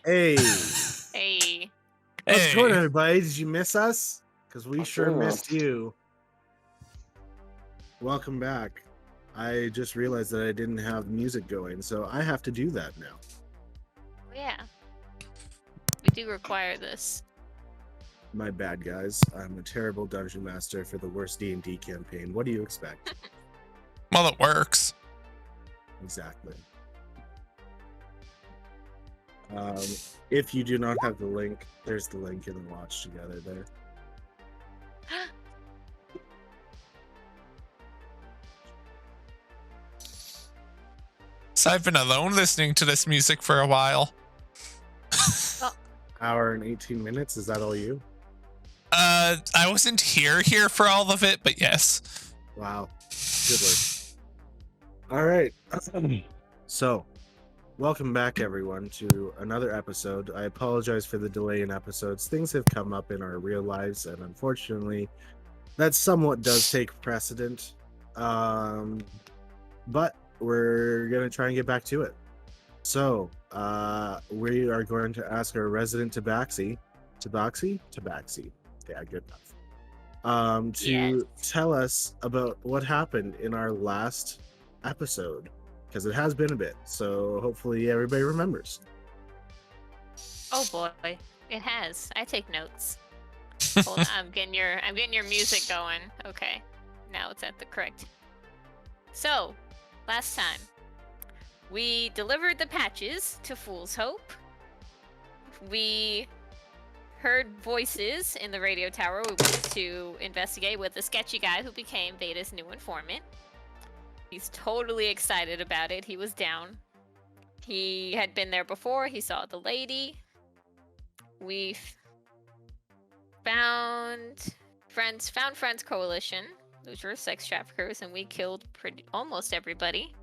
Hey, Hey. how's it going, Hey, everybody? Did you miss us? Because we sure Yeah. missed you. Welcome back. I just realized that I didn't have music going, so I have to do that now. Oh, yeah. We do require this. My bad, guys. I'm a terrible dungeon master for the worst D&D campaign. What do you expect? well, it works. Exactly. If you do not have the link, there's the link in the watch together there. So I've been alone listening to this music for a while. Hour and 18 minutes, is that all you? I wasn't here for all of it, but yes. Wow. Good work. All right. So, welcome back, everyone, to another episode. I apologize for the delay in episodes. Things have come up in our real lives, and unfortunately, that somewhat does take precedent. But we're going to try and get back to it. So, we are going to ask our resident Tabaxi. Yeah, good enough. To tell us about what happened in our last episode, because it has been a bit, so hopefully everybody remembers. Oh boy, it has. I take notes. Hold on, I'm getting your music going. Okay, now it's at the correct. So, last time we delivered the patches to Fool's Hope. We heard voices in the radio tower. We went to investigate with the sketchy guy who became Beta's new informant. He's totally excited about it. He was down. He had been there before. He saw the lady. We found Friends Coalition. Those were sex traffickers, and we killed almost everybody.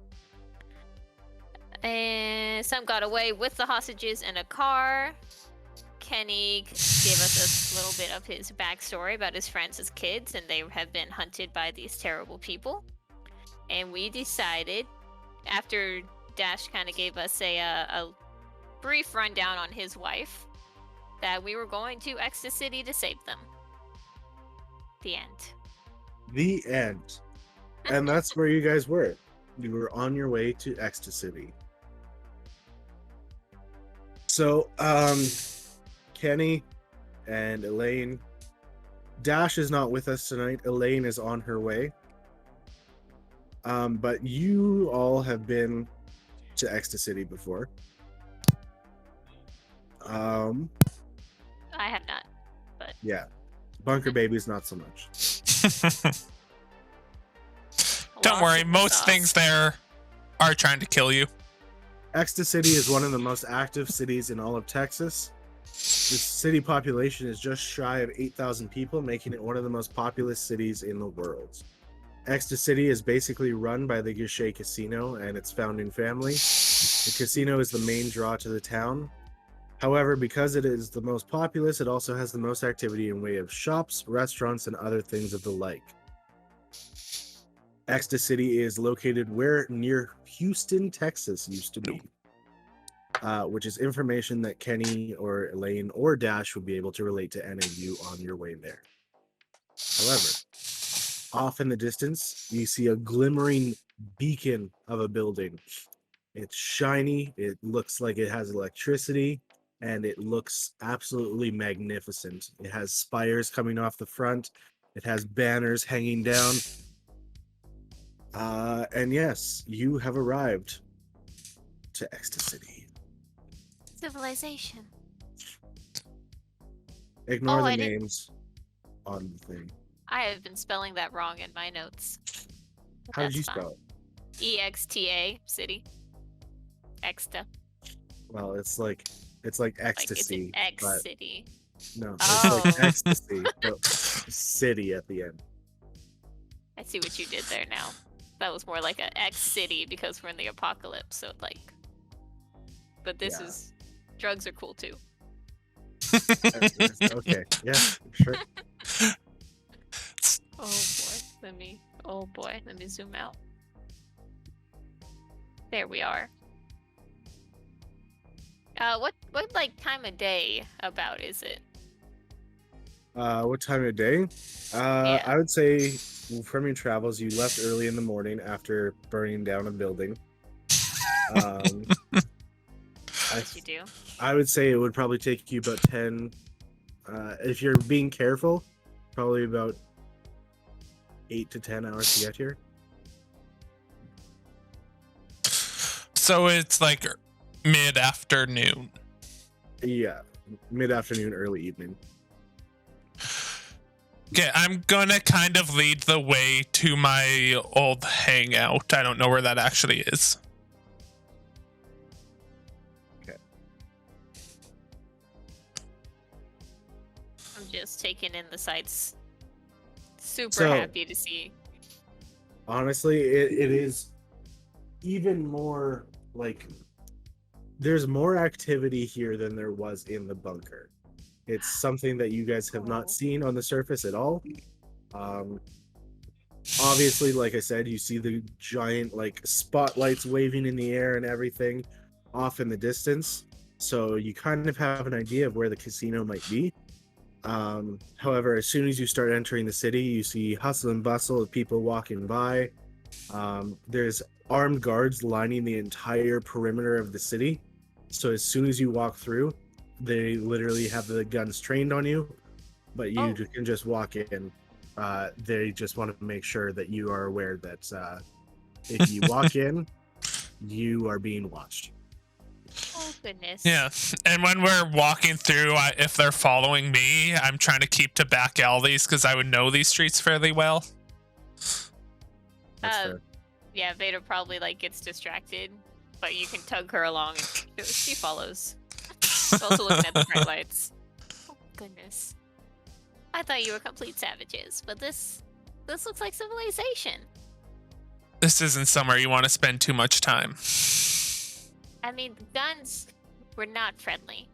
And some got away with the hostages in a car. Kenny gave us a little bit of his backstory about his friends as kids, and they have been hunted by these terrible people. And we decided, after Dash kind of gave us a brief rundown on his wife, that we were going to Ecstacity to save them. The end. The end. And that's where you guys were. You were on your way to Ecstacity. So, Kenny and Elaine. Dash is not with us tonight. Elaine is on her way. But you all have been to Ecstacity before. I have not, but yeah, Bunker Babies not so much. Don't worry, most things there are trying to kill you. Ecstacity is one of the most active cities in all of Texas. The city population is just shy of 8,000 people, making it one of the most populous cities in the world. Ecstacity is basically run by the Guichet Casino and its founding family. The casino is the main draw to the town. However, because it is the most populous, it also has the most activity in way of shops, restaurants, and other things of the like. Ecstacity is located where near Houston, Texas used to be, which is information that Kenny or Elaine or Dash would be able to relate to any of you on your way there. However, off in the distance, you see a glimmering beacon of a building. It's shiny, it looks like it has electricity, and it looks absolutely magnificent. It has spires coming off the front, it has banners hanging down. And yes, you have arrived to Ecstacity. Civilization. Ignore the names on the thing. I have been spelling that wrong in my notes. How did you spell it? EXTA, city. Exta. Well, it's like ecstasy. Like it's an X city. No, it's like ecstasy, but city at the end. I see what you did there now. That was more like an X city because we're in the apocalypse, so like. But this is drugs are cool too. Okay, yeah, sure. Oh boy, let me zoom out. There we are. What like time of day about is it? What time of day? Yeah. I would say from your travels, you left early in the morning after burning down a building. Um, I Yes, you do. I would say it would probably take you about 10. If you're being careful, probably about 8 to 10 hours to get here. So it's like mid-afternoon. Yeah, mid-afternoon, early evening. Okay, I'm gonna kind of lead the way to my old hangout. I don't know where that actually is. I'm just taking in the sights. Super So- happy to see. Honestly, it is even more like there's more activity here than there was in the bunker. It's something that you guys have Oh. not seen on the surface at all. Obviously, like I said, you see the giant like spotlights waving in the air and everything off in the distance, so you kind of have an idea of where the casino might be. However, as soon as you start entering the city, you see hustle and bustle of people walking by. There's armed guards lining the entire perimeter of the city. So as soon as you walk through, they literally have the guns trained on you, but you Oh. can just walk in. They just want to make sure that you are aware that if you walk in, you are being watched. Oh goodness. Yeah, and when we're walking through, if they're following me, I'm trying to keep to back alleys because I would know these streets fairly well. That's Uh, fair. Yeah, Veda probably like gets distracted, but you can tug her along and she follows. She's also looking at the bright lights. Oh goodness. I thought you were complete savages, but this looks like civilization. This isn't somewhere you want to spend too much time. I mean, the guns were not friendly.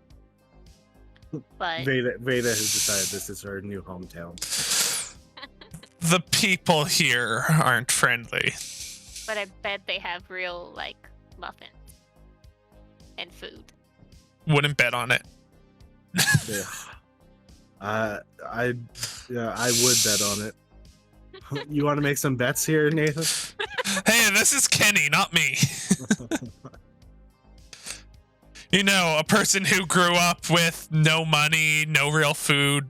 But Veda has decided this is her new hometown. The people here aren't friendly. but I bet they have real like muffins and food. Wouldn't bet on it. Yeah. I would bet on it. You want to make some bets here, Nathan? Hey, this is Kenny, not me. You know, a person who grew up with no money, no real food.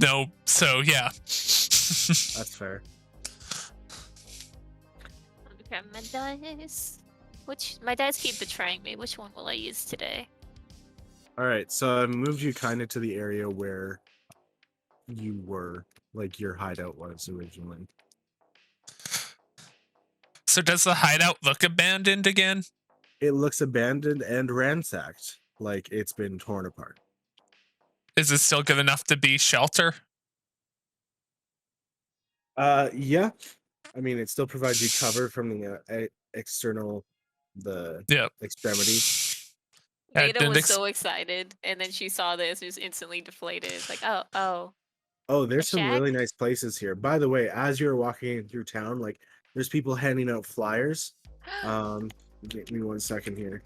No, so yeah. That's fair. Grab my dice. My dice keep betraying me. Which one will I use today? All right, so I moved you kind of to the area where you were, like your hideout was originally. So does the hideout look abandoned again? It looks abandoned and ransacked, like it's been torn apart. Is it still good enough to be shelter? Yeah. I mean, it still provides you cover from the external, the Yep. extremities. Yeah, Veda didn't was so excited, and then she saw this, just instantly deflated. It's like, oh. Oh, there's some shack? really nice places here. By the way, as you're walking through town, like there's people handing out flyers. Give me 1 second here.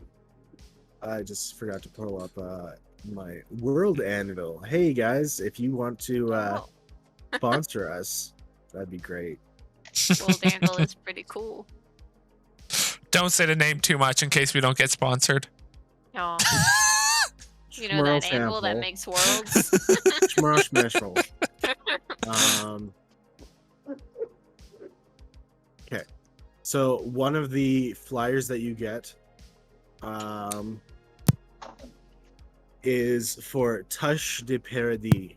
I just forgot to pull up my World Anvil. Hey guys, if you want to Oh, sponsor us, that'd be great. World Anvil is pretty cool. Don't say the name too much in case we don't get sponsored. Oh, you know that Schmerl anvil that sample. makes worlds. Schmarl schmeshroll. Okay. So one of the flyers that you get is for Touche de Paradis.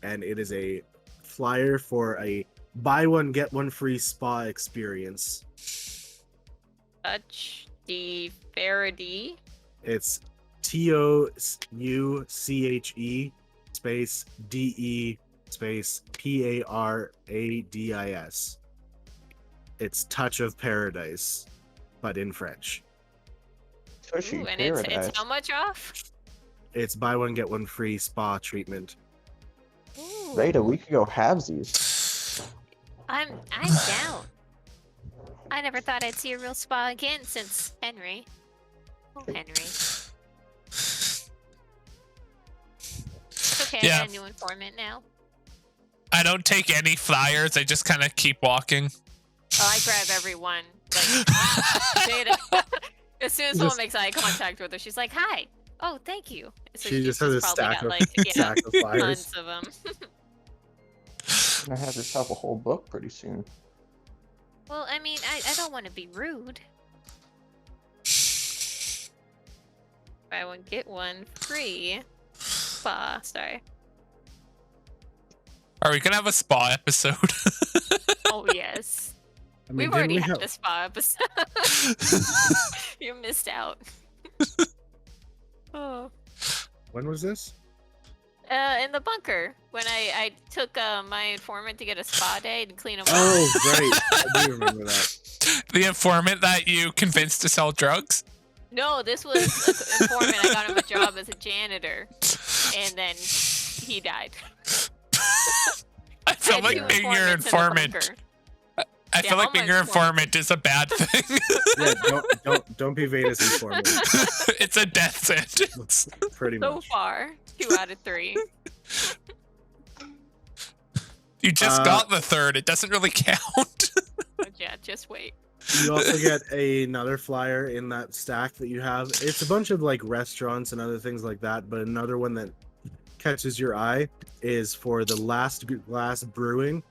And it is a flyer for a buy one, get one free spa experience. Touch the Faraday. It's TOUCHE space DE space PARADIS. It's Touch of Paradise, but in French. Tushy Ooh, and paradise. it's how much off? It's buy one, get one free spa treatment. Ooh, Rita, we could go halvesies. I'm down. I never thought I'd see a real spa again since Henry. Oh, Henry. Okay, Yeah. I got a new informant now. I don't take any flyers. I just kind of keep walking. Oh, I grab everyone. Like, Jada. As soon as someone makes eye contact with her, she's like, "Hi." Oh, thank you. So She she's just has a probably stack got of like stack of flyers. tons of them. Gonna have yourself a whole book pretty soon. Well, I mean, I don't want to be rude. Buy one, get one free. Spa, sorry. Are we gonna have a spa episode? Oh, yes. I mean, We've already didn't we had have- a spa episode. You missed out. Oh. When was this? In the bunker, when I took my informant to get a spa day and clean him up. Oh, right. I do remember that. The informant that you convinced to sell drugs? No, this was an informant. I got him a job as a janitor, and then he died. I feel had like two being your informants in the informant. bunker. I feel like all being my your informants. informant is a bad thing. Yeah, don't be Veda's informant. It's a death sentence. Pretty So much. far, 2 out of 3. You just got the third. It doesn't really count. But yeah, just wait. You also get another flyer in that stack that you have. It's a bunch of like restaurants and other things like that, but another one that catches your eye is for the Last Glass Brewing.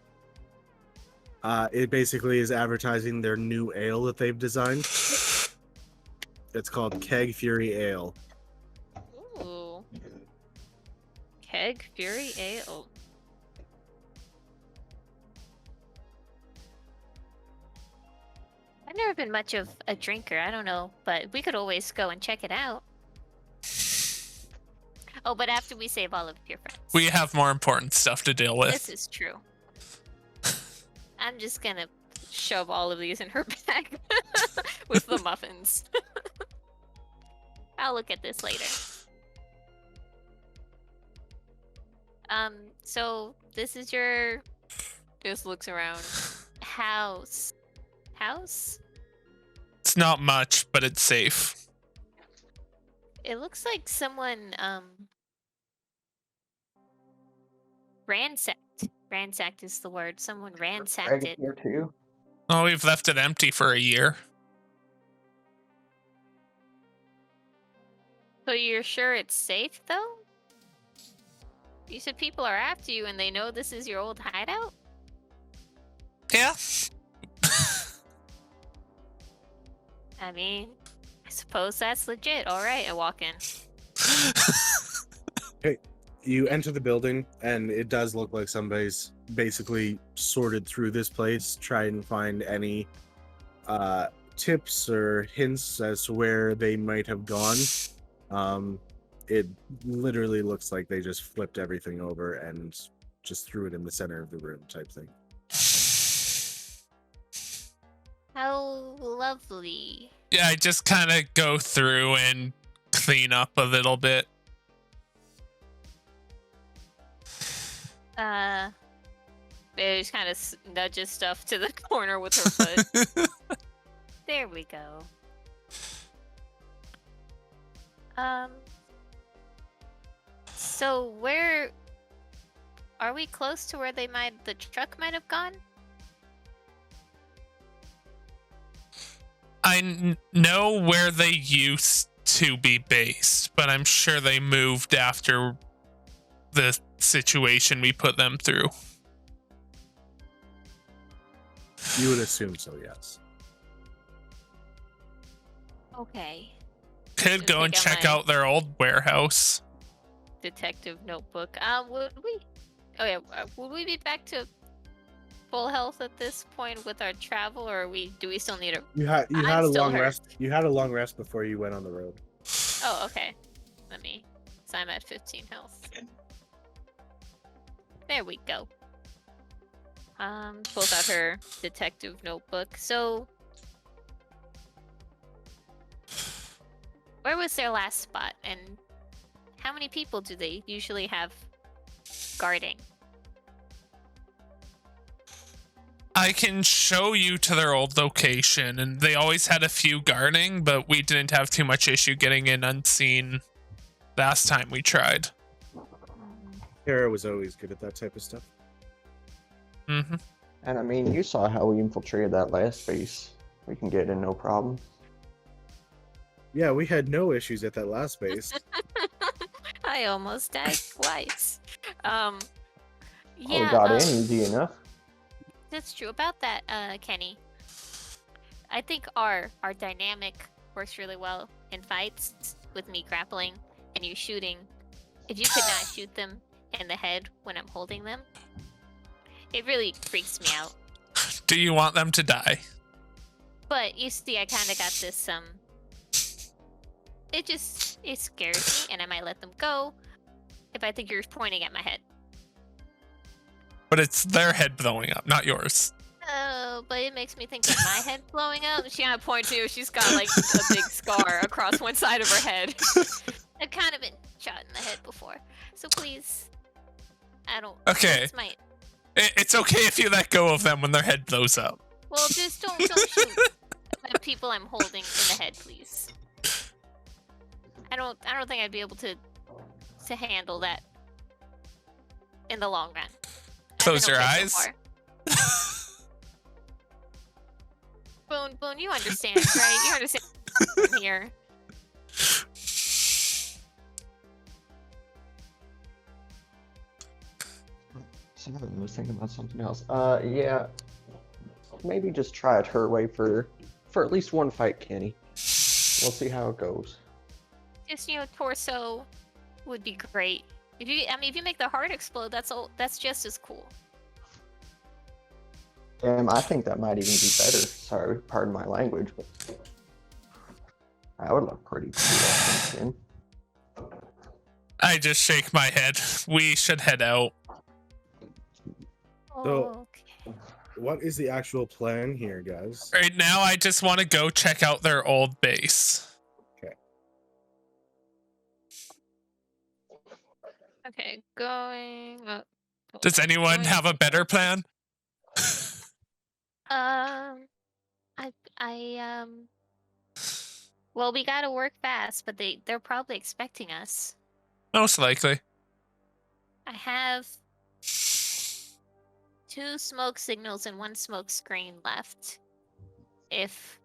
It basically is advertising their new ale that they've designed. It's called Keg Fury Ale. Ooh. Keg Fury Ale. I've never been much of a drinker. I don't know, but we could always go and check it out. Oh, but after we save all of your friends. We have more important stuff to deal with. This is true. I'm just gonna shove all of these in her bag with the muffins. I'll look at this later. So this is your... Just looks around. House. House? It's not much, but it's safe. It looks like someone, ransacked. Ransacked is the word. Someone ransacked Right it. here too. Oh, we've left it empty for a year. So you're sure it's safe, though? You said people are after you and they know this is your old hideout? Yeah. I mean, I suppose that's legit. Alright, I walk in. You enter the building, and it does look like somebody's basically sorted through this place, try and find any tips or hints as to where they might have gone. It literally looks like they just flipped everything over and just threw it in the center of the room type thing. How lovely. Yeah, I just kind of go through and clean up a little bit. Maybe just kind of nudges stuff to the corner with her foot. There we go. So where are we close to where the truck might have gone? I know where they used to be based, but I'm sure they moved after the situation we put them through. You would assume so, yes. Okay. Could go and Take out check my- out their old warehouse. Detective notebook. Would we? Oh yeah. Would we be back to full health at this point with our travel, or do we still need a? You had I'm a still long hurt. rest. You had a long rest before you went on the road. Oh, okay. Let me. So I'm at 15 health. There we go. Pulls out her detective notebook. So, where was their last spot, and how many people do they usually have guarding? I can show you to their old location, and they always had a few guarding, but we didn't have too much issue getting in unseen last time we tried. Kara was always good at that type of stuff. Mm-hmm. And I mean, you saw how we infiltrated that last base. We can get in no problem. Yeah, we had no issues at that last base. I almost died twice. Oh, Yeah, got in easy enough. that's true about that, Kenny. I think our dynamic works really well in fights with me grappling and you shooting. If you could not shoot them in the head when I'm holding them, it really freaks me out. Do you want them to die? But you see, I kind of got this, it scares me, and I might let them go if I think you're pointing at my head. But it's their head blowing up, not yours. Oh, but it makes me think of my head blowing up. She kind of point to, she's got like a big scar across one side of her head. I've kind of been shot in the head before, so please, I don't. Okay. This might. It's okay if you let go of them when their head blows up. Well, just don't shoot the people I'm holding in the head, please. I don't think I'd be able to handle that in the long run. Close your eyes. Boone, you understand, right? You understand here. I was thinking about something else. Yeah. Maybe just try it her way for at least one fight, Kenny. We'll see how it goes. Just torso would be great. If you make the heart explode, that's just as cool. Damn, I think that might even be better. Sorry, pardon my language, but that would look pretty cool. I just shake my head. We should head out. So, what is the actual plan here, guys? Right now, I just want to go check out their old base. Okay, going up. Does anyone have a better plan? Well, we gotta work fast, but they're probably expecting us. Most likely. I have 2 smoke signals and 1 smoke screen left. If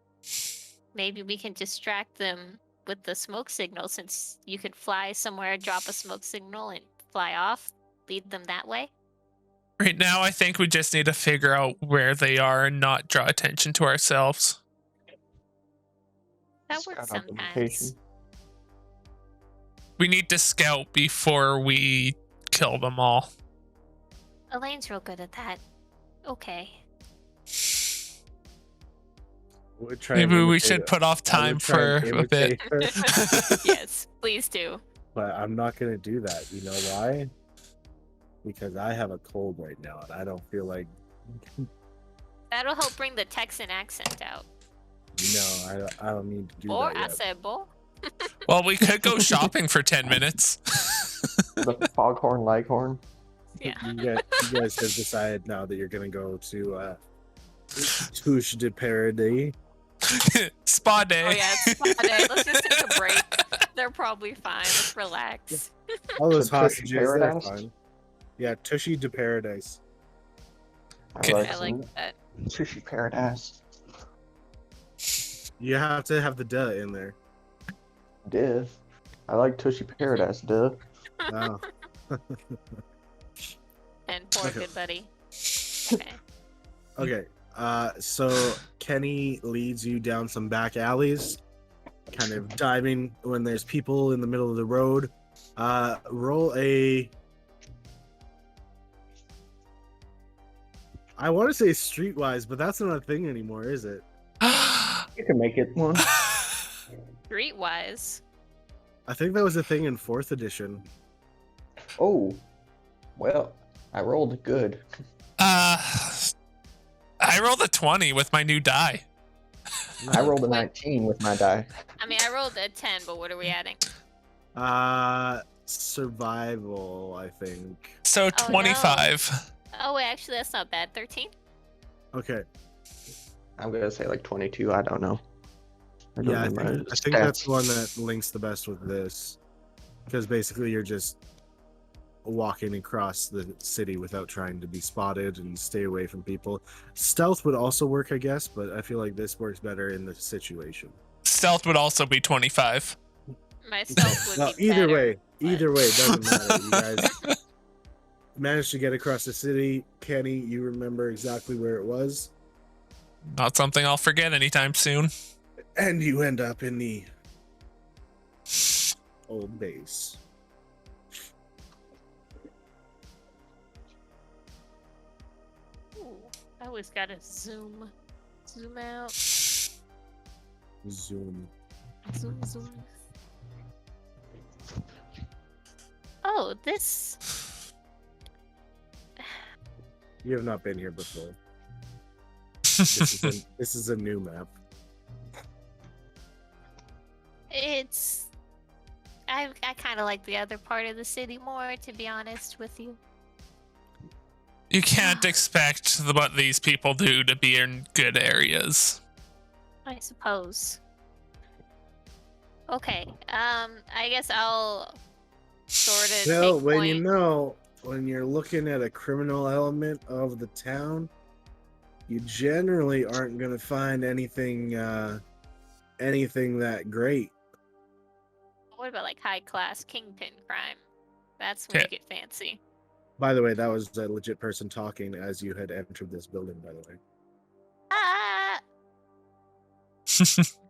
maybe we can distract them with the smoke signal, since you could fly somewhere, drop a smoke signal, and fly off, lead them that way. Right now, I think we just need to figure out where they are and not draw attention to ourselves. That works Scout out the sometimes. location. We need to scout before we kill them all. Elaine's real good at that. Okay. We'd try and Maybe we imitate should it. put off I would time try for and a bit. imitate her, Yes, please do. but I'm not gonna do that. You know why? Because I have a cold right now, and I don't feel like. That'll help bring the Texan accent out. No, I don't need to do Or that I yet. said, boy. Well, we could go shopping for 10 minutes. The foghorn leghorn. Yeah. You guys have decided now that you're gonna go to Touche de Paradis. Spa day. Oh yeah, it's spa day. Let's just take a break. They're probably fine. Let's relax. All those So Tushy hostages, they're Paradise? fine. Yeah, Tushy de Paradise. Okay. I like that. Tushy Paradise. You have to have the duh in there. Duh. I like Tushy Paradise, duh. Wow. And poor Okay. good buddy. Okay. Okay. So Kenny leads you down some back alleys, kind of diving when there's people in the middle of the road. Roll a. I want to say streetwise, but that's not a thing anymore, is it? You can make it one. Streetwise. I think that was a thing in 4th edition. Oh. Well, I rolled good. I rolled a 20 with my new die. I rolled a 19 with my die. I mean, I rolled a 10, but what are we adding? Survival, I think. So no. 25. Oh, wait, actually, that's not bad. 13? Okay. I'm gonna say like 22. I don't know. I don't Yeah, I remember think stats. that's the one that links the best with this, because basically you're just walking across the city without trying to be spotted and stay away from people. Stealth would also work, I guess, but I feel like this works better in the situation. Stealth would also be 25. My stealth would Well, be better. either way, it doesn't matter. You guys managed to get across the city. Kenny, you remember exactly where it was, Not something I'll forget anytime soon. and you end up in the old base. Ooh, I always gotta zoom out, Zoom. zoom. Oh, this. You have not been here before. This is a new map. It's. I kind of like the other part of the city more, to be honest with you. You can't expect what these people do to be in good areas. I suppose. Okay. I guess I'll sort of Well, take when point. you know, when you're looking at a criminal element of the town, you generally aren't going to find anything that great. What about like high class kingpin crime? That's Okay. make it fancy. By the way, that was a legit person talking as you had entered this building, by the way. Ah!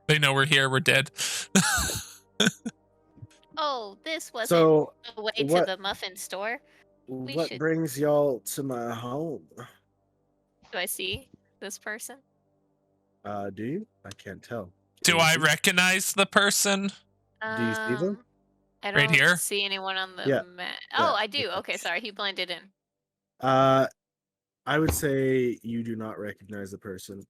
They know we're here, we're dead. Oh, this wasn't So, the way to what- the muffin store. what should- brings y'all to my home? Do I see this person? Do you? I can't tell. Do Can you I see? recognize the person? Do you see them? I Right don't here? see anyone on the Yeah. map. Yeah. Oh, I do. Okay, sorry. He blended in. I would say you do not recognize the person.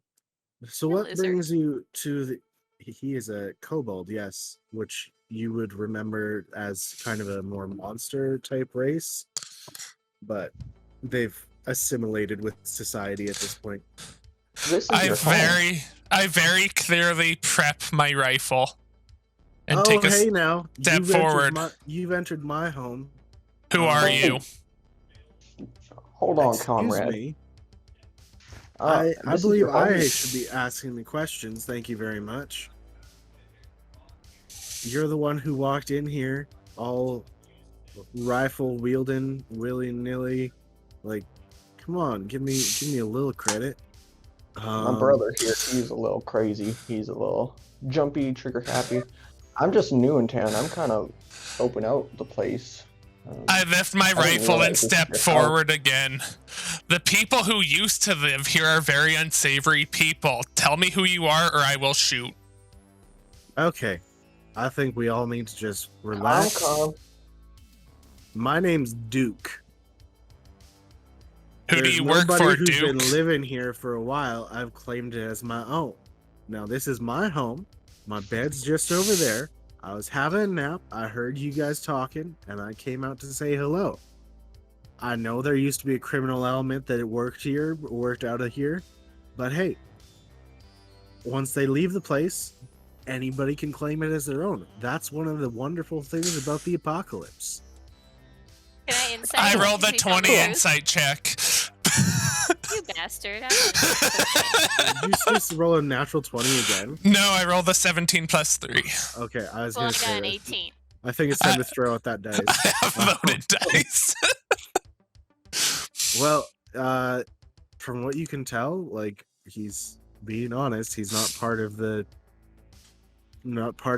So A what lizard. brings you to the? He is a kobold, yes, which you would remember as kind of a more monster type race, but they've assimilated with society at this point. This is I your home. very clearly prep my rifle and oh, take a. hey now, step you've entered forward. You've entered my home. Who are you? Hold on, Excuse comrade. me. I this is believe your I home. should be asking the questions. Thank you very much. You're the one who walked in here all rifle wielding, willy nilly. Like, come on, give me a little credit. My brother here, he's a little crazy. He's a little jumpy, trigger happy. I'm just new in town. I'm kind of scoping out the place. I lift my didn't rifle and realize this step was your forward again. The people who used to live here are very unsavory people. Tell me who you are or I will shoot. Okay, I think we all need to just relax. Calm. My name's Duke. Who do There's you work nobody for, who's Duke? been living here for a while. I've claimed it as my own. Now this is my home. My bed's just over there. I was having a nap. I heard you guys talking, and I came out to say hello. I know there used to be a criminal element that worked out of here, but hey, once they leave the place, anybody can claim it as their own. That's one of the wonderful things about the apocalypse. Can I insight? I check rolled to a see if I'm 20 true? insight check. You bastard. I'm Did you just roll a natural 20 again? No, I rolled a 17 plus 3. Okay, I was well, I gonna got say an that. 18. I think it's time to throw out that dice. I have loaded dice. Well, from what you can tell, like, he's being honest. He's not part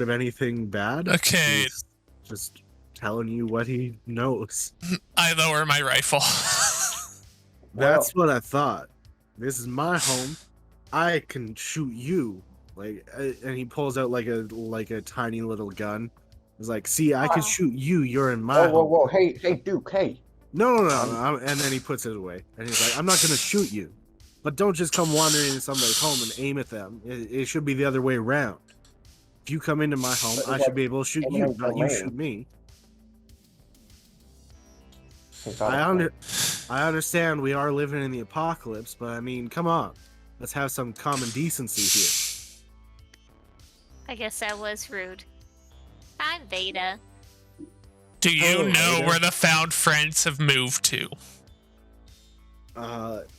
of anything bad. Okay. He's just telling you what he knows. I lower my rifle. That's what I thought. This is my home. I can shoot you. Like, and he pulls out like a tiny little gun. He's like, "See, I can shoot you. You're in my home." Whoa! Hey, Duke! Hey, No. And then he puts it away. And he's like, "I'm not going to shoot you. But don't just come wandering into somebody's home and aim at them. It should be the other way around. If you come into my home, But I what- should be able to shoot you, eminent not you domain. shoot me." Hey, got it. I understand we are living in the apocalypse, but I mean, come on. Let's have some common decency here. I guess that was rude. I'm Veda. Do you know Ada? where the found friends have moved to?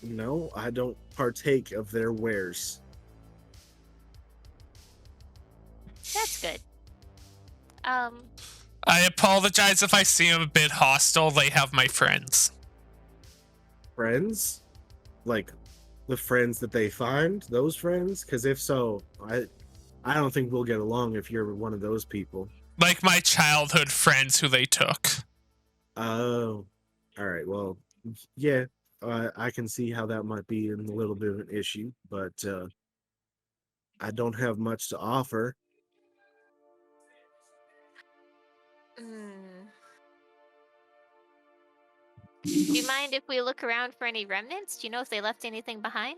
No, I don't partake of their wares. That's good. I apologize if I seem a bit hostile. They have my friends. Friends? Like the friends that they find? Those friends? Because if so, I don't think we'll get along if you're one of those people. Like my childhood friends who they took. Oh, all right. Well, yeah, I can see how that might be a little bit of an issue, but I don't have much to offer. Do you mind if we look around for any remnants? Do you know if they left anything behind?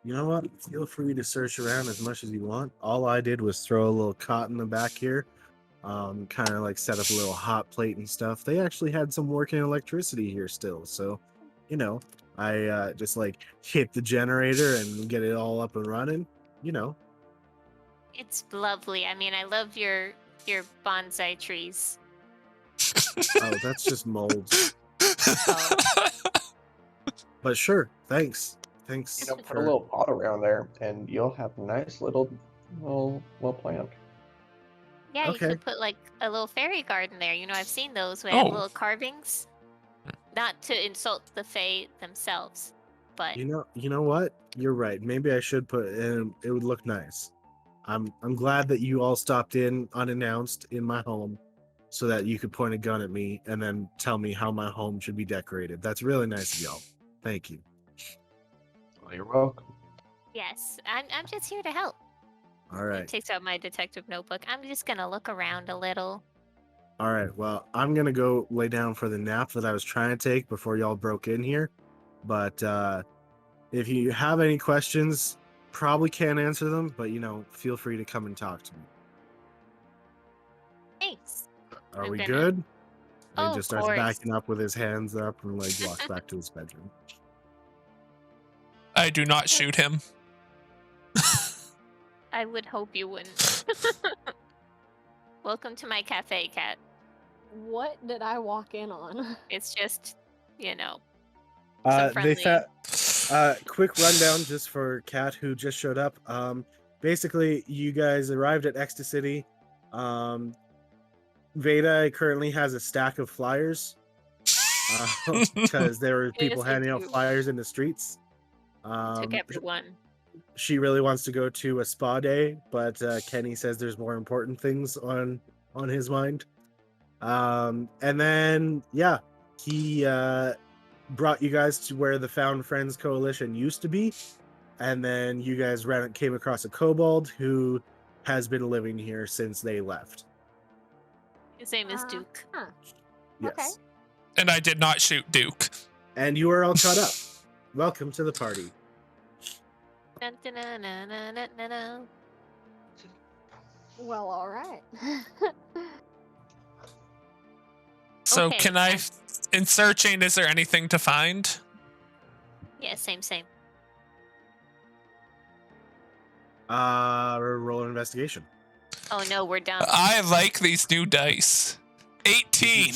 You know what? Feel free to search around as much as you want. All I did was throw a little cot in the back here, kind of like set up a little hot plate and stuff. They actually had some working electricity here still, so you know, I just like hit the generator and get it all up and running. You know. It's lovely. I mean, I love your bonsai trees. Oh, that's just mold. Oh. But sure, thanks. Thanks. You know, put a little pot around there, and you'll have a nice little plant. Yeah, Okay. you could put like a little fairy garden there. You know, I've seen those where they have Oh. little carvings. Not to insult the Fae themselves, but You know what? You're right. Maybe I should put in. It would look nice. I'm glad that you all stopped in unannounced in my home, so that you could point a gun at me and then tell me how my home should be decorated. That's really nice of y'all. Thank you. Well, you're welcome. yes, I'm just here to help. All right. Takes out my detective notebook. I'm just gonna look around a little. All right. Well, I'm gonna go lay down for the nap that I was trying to take before y'all broke in here. But if you have any questions, probably can't answer them. But feel free to come and talk to me. Thanks. Are I'm we gonna- good? And Oh, he just of starts course. backing up with his hands up and like walks back to his bedroom. I do not shoot him. I would hope you wouldn't. Welcome to my cafe, Cat. What did I walk in on? It's just, some They friendly. quick rundown just for Kat who just showed up. Basically, you guys arrived at Ecstacity. Veda currently has a stack of flyers because there were people Yes, I handing out do. flyers in the streets. Took everyone. She really wants to go to a spa day, but Kenny says there's more important things on his mind. And then he brought you guys to where the Found Friends Coalition used to be, and then you guys came across a kobold who has been living here since they left. His name is Duke. Huh. Yes. Okay. And I did not shoot Duke. And you are all caught up. Welcome to the party. Dun, dun, dun, dun, dun, dun, dun, dun. Well, all right. So Okay, can I, in searching, is there anything to find? Yeah, same. Roll an investigation. Oh no, we're done. I like these new dice. 18.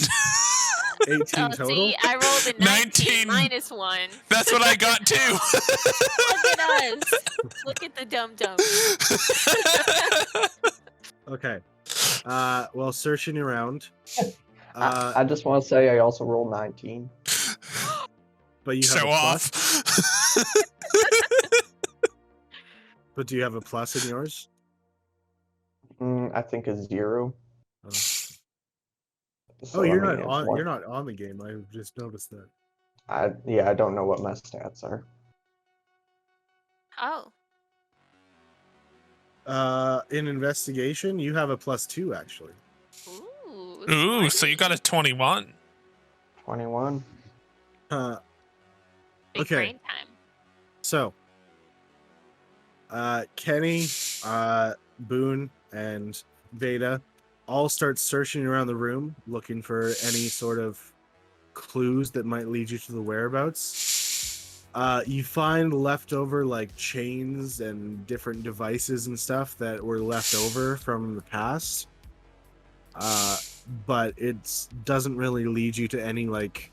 18 Oh, total. see, I rolled a 19 19. minus 1. That's what I got too. Look at us. Look at the dum-dum. Okay. Well, searching around. I just want to say I also rolled 19. But you have Show a plus. off. But do you have a plus in yours? I think a 0. Oh, So, you're I not mean, on. it's one- You're not on the game. I just noticed that. I don't know what my stats are. Oh, In investigation, you have a +2 actually. ooh. Ooh, so you got a 21. 21. Big okay. brain time. So, Kenny, Boone, and Veda all start searching around the room, looking for any sort of clues that might lead you to the whereabouts. You find leftover like chains and different devices and stuff that were left over from the past. but it doesn't really lead you to any like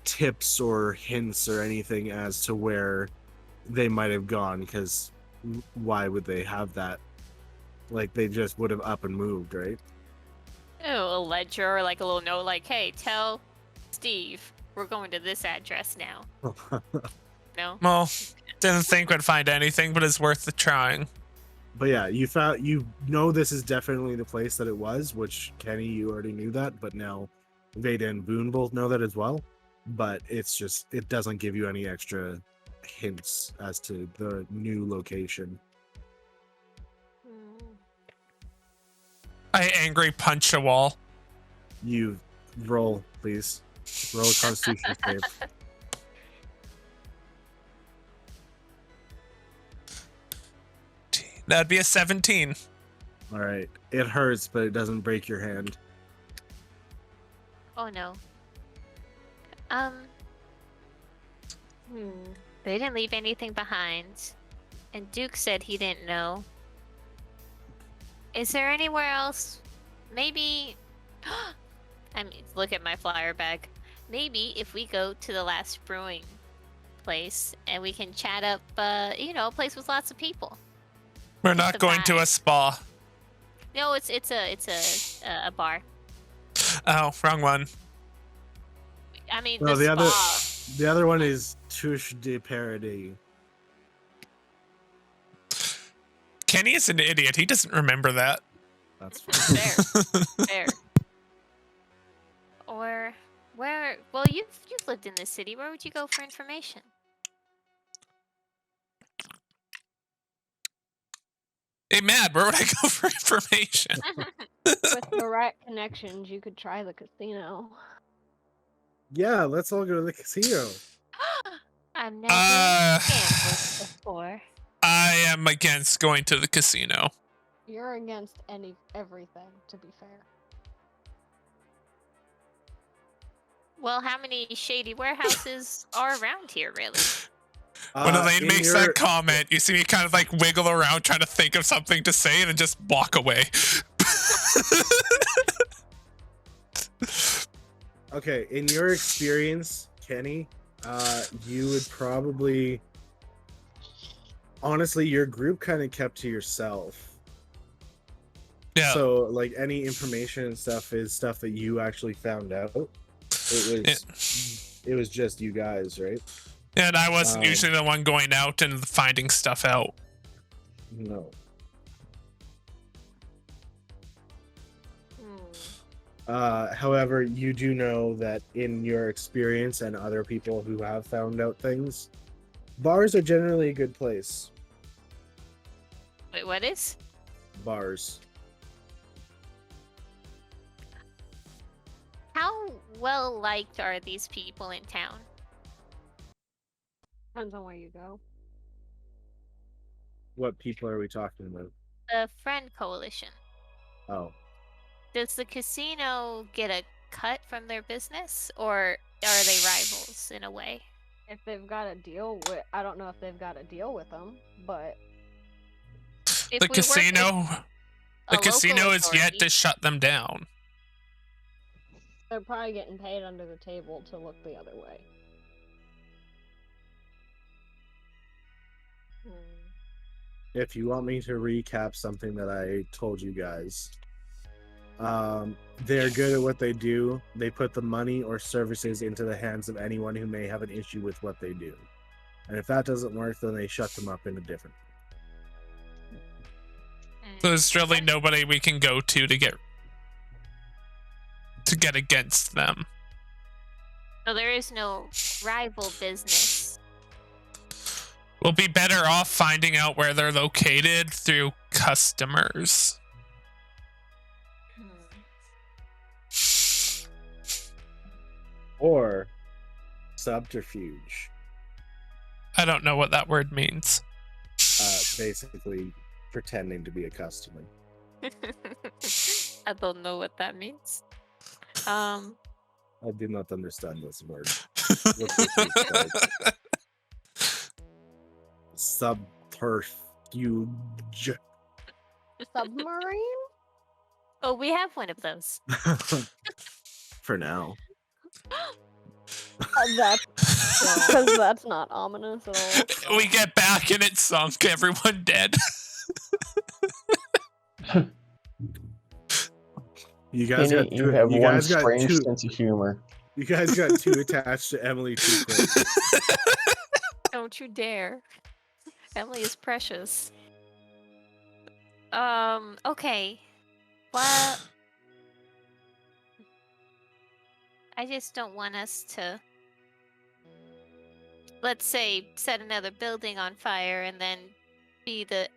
tips or hints or anything as to where they might have gone, because why would they have that? Like, they just would have up and moved, right? Oh, a ledger or like a little note like, hey, tell Steve we're going to this address now. No? Well, didn't think we'd find anything, but it's worth the trying. But yeah, you know this is definitely the place that it was, which Kenny, you already knew that, but now Veda and Boone both know that as well. But it's just, it doesn't give you any extra hints as to the new location. Hmm. I angry punch a wall. You roll, please. Roll a Constitution save. That'd be a 17. All right, it hurts, but it doesn't break your hand. Oh no. Hmm. They didn't leave anything behind. And Duke said he didn't know. Is there anywhere else? Maybe. I mean, look at my flyer bag. Maybe if we go to the last brewing place and we can chat up, a place with lots of people. We're Get not the going to a vibe. spa. No, it's a bar. Oh, wrong one. I mean, No, the the spa. the other one is Touche de Paradis. Kenny is an idiot. He doesn't remember that. That's fine. Fair. Or where? Well, you've lived in this city. Where would you go for information? Hey, Mad, where would I go for information? With the right connections, you could try the casino. Yeah, let's all go to the casino. I've never Uh, gambled before. I am against going to the casino. You're against everything, to be fair. Well, how many shady warehouses are around here, really? When Elaine in makes your- that comment, you see me kind of like wiggle around trying to think of something to say and then just walk away. Okay, in your experience, Kenny, you would probably... Honestly, your group kind of kept to yourself. Yeah. So, like, any information and stuff is stuff that you actually found out. It was just you guys, right? And I wasn't usually the one going out and finding stuff out. No. However, you do know that in your experience and other people who have found out things, bars are generally a good place. Wait, what is? Bars. How well liked are these people in town? Depends on where you go. What people are we talking about? The Friend Coalition. Oh. Does the casino get a cut from their business, or are they rivals in a way? If they've got a deal with, I don't know if they've got a deal with them, but If The we work with casino, a the casino local is yet to authority- shut them down. they're probably getting paid under the table to look the other way. If you want me to recap something that I told you guys, they're good at what they do. They put the money or services into the hands of anyone who may have an issue with what they do. And if that doesn't work, then they shut them up in a different. So there's really nobody we can go to get against them. So there is no rival business. We'll be better off finding out where they're located through customers. Or subterfuge. I don't know what that word means. Basically pretending to be a customer. I don't know what that means. I do not understand this word. What's this word called? Subterfuge. Submarine? Oh, we have one of those. For now. Because that's not ominous at all. We get back and it's sunk. Everyone dead. You guys Kenny, got you too, have you one guys got strange too, sense of humor. you guys got too attached to Emily too quick. Don't you dare. Emily is precious. Okay. Well, I just don't want us to, let's say, set another building on fire and then be the,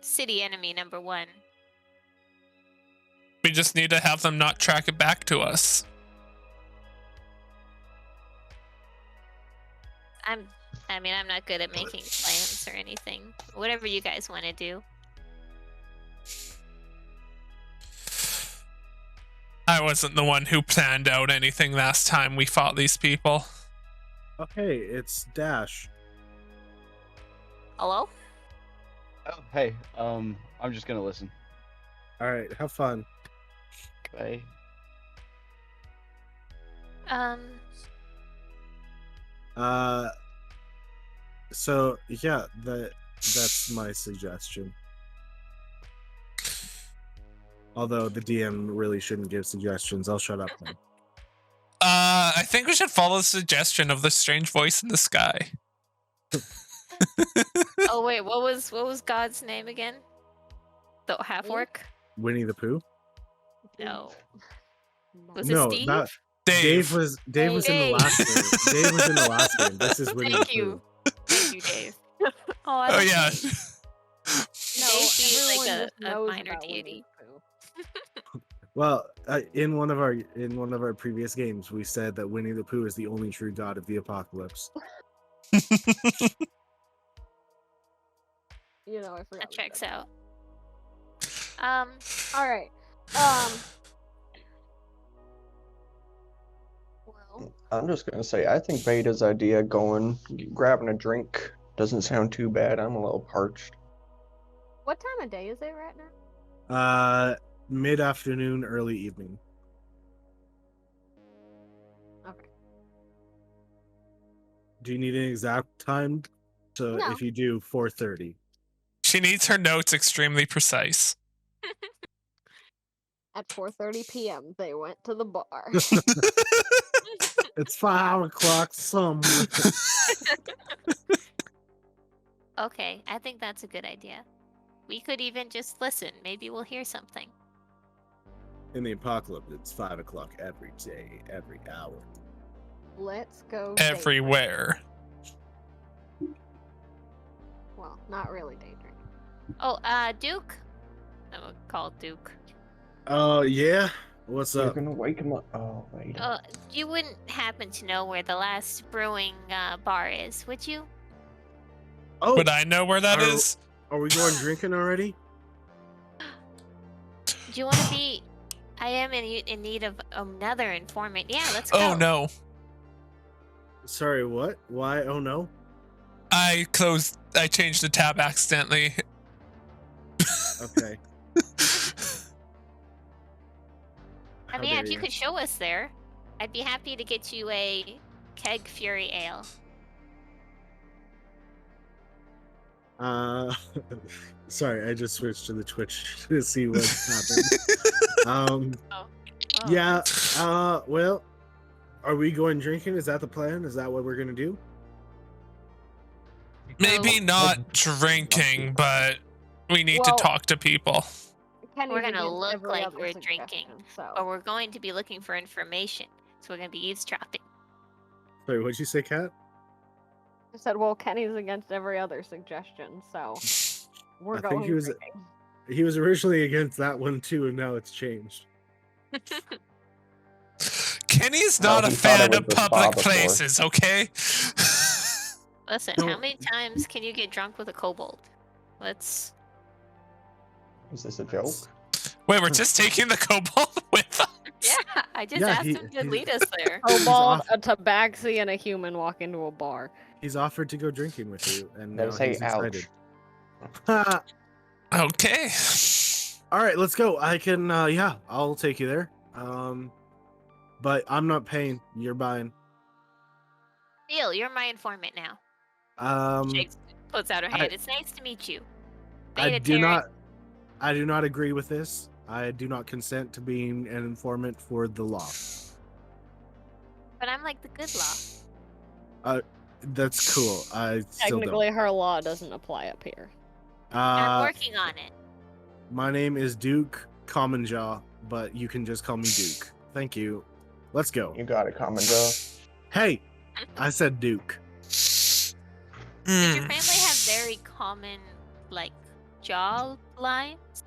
city enemy number one. We just need to have them not track it back to us. I'm not good at making plans or anything. Whatever you guys want to do. I wasn't the one who planned out anything last time we fought these people. Okay, it's Dash. Hello? Oh, hey. I'm just gonna listen. All right, have fun. Bye. So yeah, that's my suggestion. Although the DM really shouldn't give suggestions, I'll shut up now. I think we should follow the suggestion of the strange voice in the sky. Oh wait, what was God's name again? The half orc? Winnie the Pooh? No. Was No, it Steve? that Dave. was in the last game. Dave was in the last game. This is Winnie Thank the you. Pooh. Thank you, Dave. Oh yeah. No, Dave being everyone like just a knows minor about Winnie deity. the Pooh. Well, in one of our previous games, we said that Winnie the Pooh is the only true god of the apocalypse. I forgot. That we checks said out. All right. Well, I'm just gonna say, I think Beta's idea grabbing a drink doesn't sound too bad. I'm a little parched. what time of day is it right now? Mid-afternoon, early evening. Okay. Do you need an exact time? So No. if you do, 4:30. She needs her notes extremely precise. At 4:30 p.m., they went to the bar. It's 5 o'clock somewhere. Okay, I think that's a good idea. We could even just listen. Maybe we'll hear something. In the apocalypse, it's 5 o'clock every day, every hour. Let's go. Everywhere. Well, not really daydreaming. Oh, Duke? I'm gonna call Duke. Oh, yeah? What's You're up? gonna wake him up. Oh, wait. You wouldn't happen to know where the last brewing bar is, would you? Oh, Would I know where that Are- is? are we going drinking already? Do you want to be? I am in need of another informant. Yeah, let's go. Oh no. Sorry, what? Why? Oh, no? I changed the tab accidentally. Okay. I mean, if you could show us there, I'd be happy to get you a keg Fury Ale. Sorry, I just switched to the Twitch to see what happened. Oh. Yeah, well, are we going drinking? Is that the plan? Is that what we're gonna do? Maybe Oh. not drinking, but we need Well- to talk to people. Kenny's We're gonna against look every like other we're suggestion, drinking, So. But we're going to be looking for information, so we're gonna be eavesdropping. Sorry, what'd you say, Kat? I said, well, Kenny's against every other suggestion, so we're I going think he was- drinking. He was originally against that one too, and now it's changed. Kenny's Well, not a he thought fan it of was the public spa before. places, okay? Listen, No. how many times can you get drunk with a kobold? Let's. Is this a joke? Wait, we're just taking the kobold with us? Yeah, I just Yeah, asked he- him to he- lead us there. Kobold, off. a tabaxi, and a human walk into a bar. He's offered to go drinking with you, and now Never say he's ouch. excited. Ha! Okay. All right, let's go. I can. Yeah, I'll take you there. But I'm not paying. You're buying. Deal, you're my informant now. Shakes, puts out her I- hand. It's nice to meet you. I Beta do Terran. I do not agree with this. I do not consent to being an informant for the law. But I'm like the good law. That's cool. I still Technically, her law doesn't apply up here. don't. I'm working on it. My name is Duke Common Jaw, but you can just call me Duke. Thank you. Let's go. You got it, Common Jaw. Hey, I said Duke. Does your Hmm. family have very common, like, jaw lines?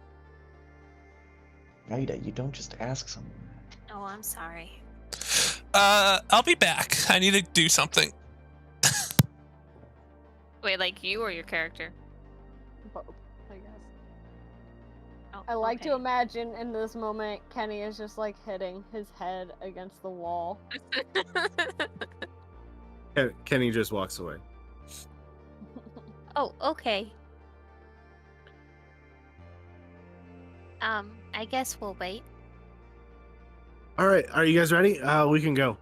Rita, you don't just ask someone. Oh, I'm sorry. I'll be back. I need to do something. Wait, like you or your character? Both, I guess. Oh, I like to okay. imagine in this moment, Kenny is just like hitting his head against the wall. Kenny just walks away. Oh, okay. I guess we'll wait. All right, are you guys ready? We can go.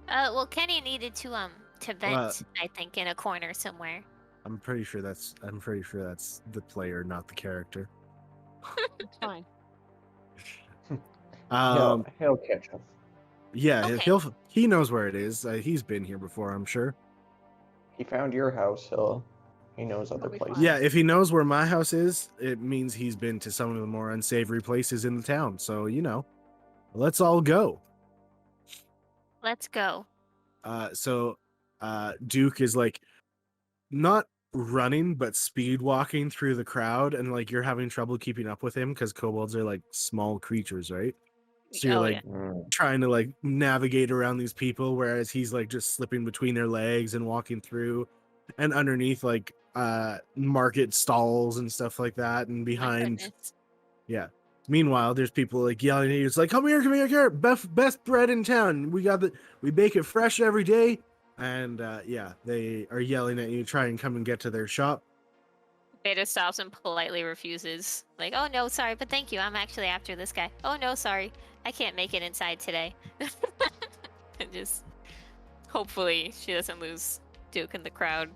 Well, Kenny needed to vent, I think, in a corner somewhere. I'm pretty sure that's the player, not the character. It's fine. He'll catch up. Yeah, Okay. he knows where it is. He's been here before, I'm sure. He found your house. He knows other He'll be places. fine. Yeah, if he knows where my house is, it means he's been to some of the more unsavory places in the town. So, let's all go. Let's go. So Duke is like not running, but speed walking through the crowd, and like you're having trouble keeping up with him because kobolds are like small creatures, right? So you're Oh, like yeah. trying to like navigate around these people, whereas he's like just slipping between their legs and walking through and underneath like market stalls and stuff like that, and My behind. goodness. Yeah. Meanwhile, there's people like yelling at you. It's like, come here, best bread in town. We bake it fresh every day. And yeah, they are yelling at you, try and come and get to their shop. Beta stops and politely refuses. Like, oh no, sorry, but thank you. I'm actually after this guy. Oh no, sorry. I can't make it inside today. And just hopefully she doesn't lose Duke in the crowd.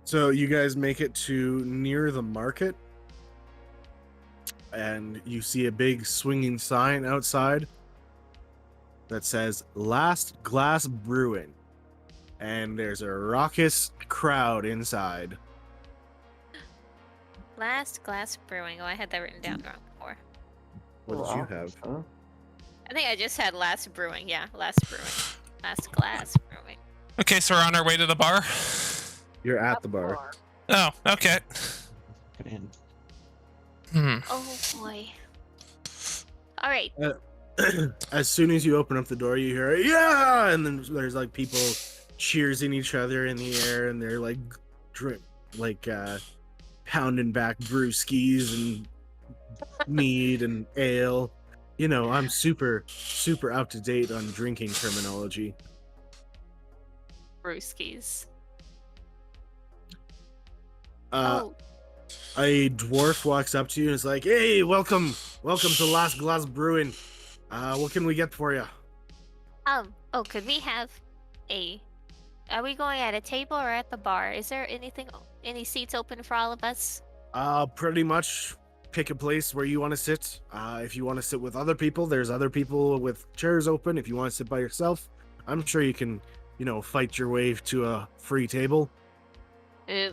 So you guys make it to near the market, and you see a big swinging sign outside that says Last Glass Brewing, and there's a raucous crowd inside. Last Glass Brewing. Oh, I had that written down wrong before. What did you have? Huh? I think I just had Last Brewing. Yeah, Last Brewing. Last Glass Brewing. Okay, so we're on our way to the bar. You're at the bar. Oh, okay. Get in. Oh boy. All right. As soon as you open up the door, you hear yeah, and then there's like people cheersing each other in the air, and they're like pounding back brewskis and mead and ale. I'm super up to date on drinking terminology. Brewskis. A dwarf walks up to you and is like, "Hey, welcome to Last Glass Brewing. What can we get for you?" Oh, could we have are we going at a table or at the bar? Is there any seats open for all of us? Pretty much pick a place where you want to sit. If you want to sit with other people, there's other people with chairs open. If you want to sit by yourself, I'm sure you can, fight your way to a free table.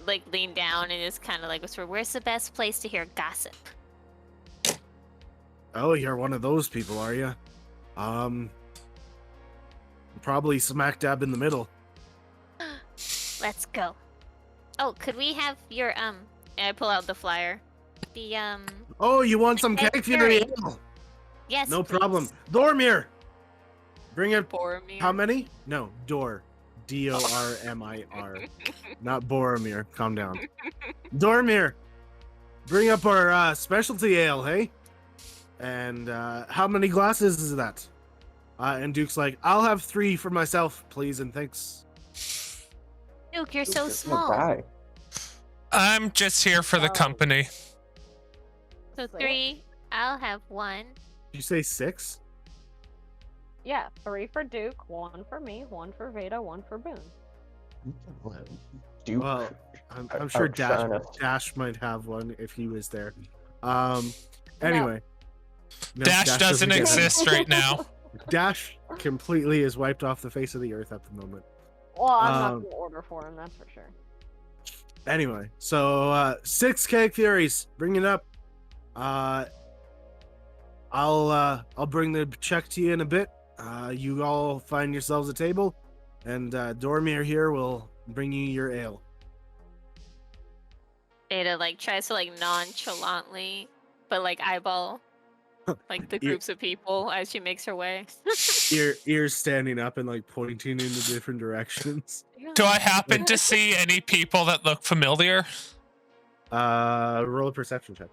Like lean down and just kind of like whisper, "Where's the best place to hear gossip?" Oh, you're one of those people, are you? Probably smack dab in the middle. Let's go. Oh, could we have your and I pull out the flyer. The Oh, you want some Red cake, Fury. Funeral? Yes. No please. problem. Dormir! Bring it. Boromir. How many? No, Dor. Dormir. Not Boromir. Calm down. Dormir! Bring up our specialty ale, hey? And how many glasses is that? And Duke's like, I'll have 3 for myself, please, and thanks. Duke, you're so Just small. die. I'm just here for the company. So Six? 3. I'll have 1. Did you say 6? Yeah, 3 for Duke, 1 for me, 1 for Veda, 1 for Boone. Duke. Well, I'm sure outshine us. Dash might have one if he was there. Anyway. No, Dash doesn't get one. exist right now. Dash completely is wiped off the face of the earth at the moment. Well, I'm not Um, gonna order for him, that's for sure. Anyway, so 6 Keg Furies, bring it up. I'll bring the check to you in a bit. You all find yourselves a table, and Dormir here will bring you your ale. Ada like tries to like nonchalantly, but like eyeball like the Yeah. groups of people as she makes her way. Ears standing up and like pointing in the different directions. Do I happen to see any people that look familiar? Roll a perception check.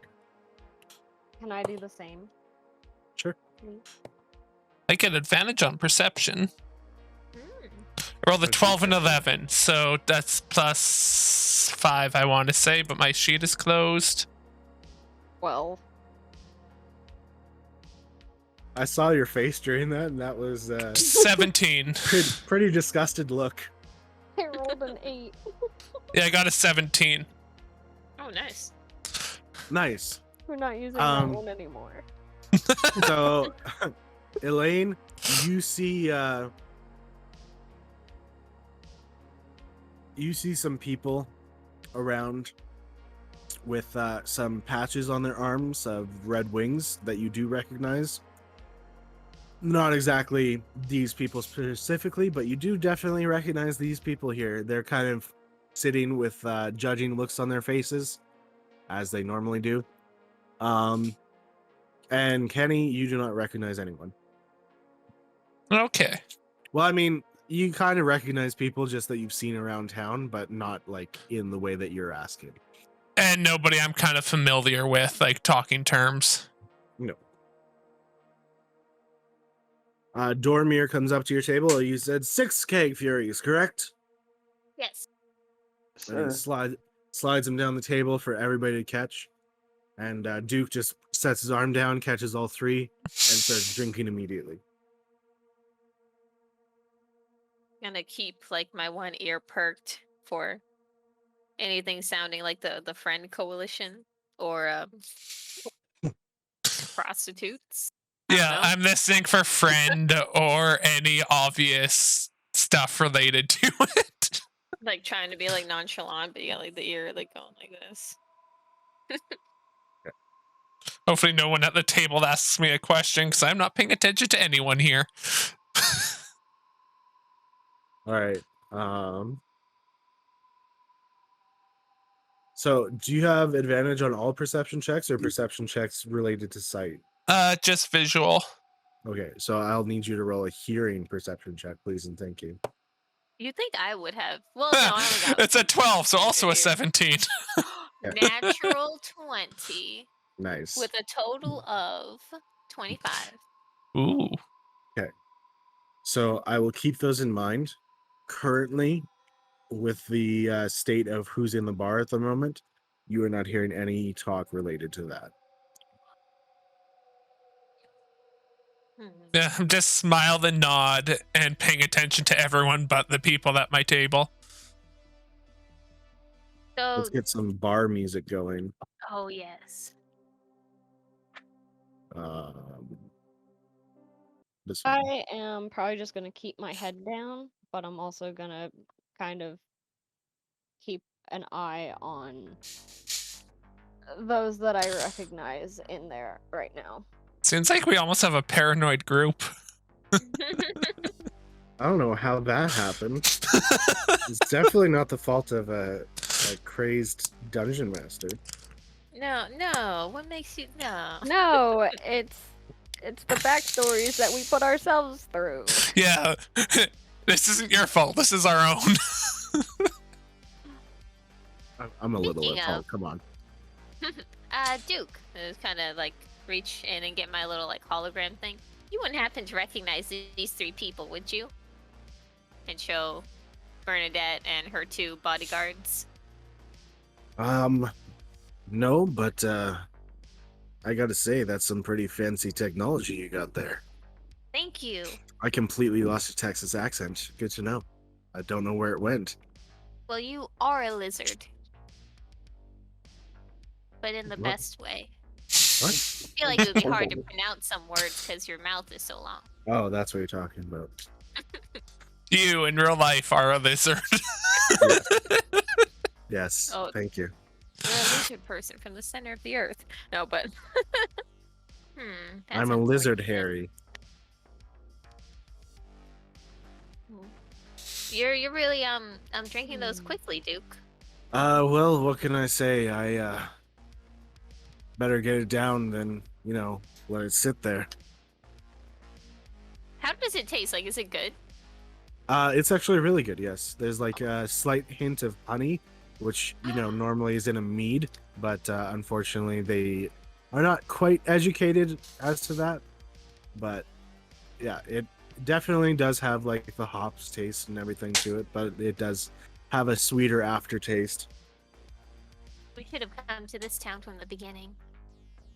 Can I do the same? Sure. Please? I get advantage on perception. Mm. I rolled a Okay. 12 and 11, so that's plus 5, I want to say, but my sheet is closed. 12. I saw your face during that, and that was 17. pretty disgusted look. I rolled an 8. Yeah, I got a 17. Oh, nice. Nice. We're not using Um, that one anymore. So, Elaine, you see some people around with some patches on their arms of red wings that you do recognize. Not exactly these people specifically, but you do definitely recognize these people here. They're kind of sitting with judging looks on their faces, as they normally do. And Kenny, you do not recognize anyone. Okay. Well, I mean, you kind of recognize people just that you've seen around town, but not like in the way that you're asking. And nobody I'm kind of familiar with, like talking terms. No. Dormir comes up to your table. You said 6 Keg Furies, correct? Yes. And he slides them down the table for everybody to catch. And Duke just sets his arm down, catches all 3, and starts drinking immediately. Gonna keep like my one ear perked for anything sounding like the Friend Coalition or prostitutes. I don't Yeah, know. I'm listening for friend or any obvious stuff related to it. Like trying to be like nonchalant, but you got like the ear like going like this. Hopefully no one at the table asks me a question because I'm not paying attention to anyone here. All right. So, do you have advantage on all perception checks or perception checks related to sight? Just visual. Okay, so I'll need you to roll a hearing perception check, please, and thank you. You think I would have? Well, no, I only got It's a 12, so also a Ear. 17. natural 20 Nice. with a total of 25. Ooh. So I will keep those in mind. Currently, with the state of who's in the bar at the moment, you are not hearing any talk related to that. Hmm. Yeah, I'm just smile and nod and paying attention to everyone but the people at my table. So, Let's get some bar music going. oh yes. This one. I am probably just gonna keep my head down, but I'm also gonna kind of keep an eye on those that I recognize in there right now. Seems like we almost have a paranoid group. I don't know how that happened. It's definitely not the fault of a crazed dungeon master. No. What makes you no? No, it's the backstories that we put ourselves through. Yeah, this isn't your fault. This is our own. I'm a little Speaking at fault. of- Come on. Duke is kind of like reach in and get my little like hologram thing. You wouldn't happen to recognize these 3 people, would you? And show Bernadette and her 2 bodyguards. No, but I gotta say, that's some pretty fancy technology you got there. Thank you. I completely lost your Texas accent. Good to know. I don't know where it went. Well, you are a lizard. But in the What? best way. What? I feel like it would be hard to pronounce some words because your mouth is so long. Oh, that's what you're talking about. You in real life are a lizard. Yes. Yes. Oh. Thank you. You're a lizard person from the center of the earth. No, but that's I'm a lizard, unfortunate. Harry. You're really drinking those quickly, Duke. Well, what can I say? I better get it down than, let it sit there. How does it taste? Like, is it good? It's actually really good, yes. There's like a slight hint of honey, which, normally is in a mead, but unfortunately they are not quite educated as to that. But yeah, it definitely does have like the hops taste and everything to it, but it does have a sweeter aftertaste. We should have come to this town from the beginning.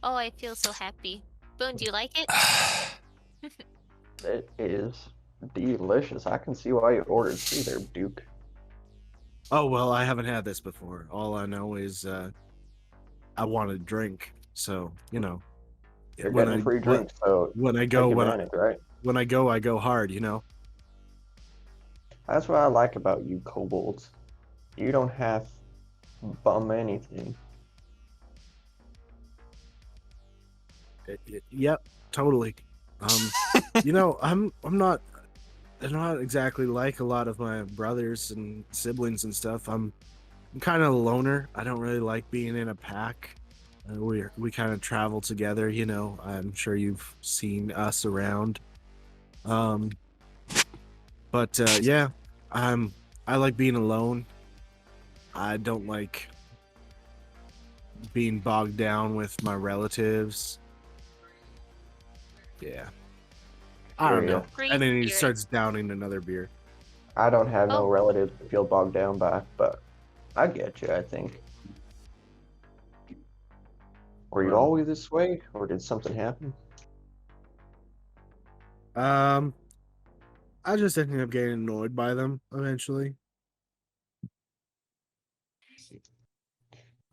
Oh, I feel so happy. Boone, do you like it? It is delicious. I can see why you ordered 3 there, Duke. Oh, well, I haven't had this before. All I know is I want to drink. So, You're when getting I- free drinks, so when I take go, advantage, right? when I go hard, That's what I like about you kobolds. You don't have to bum anything. Yep, totally. I'm not exactly like a lot of my brothers and siblings and stuff. I'm kind of a loner. I don't really like being in a pack. We kind of travel together, I'm sure you've seen us around. But yeah, I like being alone. I don't like being bogged down with my relatives. Yeah. I don't know. Free And then he spirit. starts downing another beer. I don't have no Oh. relatives to feel bogged down by, but I get you, I think. Were you Well. always this way, or did something happen? I just ended up getting annoyed by them eventually.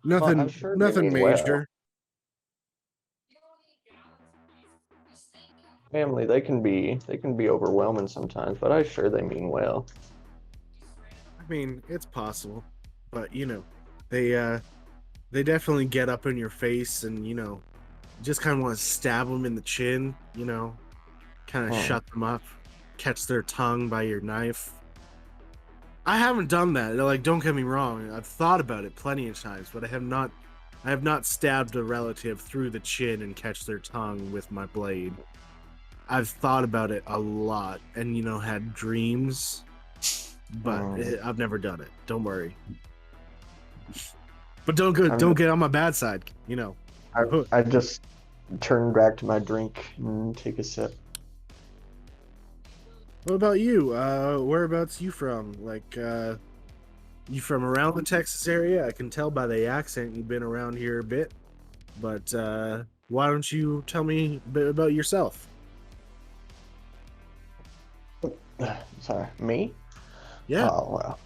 Nothing, I'm sure they nothing mean well. major. Family, they can be overwhelming sometimes, but I'm sure they mean well. I mean, it's possible, but they definitely get up in your face and just kind of want to stab them in the chin. Kind of Oh. shut them up, catch their tongue by your knife. I haven't done that. Like, don't get me wrong. I've thought about it plenty of times, but I have not stabbed a relative through the chin and catch their tongue with my blade. I've thought about it a lot and had dreams, but I've never done it. Don't worry. But don't get on my bad side, I just turn back to my drink and take a sip. What about you? Whereabouts you from? Like, you from around the Texas area? I can tell by the accent you've been around here a bit. But why don't you tell me a bit about yourself? Sorry, me? Yeah. Oh, well.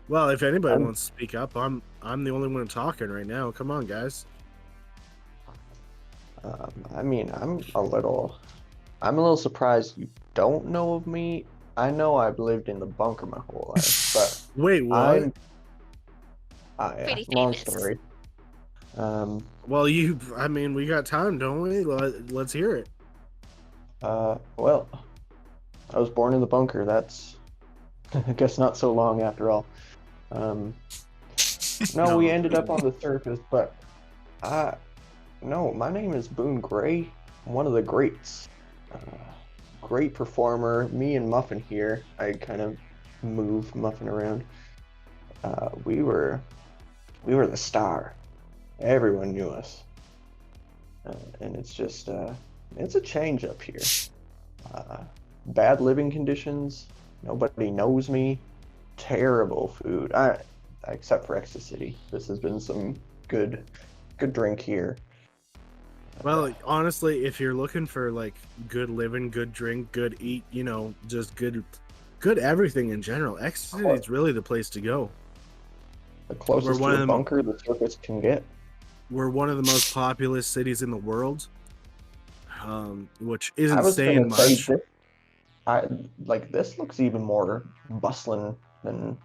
Well, if anybody I'm- wants to speak up, I'm the only one talking right now. Come on, guys. I mean, I'm a little surprised you don't know of me. I know I've lived in the bunker my whole life, but Wait, what? I'm Pretty long famous. story. Well, we got time, don't we? Let's hear it. Well, I was born in the bunker. That's, I guess, not so long after all. No, we ended up on the surface, but no, my name is Boone Gray. I'm one of the greats. Great performer. Me and Muffin here. I kind of move Muffin around. We were the star. Everyone knew us. And it's just, it's a change up here. Bad living conditions. Nobody knows me. Terrible food. Except for Ecstacity. This has been some good drink here. Well, honestly, if you're looking for like good living, good drink, good eat, just good everything in general, Ecstasy is really the place to go. The closest one to of a them- bunker the circus can get. We're one of the most populous cities in the world, which I isn't was saying gonna say much. this looks even more bustling than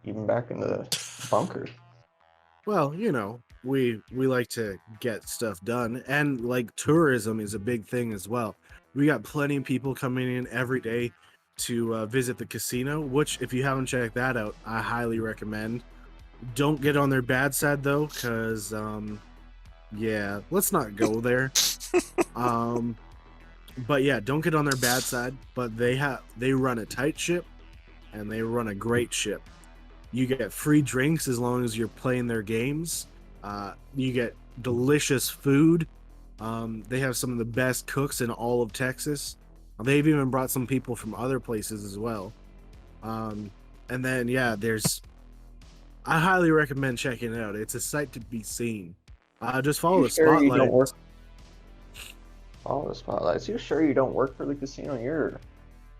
even back in the bunker. Well, we like to get stuff done, and like tourism is a big thing as well. We got plenty of people coming in every day to visit the casino, which if you haven't checked that out, I highly recommend. Don't get on their bad side though, because yeah, let's not go there. But yeah, don't get on their bad side. But they run a tight ship, and they run a great ship. You get free drinks as long as you're playing their games. You get delicious food. They have some of the best cooks in all of Texas. They've even brought some people from other places as well. And then yeah, I highly recommend checking it out. It's a sight to be seen. Just follow the Sure you don't spotlight. work. Follow the spotlights. You sure you don't work for the casino? You're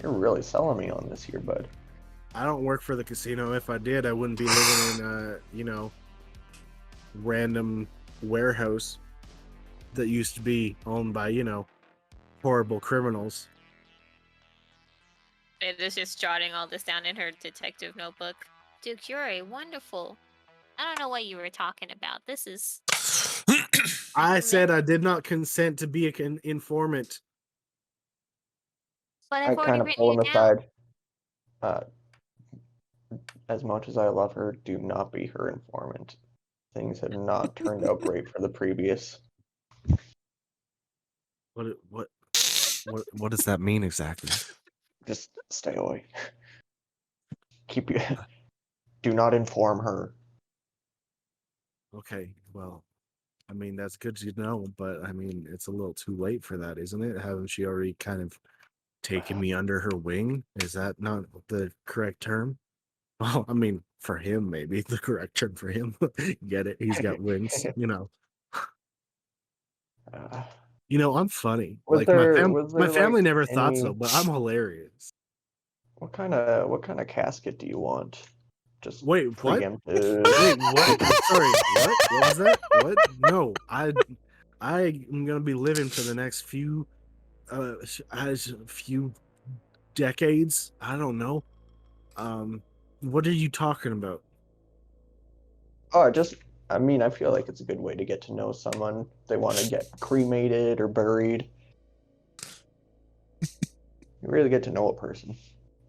really selling me on this here, bud. I don't work for the casino. If I did, I wouldn't be living in random warehouse that used to be owned by, horrible criminals. It is just jotting all this down in her detective notebook. Duke, you're a wonderful. I don't know what you were talking about. This is. I said I did not consent to be an informant. But I I've already kind of written pull him it down. aside. As much as I love her, do not be her informant. Things have not turned out great for the previous. What does that mean exactly? Just stay away. Do not inform her. Okay, well, I mean that's good to know, but I mean it's a little too late for that, isn't it? Haven't she already kind of taken me under her wing? Is that not the correct term? Well, I mean, for him, maybe the correct term for him. Get it? He's got wings, Uh, I'm funny. was Like there my family like never thought any? so, but I'm hilarious. What kind of casket do you want? Just Wait, what? preemptive. Wait, what? Sorry, what? What was that? What? No, I am gonna be living for the next few few decades. I don't know. What are you talking about? Oh, I mean, I feel like it's a good way to get to know someone. They want to get cremated or buried. You really get to know a person.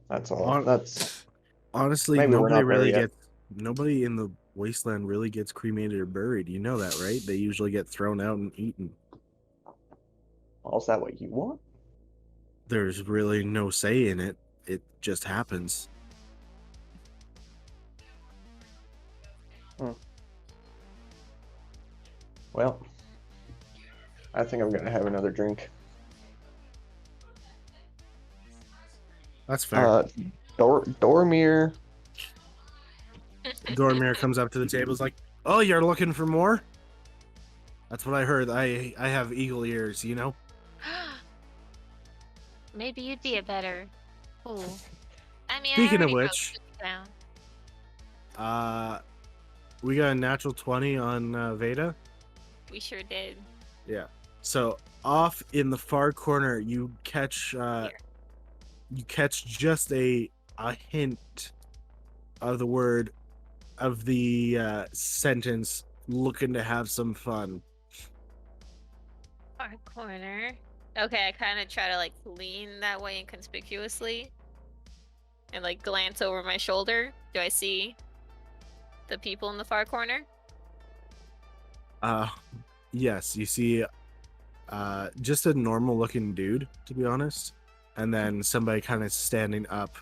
That's all. That's Honestly, maybe we're not there yet. nobody in the wasteland really gets cremated or buried. You know that, right? They usually get thrown out and eaten. Oh, is that what you want? There's really no say in it. It just happens. Well, I think I'm gonna have another drink. That's fair. Dormir. Dormir comes up to the table. Is like, "Oh, you're looking for more?" That's what I heard. I have eagle ears, Maybe you'd be a better. Ooh. I mean, Speaking I of already wrote which, this down. we got a natural 20 on Veda. We sure did. Yeah. So off in the far corner, you catch just a hint of the sentence, "looking to have some fun." Far corner. Okay, I kind of try to like lean that way inconspicuously, and like glance over my shoulder. Do I see the people in the far corner? Yes, you see just a normal looking dude, to be honest, and then somebody kind of standing up,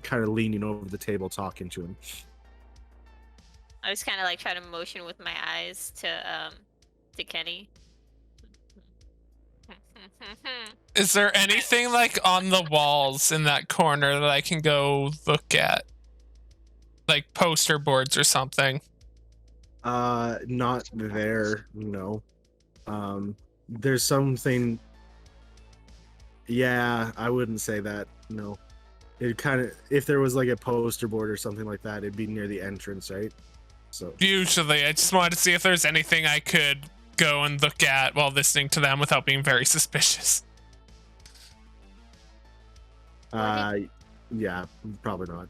kind of leaning over the table talking to him. I just kind of like try to motion with my eyes to Kenny. Is there anything like on the walls in that corner that I can go look at? Like poster boards or something? Not there, no. There's something. Yeah, I wouldn't say that. No, it kind of, if there was like a poster board or something like that, it'd be near the entrance, right? So Usually, I just wanted to see if there's anything I could go and look at while listening to them without being very suspicious. yeah, probably not.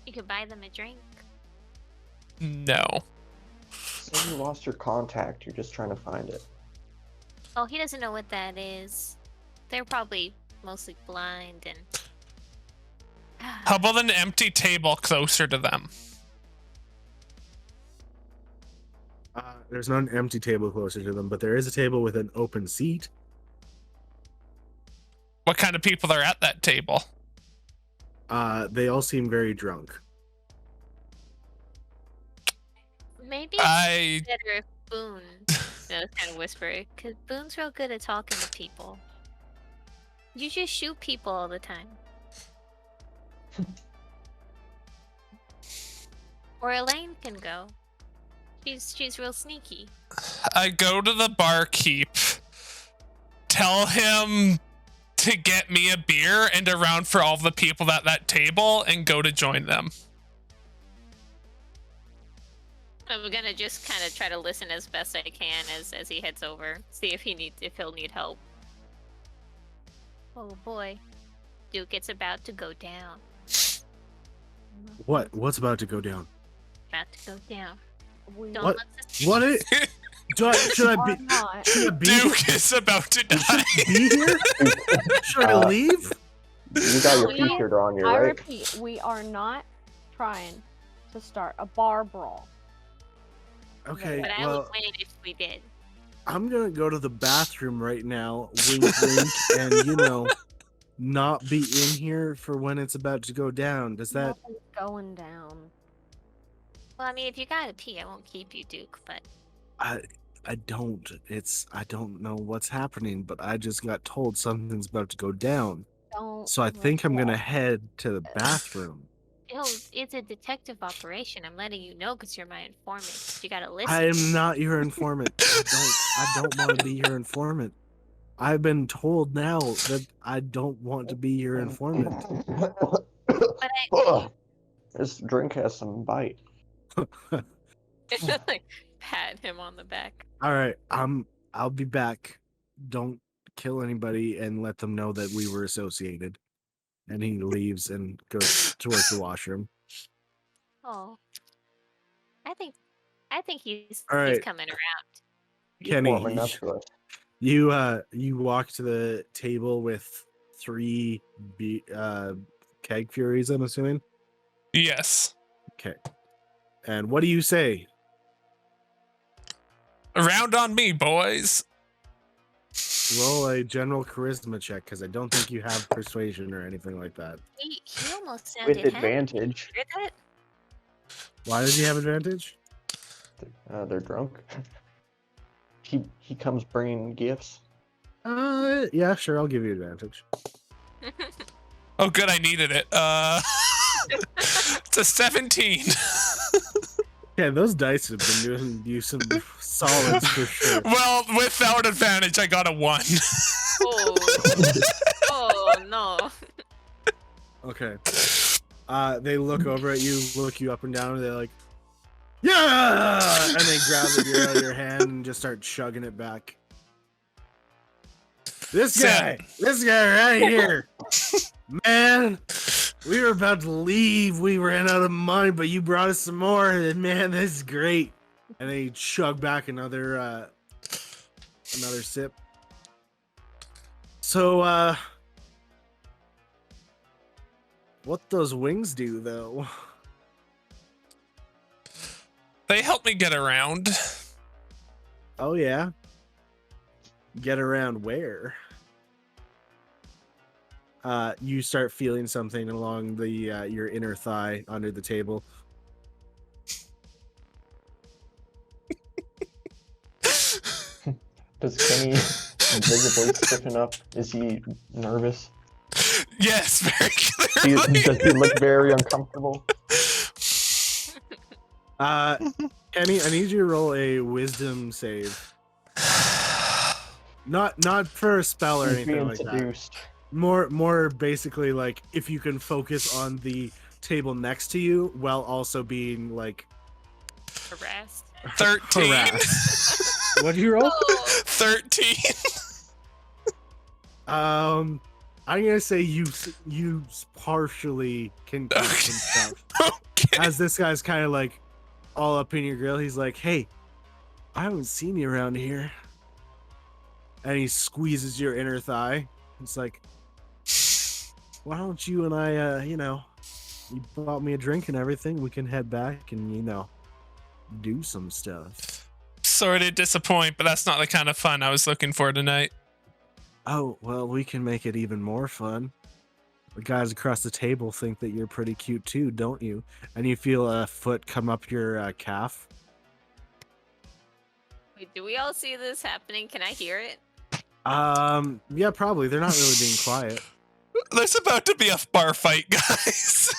You could buy them a drink. No. So you lost your contact. You're just trying to find it. Oh, he doesn't know what that is. They're probably mostly blind and. How about an empty table closer to them? There's not an empty table closer to them, but there is a table with an open seat. What kind of people are at that table? They all seem very drunk. Maybe I it's better if Boone. No, it's kind of whispery, because Boone's real good at talking to people. You just shoot people all the time. Or Elaine can go. She's real sneaky. I go to the barkeep, tell him to get me a beer and around for all the people at that table, and go to join them. I'm gonna just kind of try to listen as best I can as he heads over, see if he'll need help. Oh boy, Duke, it's about to go down. What's about to go down? About to go down. Don't What? let this- What? Should I Or be? not. Should I be? Duke is about to die. Be here? Should I leave? You got your We- t-shirt on, you're I right. repeat, we are not trying to start a bar brawl. Okay, But I well, would wait if we did. I'm gonna go to the bathroom right now. Wink, wink, and not be in here for when it's about to go down. Does that? Nothing's going down. Well, I mean, if you gotta pee, I won't keep you, Duke. But I don't. I don't know what's happening, but I just got told something's about to go down. Don't. So I let think I'm gonna that- head to the bathroom. it's a detective operation. I'm letting you know because you're my informant. You gotta listen. I am not your informant. I don't want to be your informant. I've been told now that I don't want to be your informant. But Ugh. This drink has some bite. like pat him on the back. All right, I'll be back. Don't kill anybody and let them know that we were associated. And he leaves and goes towards the washroom. Oh, I think he's All right. coming around. Kenny, Warming up to us. you walk to the table with 3 keg furies, I'm assuming. Yes. Okay. And what do you say? Around on me, boys. Roll a general charisma check because I don't think you have persuasion or anything like that. He almost sounded With happy. advantage. You heard that? Why does he have advantage? They're drunk. He comes bringing gifts. Yeah, sure, I'll give you advantage. Oh, good, I needed it. It's a 17. Yeah, those dice have been doing you some solids for sure. Well, without advantage, I got a 1. Oh. Oh no. Okay. They look over at you, look you up and down, and they're like, "Yeah!" And they grab the beer out of your hand and just start chugging it back. This guy right here, man. We were about to leave. We ran out of money, but you brought us some more, and man, this is great. And they chug back another sip. So, what those wings do, though? They help me get around. Oh yeah. Get around where? You start feeling something along the your inner thigh under the table. Does Kenny visibly stiffen up? Is he nervous? Yes, very clearly. Does he look very uncomfortable? Kenny, I need you to roll a wisdom save. Not for a spell or He's anything being like that. seduced. More basically like if you can focus on the table next to you while also being like Harassed. 13. harassed. What do you roll? Oh, 13. I'm gonna say you partially can keep some stuff. Okay. As this guy's kind of like all up in your grill, he's like, "Hey, I haven't seen you around here," and he squeezes your inner thigh. It's like, why don't you and I, you bought me a drink and everything. We can head back and do some stuff. Sorry to disappoint, but that's not the kind of fun I was looking for tonight. Oh, well, we can make it even more fun. The guys across the table think that you're pretty cute too, don't you? And you feel a foot come up your calf. wait, do we all see this happening? Can I hear it? Yeah, probably. They're not really being quiet. There's about to be a bar fight, guys.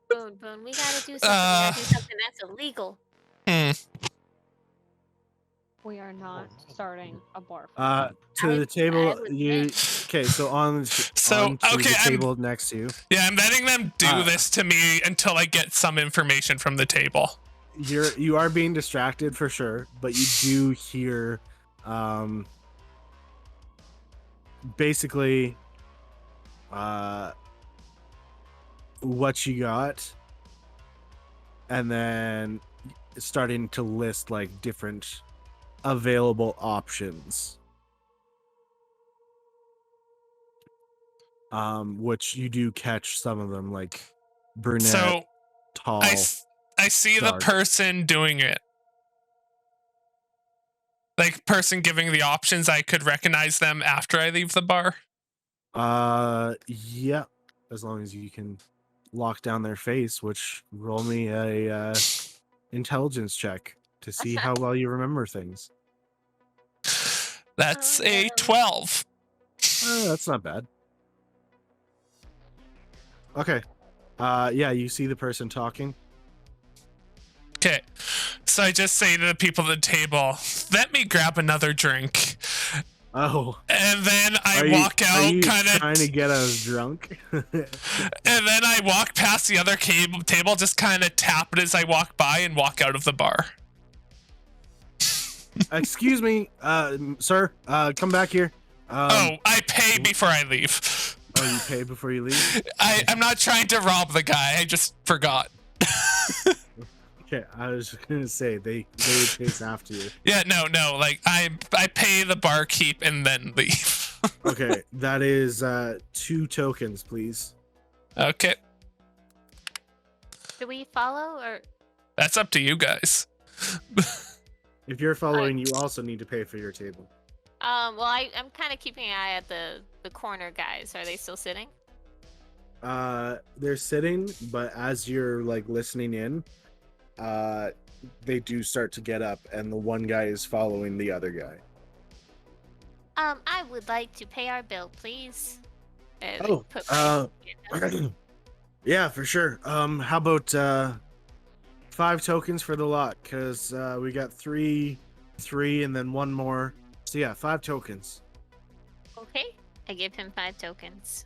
Boone, we gotta do something. We gotta do something that's illegal. We are not starting a bar fight. To the table, would okay, so onto okay, the table next to you. Yeah, I'm letting them do this to me until I get some information from the table. You are being distracted for sure, but you do hear basically what you got, and then starting to list like different available options, which you do catch some of them, like brunette, So tall. I see dark. the person doing it. Like person giving the options, I could recognize them after I leave the bar. Yeah, as long as you can lock down their face, which roll me a intelligence check to see how well you remember things. That's a yeah. 12. That's not bad. Okay. Yeah, you see the person talking. Okay. So I just say to the people at the table, let me grab another drink. Oh. And then I Are walk you out kind of trying to get us drunk. and then I walk past the other table, just kind of tap it as I walk by and walk out of the bar. Excuse me, sir, come back here. I pay before I leave. Oh, you pay before you leave? I'm not trying to rob the guy. I just forgot. Okay, I was just gonna say they would chase after you. Yeah, no. Like I pay the barkeep and then leave. Okay, that is 2 tokens, please. Okay, Do we follow or? that's up to you guys. If you're following, you also need to pay for your table. Well, I'm kind of keeping an eye at the corner guys. Are they still sitting? They're sitting, but as you're like listening in, they do start to get up, and the one guy is following the other guy. I would like to pay our bill, please. Oh, yeah, for sure. How about 5 tokens for the lot? Cause we got three, and then 1 more. So yeah, 5 tokens. Okay, I give him 5 tokens.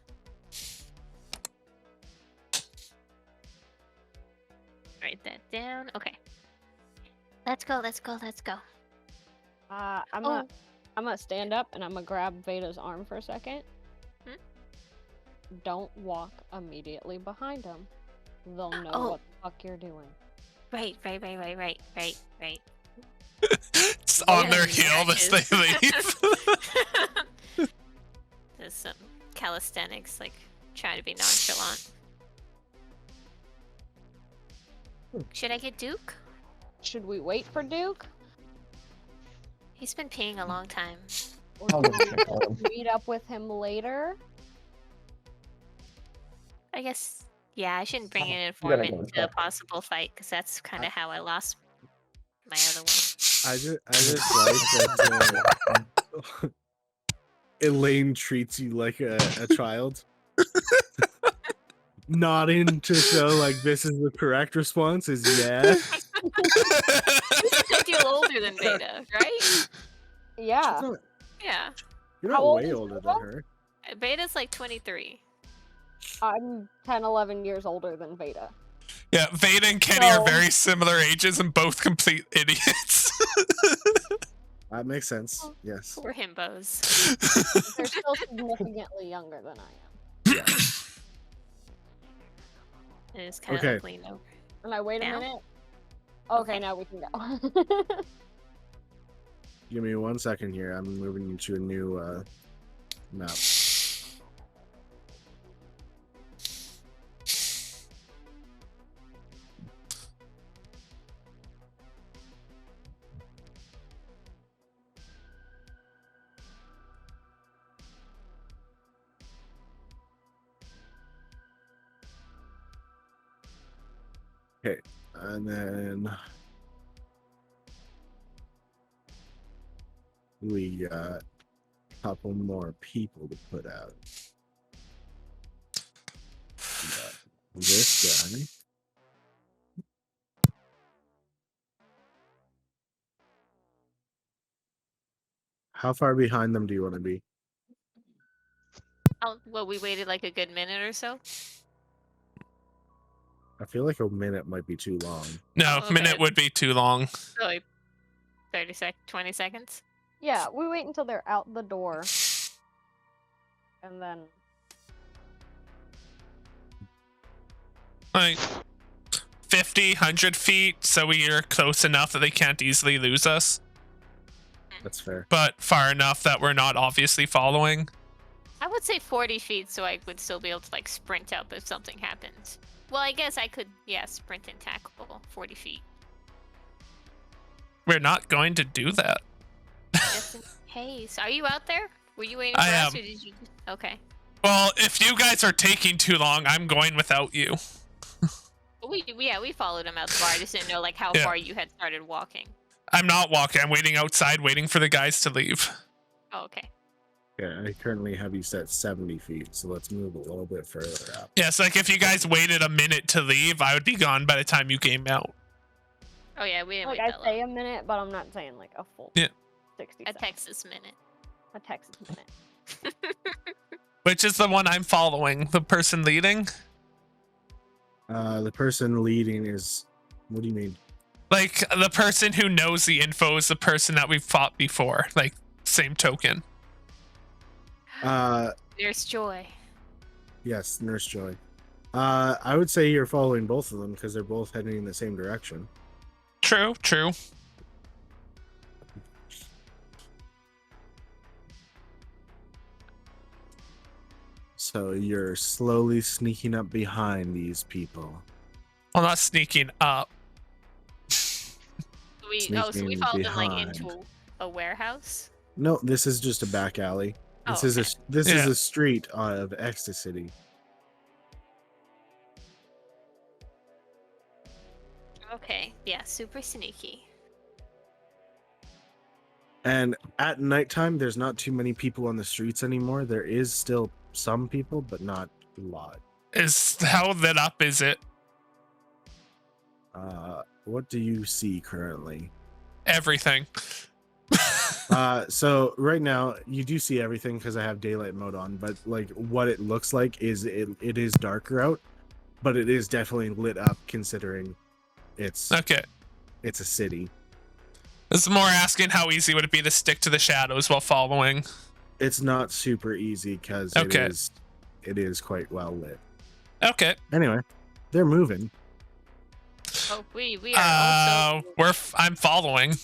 Write that down. Okay. Let's go. I'm Oh. gonna stand up and I'm gonna grab Veda's arm for a second. Hmm? Don't walk immediately behind them. They'll know Oh. what the fuck you're doing. Right. It's on Yeah, their the heel as they leave. There's some calisthenics, like trying to be nonchalant. Should I get Duke? Should we wait for Duke? He's been peeing a long time. Or I'll do go we check on him. meet up with him later? I guess, yeah, I shouldn't bring an gotta informant go and into a check. possible fight, because that's kind of how I lost my other one. I just like that Elaine treats you like a child. Nodding to show like this is the correct response is yeah. He's a good deal older than Beta, right? Yeah. She's not, Yeah. You're How not old way is older than Beta? her. Beta's like 23. I'm 10, 11 years older than Veda. Yeah, Veda and Kenny are So- very similar ages and both complete idiots. That makes sense. Yes. Poor himbos. They're still significantly younger than I am. Yeah. And it's kind of Okay. like lean over. And I wait a Now? minute. Okay, now we can go. Give me 1 second here. I'm moving you to a new map. Okay, and then we got a couple more people to put out. We got this guy. How far behind them do you want to be? Well, we waited like a good minute or so. I feel like a minute might be too long. No, Oh, minute okay. would be too long. So like 20 seconds. Yeah, we wait until they're out the door. And then Like 50, 100 feet, so we are close enough that they can't easily lose us, That's fair. but far enough that we're not obviously following. I would say 40 feet so I would still be able to like sprint up if something happens. Well, I guess I could, yeah, sprint and tackle 40 feet. We're not going to do that. Just in case. Are you out there? Were you waiting for I us am. or did you? Okay. Well, if you guys are taking too long, I'm going without you. We followed him out the bar. I just didn't know like how Yeah. far you had started walking. I'm not walking. I'm waiting outside, waiting for the guys to leave. Oh, okay. Yeah, I currently have you set 70 feet, so let's move a little bit further up. Yes, like if you guys waited a minute to leave, I would be gone by the time you came out. Oh yeah, we didn't like wait I that say long. a minute, but I'm not saying like a full Yeah. 60 A seconds. Texas minute. A Texas minute. Which is the one I'm following? The person leading? The person leading is. What do you mean? Like the person who knows the info is the person that we've fought before. Like same token. There's Joy. Yes, Nurse Joy. I would say you're following both of them because they're both heading in the same direction. True, true. So you're slowly sneaking up behind these people. Well, not sneaking up. So we Sneaking followed them like behind. into a warehouse. No, this is just a back alley. This Oh, is okay. this is Yeah. a street of Ecstacity. Okay. Yeah, super sneaky. And at nighttime, there's not too many people on the streets anymore. There is still some people, but not a lot. How lit up is it? What do you see currently? Everything. So right now you do see everything because I have daylight mode on, but like what it looks like is it is darker out, but it is definitely lit up considering it's Okay. a city. This is more asking how easy would it be to stick to the shadows while following. It's not super easy because Okay. it is quite well lit. Okay. Anyway, they're moving. Oh, we are also. I'm following.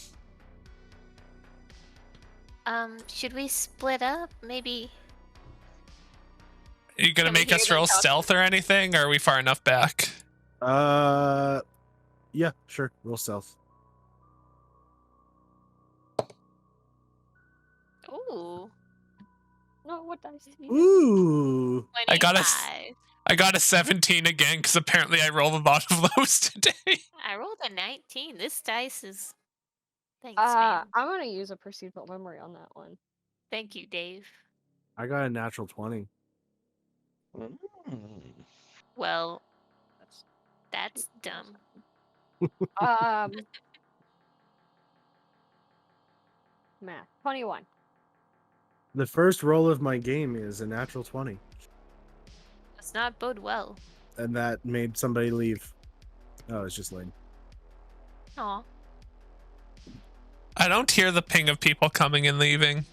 Should we split up? Maybe. Are you gonna Can we make hear us them roll talking? stealth or anything? Or are we far enough back? Yeah, sure. Roll stealth. Ooh. No, what dice do you Ooh. I got a 25. I got a 17 again because apparently I rolled a lot of those today. I rolled a 19. This dice is. Thanks, man. I'm gonna use a procedural memory on that one. Thank you, Dave. I got a natural 20. Well, that's dumb. Math. 21. The first roll of my game is a natural 20, Does not bode well. and that made somebody leave. Oh, it's just Lane. Aw. I don't hear the ping of people coming and leaving.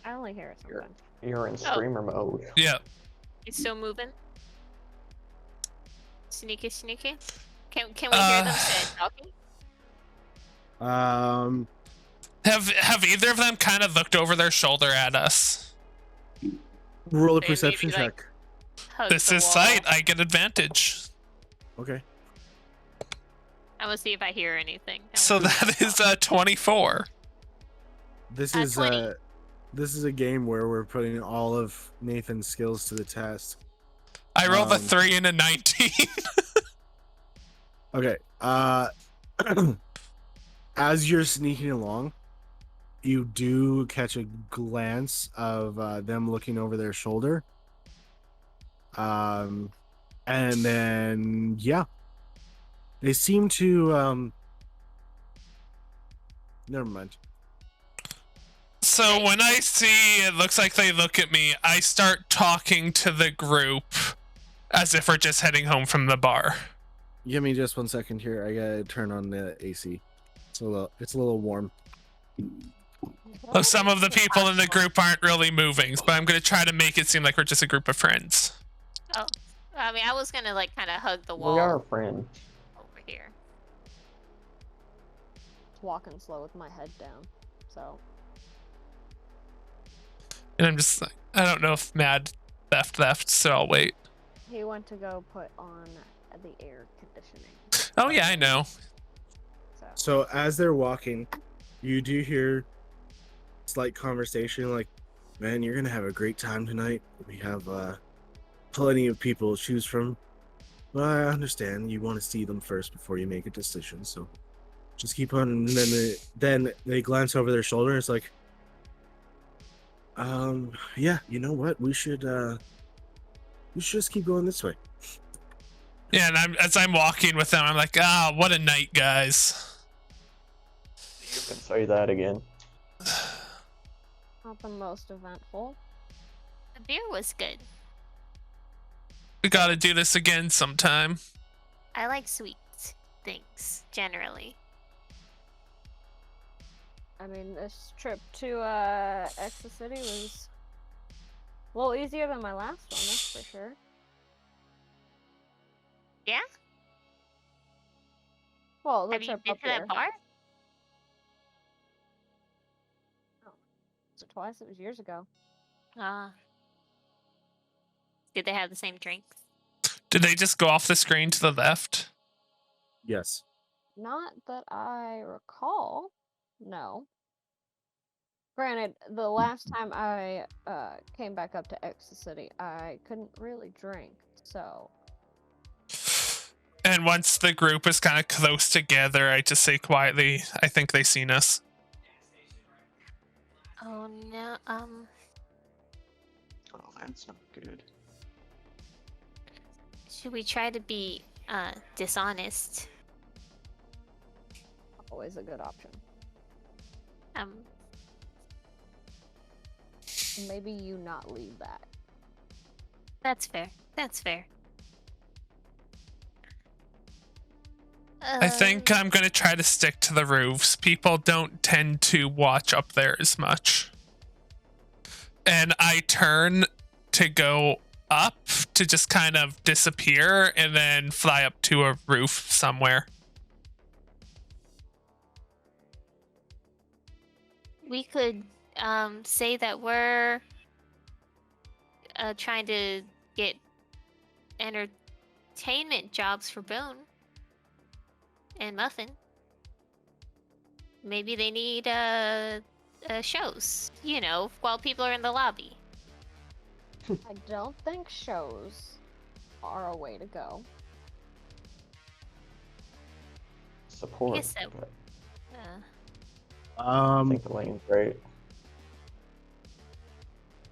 I only hear it sometimes. You're in streamer mode. Yeah. It's still moving. Sneaky, sneaky. Can we hear them talking? Have either of them kind of looked over their shoulder at us? Roll a They perception maybe, like, check. Hug This the is wall. sight. I get advantage. Okay. I will see if I hear anything. So that is 24. This 20. This is a game where we're putting all of Nathan's skills to the test. I rolled a 3 and a 19. Okay. As you're sneaking along, you do catch a glance of them looking over their shoulder. And then they seem to never mind. So when I see it looks like they look at me, I start talking to the group as if we're just heading home from the bar. Give me just 1 second here. I gotta turn on the AC. It's a little warm. So some of the people in the group aren't really moving, but I'm going to try to make it seem like we're just a group of friends. Oh, I mean, I was gonna like kind of hug the wall We are friends. over here. Walking slow with my head down. So And I'm just like, I don't know if Mad left, so I'll wait. he went to go put on the air conditioning. Oh yeah, I know. So as they're walking, you do hear slight conversation like, man, you're gonna have a great time tonight. We have plenty of people to choose from. Well, I understand you want to see them first before you make a decision, so just keep on. And then they glance over their shoulder and it's like, yeah, you know what, we should just keep going this way. Yeah, and as I'm walking with them, I'm like, what a night, guys. You can say that again. Not the most eventful. The beer was good. We gotta do this again sometime. I like sweet things generally. I mean, this trip to Ecstacity was a little easier than my last one, that's for sure. Yeah. Well, the Have you trip been up to that there. bar? Was it twice? It was years ago. Did they have the same drinks? Did they just go off the screen to the left? Yes. Not that I recall. No. Granted, the last time I came back up to Ecstacity, I couldn't really drink, so. And once the group is kind of close together, I just say quietly, I think they seen us. Oh no. Oh, that's not good. Should we try to be dishonest? Always a good option. Maybe you not leave that. That's fair. That's fair. I think I'm going to try to stick to the roofs. People don't tend to watch up there as much. And I turn to go up to just kind of disappear and then fly up to a roof somewhere. we could say that we're trying to get entertainment jobs for Boone and Muffin. Maybe they need shows, you know, while people are in the lobby. I don't think shows are a way to go. Support. Guess so. but Uh, I think the lane's great.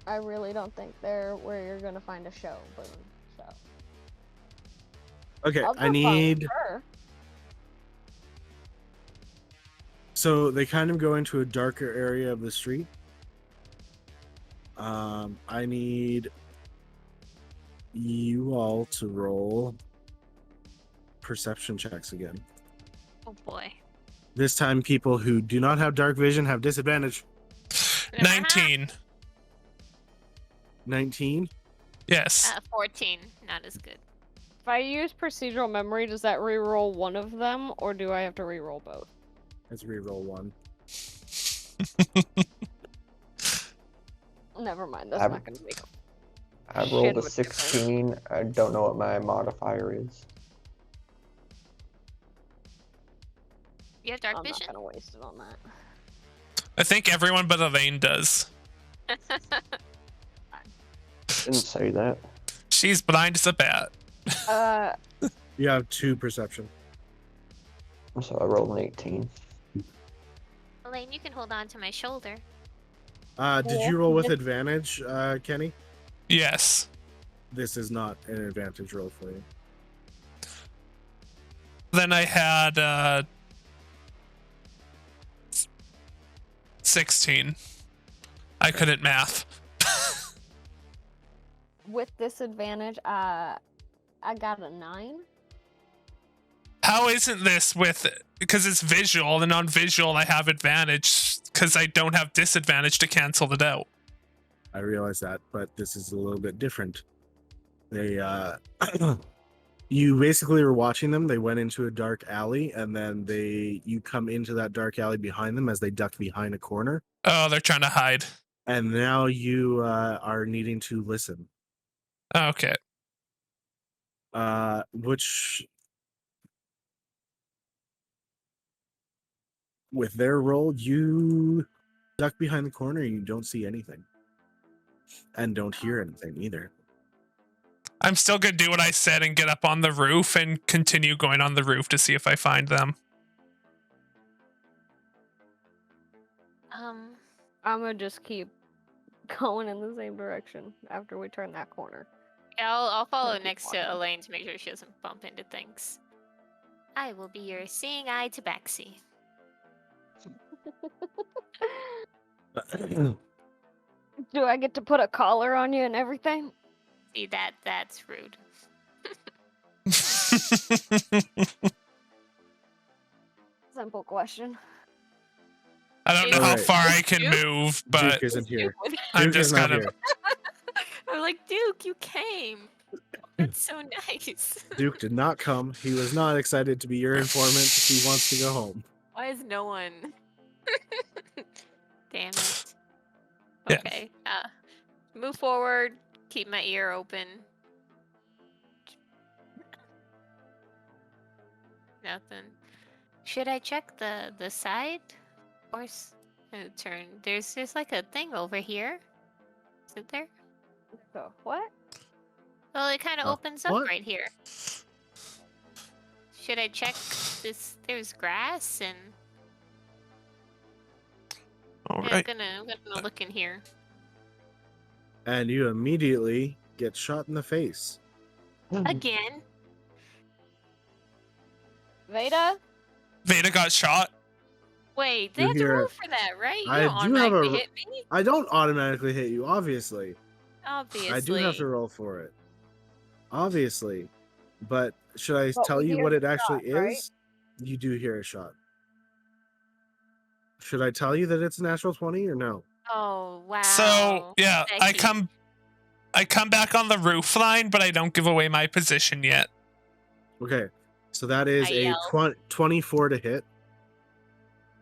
I really don't think they're where you're gonna find a show, Boone. So Okay, Love I the fun, need. sure. So they kind of go into a darker area of the street. I need you all to roll perception checks again. Oh boy. This time, people who do not have dark vision have disadvantage. 19. 19. Yes. 14. Not as good. If I use procedural memory, does that reroll one of them, or do I have to reroll both? Let's reroll one. Never mind, that's I'm- not gonna make I Shit rolled a of a difference. 16. I don't know what my modifier is. You have dark I'm vision? not gonna waste it on that. I think everyone but Elaine does. Didn't say that. She's blind as a bat. You have 2 perception. So I rolled an 18. Elaine, you can hold on to my shoulder. Did you roll with advantage, Kenny? Yes. This is not an advantage roll for you. Then I had 16. I couldn't math. With disadvantage, I got a 9. How isn't this with, because it's visual, and on visual I have advantage because I don't have disadvantage to cancel it out. I realize that, but this is a little bit different. They, you basically were watching them. They went into a dark alley, and then you come into that dark alley behind them as they duck behind a corner. Oh, they're trying to hide. And now you are needing to listen. Okay. Which, with their roll, you duck behind the corner and you don't see anything. And don't hear anything either. I'm still gonna do what I said and get up on the roof and continue going on the roof to see if I find them. I'm gonna just keep going in the same direction after we turn that corner. Yeah, I'll follow keep next walking. to Elaine to make sure she doesn't bump into things. I will be your seeing eye tabaxi. Do I get to put a collar on you and everything? See, that's rude. Simple question. I don't know Duke- how Alright. far I can Duke- move, but Duke isn't here. I'm Duke is just not kind of. here. I'm like, Duke, you came. That's so nice. Duke did not come. He was not excited to be your informant. He wants to go home. Why is no one? Damn it. Yeah. Okay. Move forward. Keep my ear open. Nothing. Should I check the side? Or turn? There's like a thing over here. Is it there? So what? Well, it kind of opens up what? right here. Should I check this? There's grass and All yeah, right. I'm gonna look in here. And you immediately get shot in the face. Again? Veda? Veda got shot. Wait, they You have to hear- roll for that, right? You I don't do have a- automatically hit me. I don't automatically hit you, obviously. Obviously. I do have to roll for it. Obviously. But should I But tell we you hear what it the actually shot, right? is? You do hear a shot. Should I tell you that it's a natural 20 or no? Oh wow. So yeah, I Becky. come back on the roof line, but I don't give away my position yet. Okay. So that is I a yell. 24 to hit.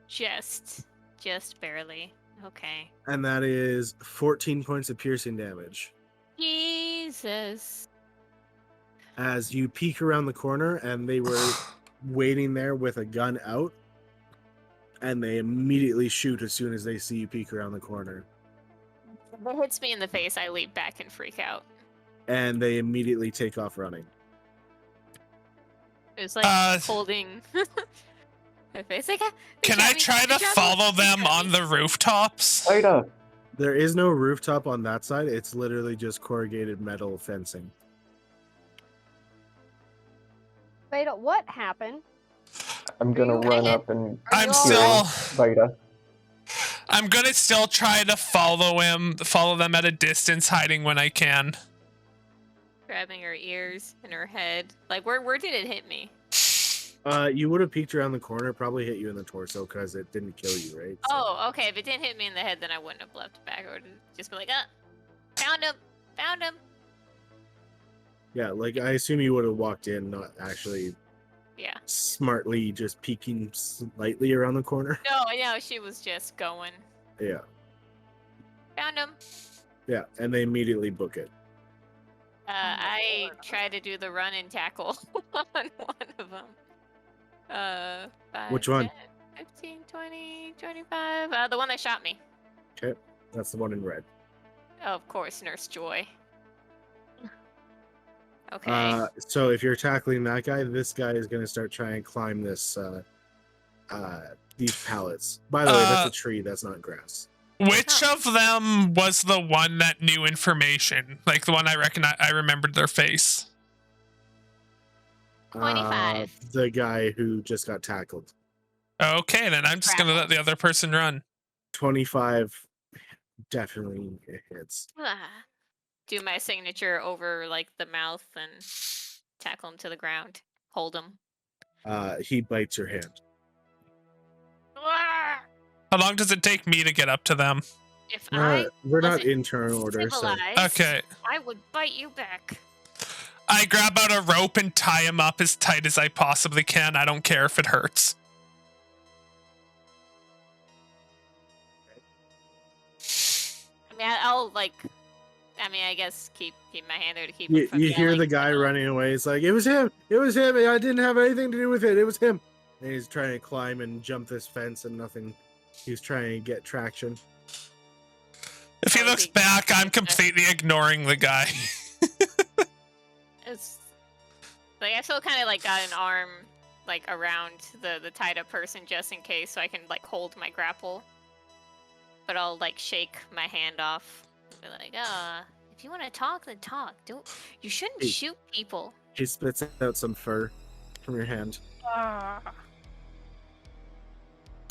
Just barely. Okay. And that is 14 points of piercing damage. Jesus. As you peek around the corner and they were waiting there with a gun out. And they immediately shoot as soon as they see you peek around the corner. If it hits me in the face, I leap back and freak out. And they immediately take off running. It was like holding my face. Like, Can I try to follow them on the rooftops? Veda! There is no rooftop on that side. It's literally just corrugated metal fencing. Veda, what happened? I'm gonna you run hit- up and Are I'm you still alright? Veda. I'm gonna still try to follow them at a distance, hiding when I can. Grabbing her ears and her head. Like, where did it hit me? You would have peeked around the corner, probably hit you in the torso because it didn't kill you, right? So- Oh, okay. If it didn't hit me in the head, then I wouldn't have left it back. I would just be like, found him, found him. Yeah, like I assume you would have walked in, not actually Yeah. smartly just peeking slightly around the corner. No, she was just going. Yeah, Found him. yeah, and they immediately book it. I try to do the run and tackle on one of them. 5, Which one? 10, 15, 20, 25. The one that shot me. Okay, that's the one in red. Oh, of course, Nurse Joy. Okay. So if you're tackling that guy, this guy is going to start trying to climb this these pallets. By the way, that's a tree. That's not grass. Which of them was the one that knew information? Like the one I remembered their face. 25. The guy who just got tackled. Okay, then I'm just gonna let the other person run. 25 definitely hits. Do my signature over like the mouth and tackle him to the ground. Hold him. He bites your hand. How long does it take me to get up to them? If I We're not wasn't in turn order, so civilized, Okay. I would bite you back. I grab out a rope and tie him up as tight as I possibly can. I don't care if it hurts. I mean, I guess keep my hand there to keep. you him from hear yelling, the guy running away. It's like, it was him. I didn't have anything to do with it. It was him. And he's trying to climb and jump this fence and nothing. He's trying to get traction. If he looks back, I'm completely ignoring the guy. It's like I still kind of like got an arm like around the tied up person just in case, so I can like hold my grapple. But I'll like shake my hand off and be like, if you want to talk, then talk. You shouldn't shoot people. He spits out some fur from your hand.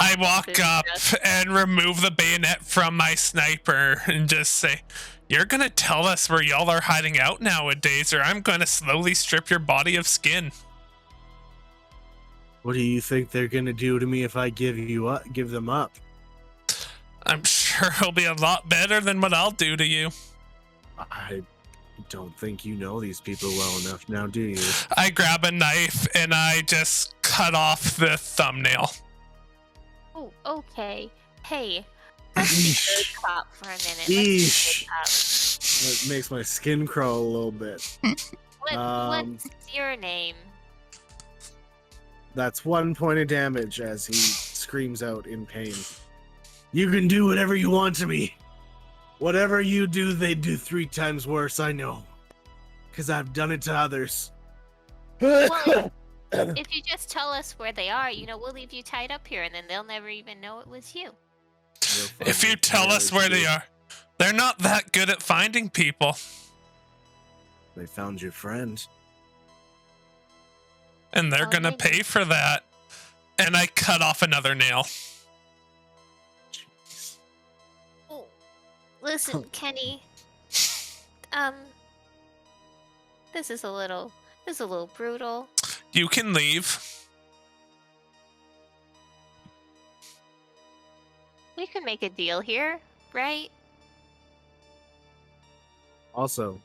I walk up and remove the bayonet from my sniper and just say, "You're gonna tell us where y'all are hiding out nowadays, or I'm gonna slowly strip your body of skin." What do you think they're gonna do to me if I give them up? I'm sure it'll be a lot better than what I'll do to you. I don't think you know these people well enough now, do you? I grab a knife and I just cut off the thumbnail. Oh, okay. Hey, let's be good cop for a minute. Eesh. Let's That makes my skin crawl a little bit. be good cop. What's your name? That's 1 point of damage as he screams out in pain. You can do whatever you want to me. Whatever you do, they do 3 times worse, I know. Because I've done it to others. Well, if you just tell us where they are, we'll leave you tied up here, and then they'll never even know it was you. If you tell us where they are, they're not that good at finding people. They found your friend. And they're gonna pay for that. And I cut off another nail. Oh, listen, Kenny. This is a little brutal. You can leave. We can make a deal here, right? Also,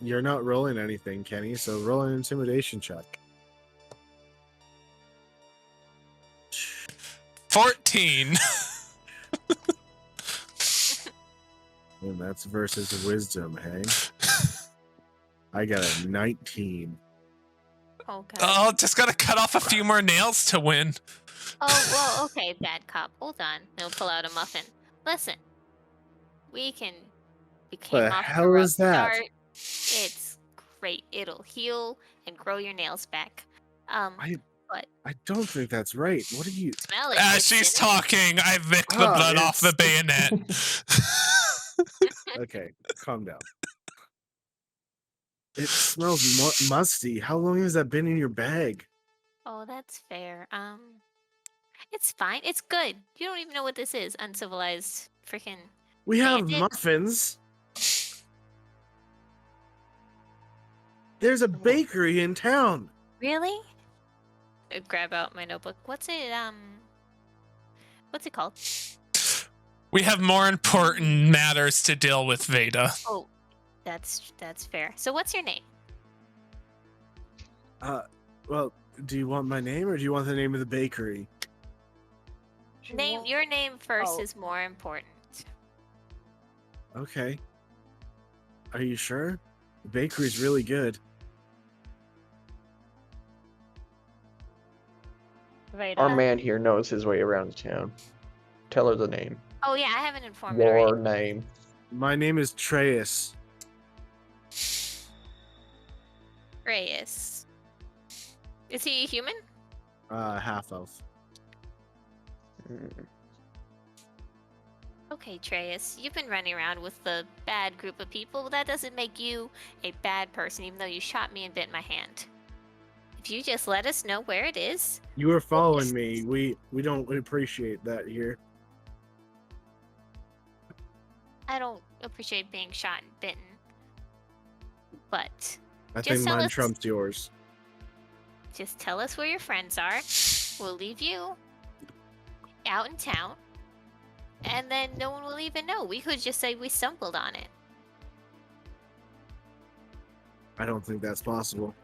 you're not rolling anything, Kenny, so roll an intimidation check. 14. And that's versus wisdom, hey? I got a 19. Okay. Oh, just gotta cut off a few more nails to win. Oh, well, okay, bad cop. Hold on. He'll pull out a muffin. Listen, we came The off hell a rough is that? start. It's great. It'll heal and grow your nails back. I don't think that's right. What are you... Smell it. As It's she's in it. talking, I lick the blood off the bayonet. Okay, calm down. It smells musty. How long has that been in your bag? Oh, that's fair. It's fine. It's good. You don't even know what this is. Uncivilized freaking We have bandit. muffins. There's a bakery in town. Really? Grab out my notebook. What's it called? We have more important matters to deal with, Veda. Oh, that's fair. So what's your name? Well, do you want my name or do you want the name of the bakery? Your name first Oh. is more important. Okay. Are you sure? The bakery's really good. Veda. Our man here knows his way around town. Tell her the name. Oh yeah, I have an informant Your already. name. My name is Treus. Reyes. Is he a human? Half elf. Mm. Okay, Treus, you've been running around with the bad group of people, but that doesn't make you a bad person, even though you shot me and bit my hand. If you just let us know where it is. You were following Yes. me. We don't appreciate that here. I don't appreciate being shot and bitten. But I Just think tell mine us- trumps yours. just tell us where your friends are. We'll leave you out in town. And then no one will even know. We could just say we stumbled on it. I don't think that's possible.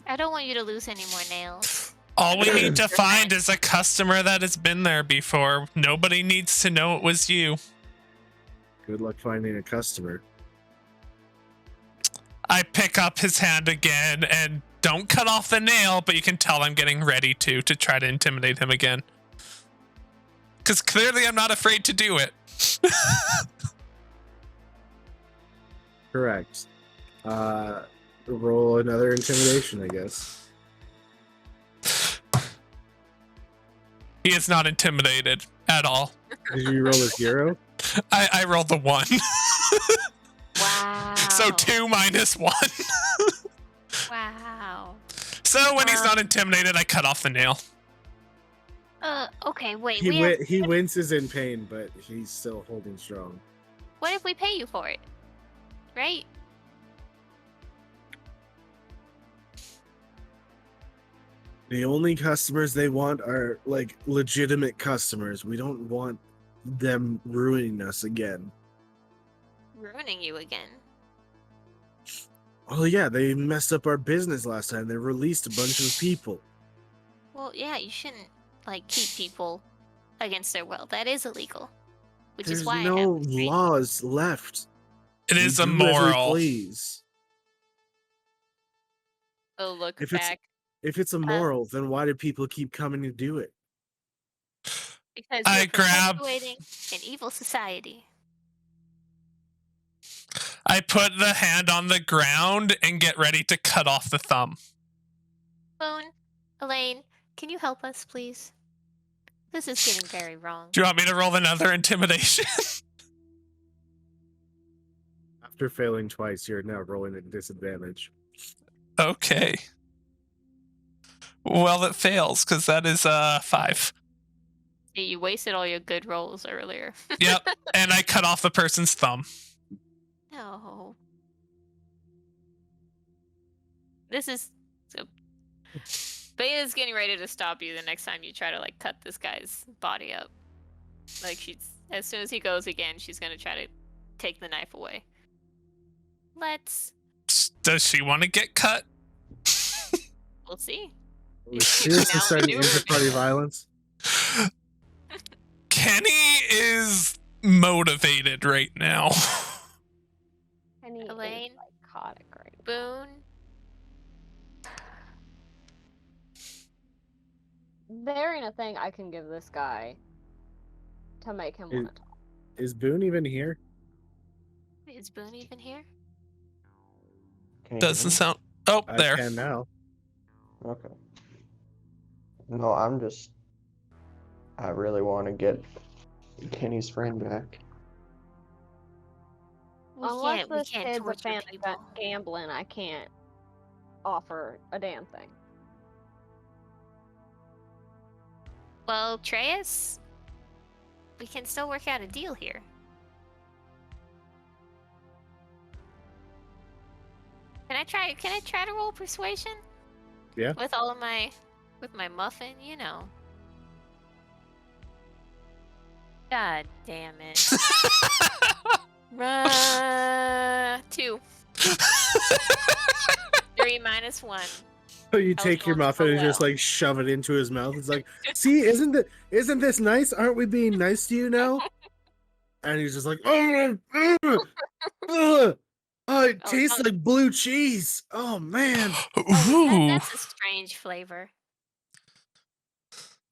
I don't want you to lose any more nails. All we need to find is a customer that has been there before. Nobody needs to know it was you. Good luck finding a customer. I pick up his hand again and don't cut off the nail, but you can tell I'm getting ready to try to intimidate him again. Because clearly I'm not afraid to do it. Correct. Roll another intimidation, I guess. He is not intimidated at all. Did you roll a 0? I rolled the 1. Wow. So 2 minus 1. Wow. So when he's not intimidated, I cut off the nail. Okay, wait. He winces in pain, but he's still holding strong. What if we pay you for it? Right? The only customers they want are like legitimate customers. We don't want them ruining us again. Ruining you again. Oh yeah, they messed up our business last time. They released a bunch of people. Well, yeah, you shouldn't like keep people against their will. That is illegal. Which There's is why no I have restraint. laws left. It We is do as we immoral. please. Oh, look If it's- back. If it's immoral, then why do people keep coming to do it? Because I you're grab- perpetuating an evil society. I put the hand on the ground and get ready to cut off the thumb. Boone, Elaine, can you help us, please? This is getting very wrong. Do you want me to roll another intimidation? After failing twice, you're now rolling at disadvantage. Okay. Well, it fails because that is 5. Yeah, you wasted all your good rolls earlier. Yep. And I cut off the person's thumb. No. This is so. Beta's getting ready to stop you the next time you try to like cut this guy's body up. Like she's as soon as he goes again, she's gonna try to take the knife away. Let's. Does she want to get cut? We'll see. We're seriously Now starting we do inter-party everything. violence. Kenny is motivated right now. Penny is Elaine? psychotic right now. Boone. There ain't a thing I can give this guy to make him Is- want to talk. Is Boone even here? Is Boone even here? Can you hear Doesn't me? sound. Oh, I there. can now. Okay. No, I really want to get Kenny's friend back. Unless we this can't kid's a torture fan of people. gambling, I can't offer a damn thing. Well, Treyas, we can still work out a deal here. Can I try to roll persuasion? Yeah. With my muffin, you know. God damn it. 2. 3 minus 1. So you I was take your going muffin so and just well. like shove it into his mouth. It's like, see, isn't this nice? Aren't we being nice to you now? And he's just like, oh, it tastes don't- like blue cheese. Oh man. Ooh. That's a strange flavor.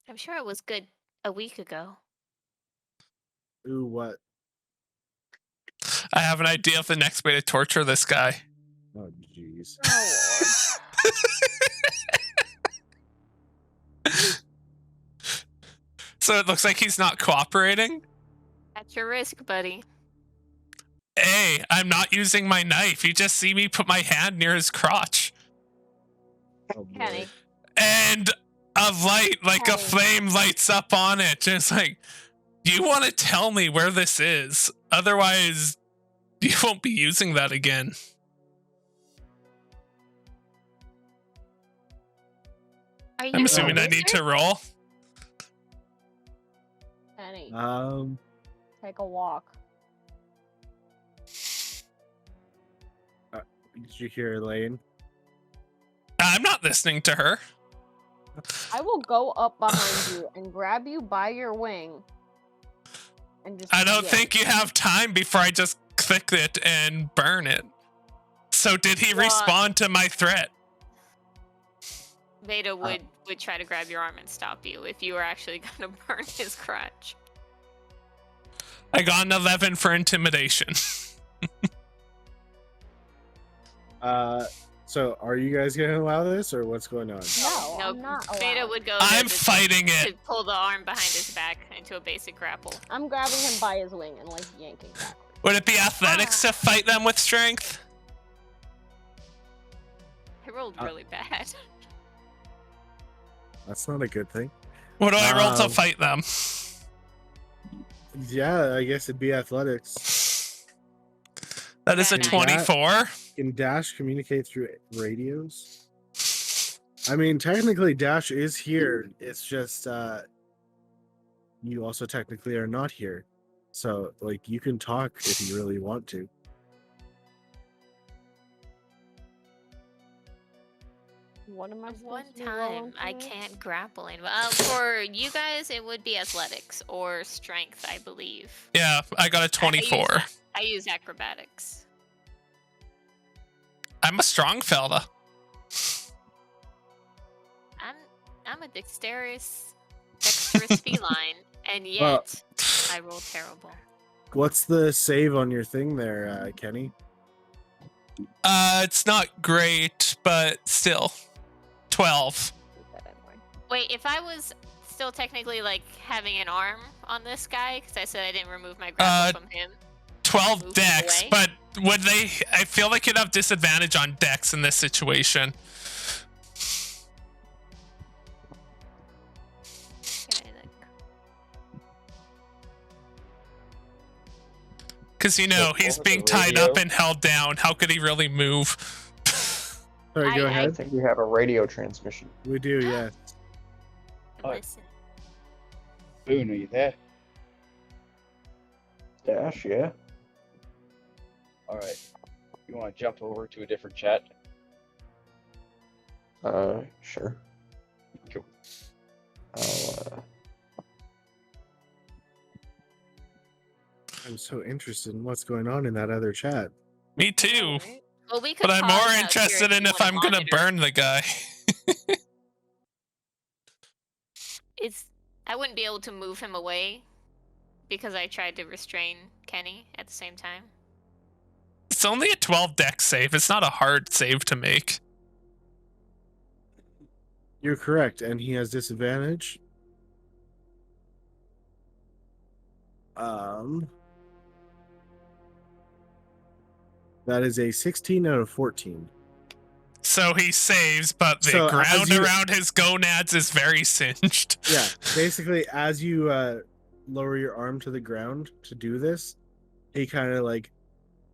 I'm sure it was good a week ago. Ooh, what? I have an idea of the next way to torture this guy. Oh jeez. Oh So it looks like he's not cooperating. At your risk, buddy. Hey, I'm not using my knife. You just see me put my hand near his crotch. Oh boy. Kenny. And a light, like a Kenny. flame, lights up on it. And it's like, you want to tell me where this is? Otherwise, you won't be using that again. Are you I'm assuming a I need wizard? to roll. Kenny, Did take a walk. you hear Elaine? I'm not listening to her. I will go up behind you and grab you by your wing. And just I don't yank. think you have time before I just click it and burn it. So did he Well, respond to my threat? Veda would try to grab your arm and stop you if you were actually gonna burn his crotch. I got an 11 for intimidation. So are you guys gonna allow this or what's going on? No, No, I'm not Veda allowed. would go. I'm to fighting to it. pull the arm behind his back into a basic grapple. I'm grabbing him by his wing and like yanking backwards. Would it be athletics to fight them with strength? I rolled really bad. That's not a good thing. What do I roll to Um, fight them? Yeah, I guess it'd be athletics. That is a Yeah, nice. 24. Can Dash communicate through radios? I mean, technically Dash is here. It's just you also technically are not here. So like you can talk if you really want to. What am I One supposed to be time, rolling I for? can't grapple in. For you guys, it would be athletics or strength, I believe. Yeah, I got a 24. I use acrobatics. I'm a strong fella. I'm a dexterous feline, and yet Well- I roll terrible. What's the save on your thing there, Kenny? It's not great, but still. 12. Keep that in mind. Wait, if I was still technically like having an arm on this guy, because I said I didn't remove my grapple from him. 12 Move dex, away? but would they... I feel like you'd have disadvantage on dex in this situation. Okay, Because, you know, So he's for being the tied radio- up and held down. How could he really move? Sorry, go I- I ahead. think we have a radio transmission. We do, yes. Oh. listen. Boone, are you there? Dash, yeah. Alright. You want to jump over to a different chat? Sure. Cool. I'll, I'm so interested in what's going on in that other chat. Me too. Alright. Well, we could But I'm pause more out here interested in you if wanna I'm going to monitor. burn the guy. I wouldn't be able to move him away because I tried to restrain Kenny at the same time. It's only a 12 dex save. It's not a hard save to make. You're correct, and he has disadvantage. That is a 16 out of 14. So he saves, but the So as ground you- around his gonads is very singed. Yeah, basically, as you lower your arm to the ground to do this, he kind of like,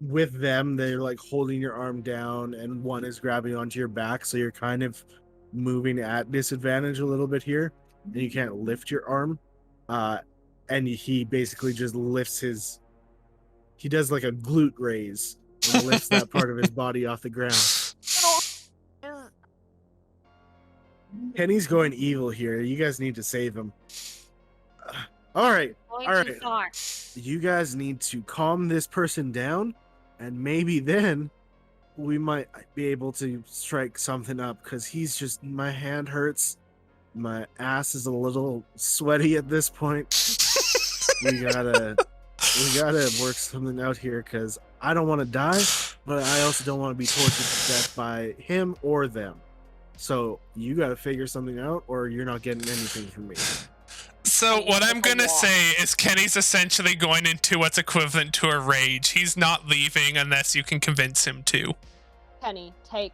with them, they're like holding your arm down, and one is grabbing onto your back, so you're kind of moving at disadvantage a little bit here, and you can't lift your arm. And he basically just lifts his. He does like a glute raise and lifts that part of his body off the ground. Kenny's going evil here. You guys need to save him. All right. Going All too right. far. You guys need to calm this person down, and maybe then we might be able to strike something up, because he's just, my hand hurts. My ass is a little sweaty at this point. we gotta work something out here, because I don't want to die, but I also don't want to be tortured to death by him or them. So you got to figure something out, or you're not getting anything from me. So what I'm gonna say is Kenny's essentially going into what's equivalent to a rage. He's not leaving unless you can convince him to. Kenny, take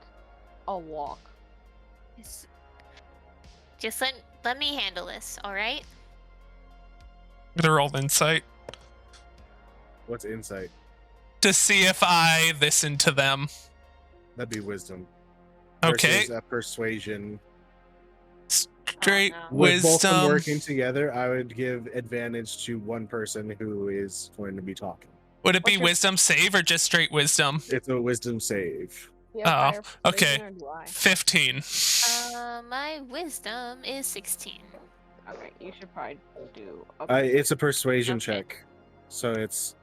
a walk. Just let me handle this, all right? I'm gonna roll insight What's insight? to see if I listen to them. That'd be wisdom. Okay, Versus persuasion. straight no. With both of them wisdom. working together, I would give advantage to one person who is going to be talking. Would it be What's your- wisdom save or just straight wisdom? It's a wisdom save. Do you have Oh, higher okay. persuasion or do I? 15. My wisdom is 16. Okay, you should probably do. It's a persuasion Okay. check, so it's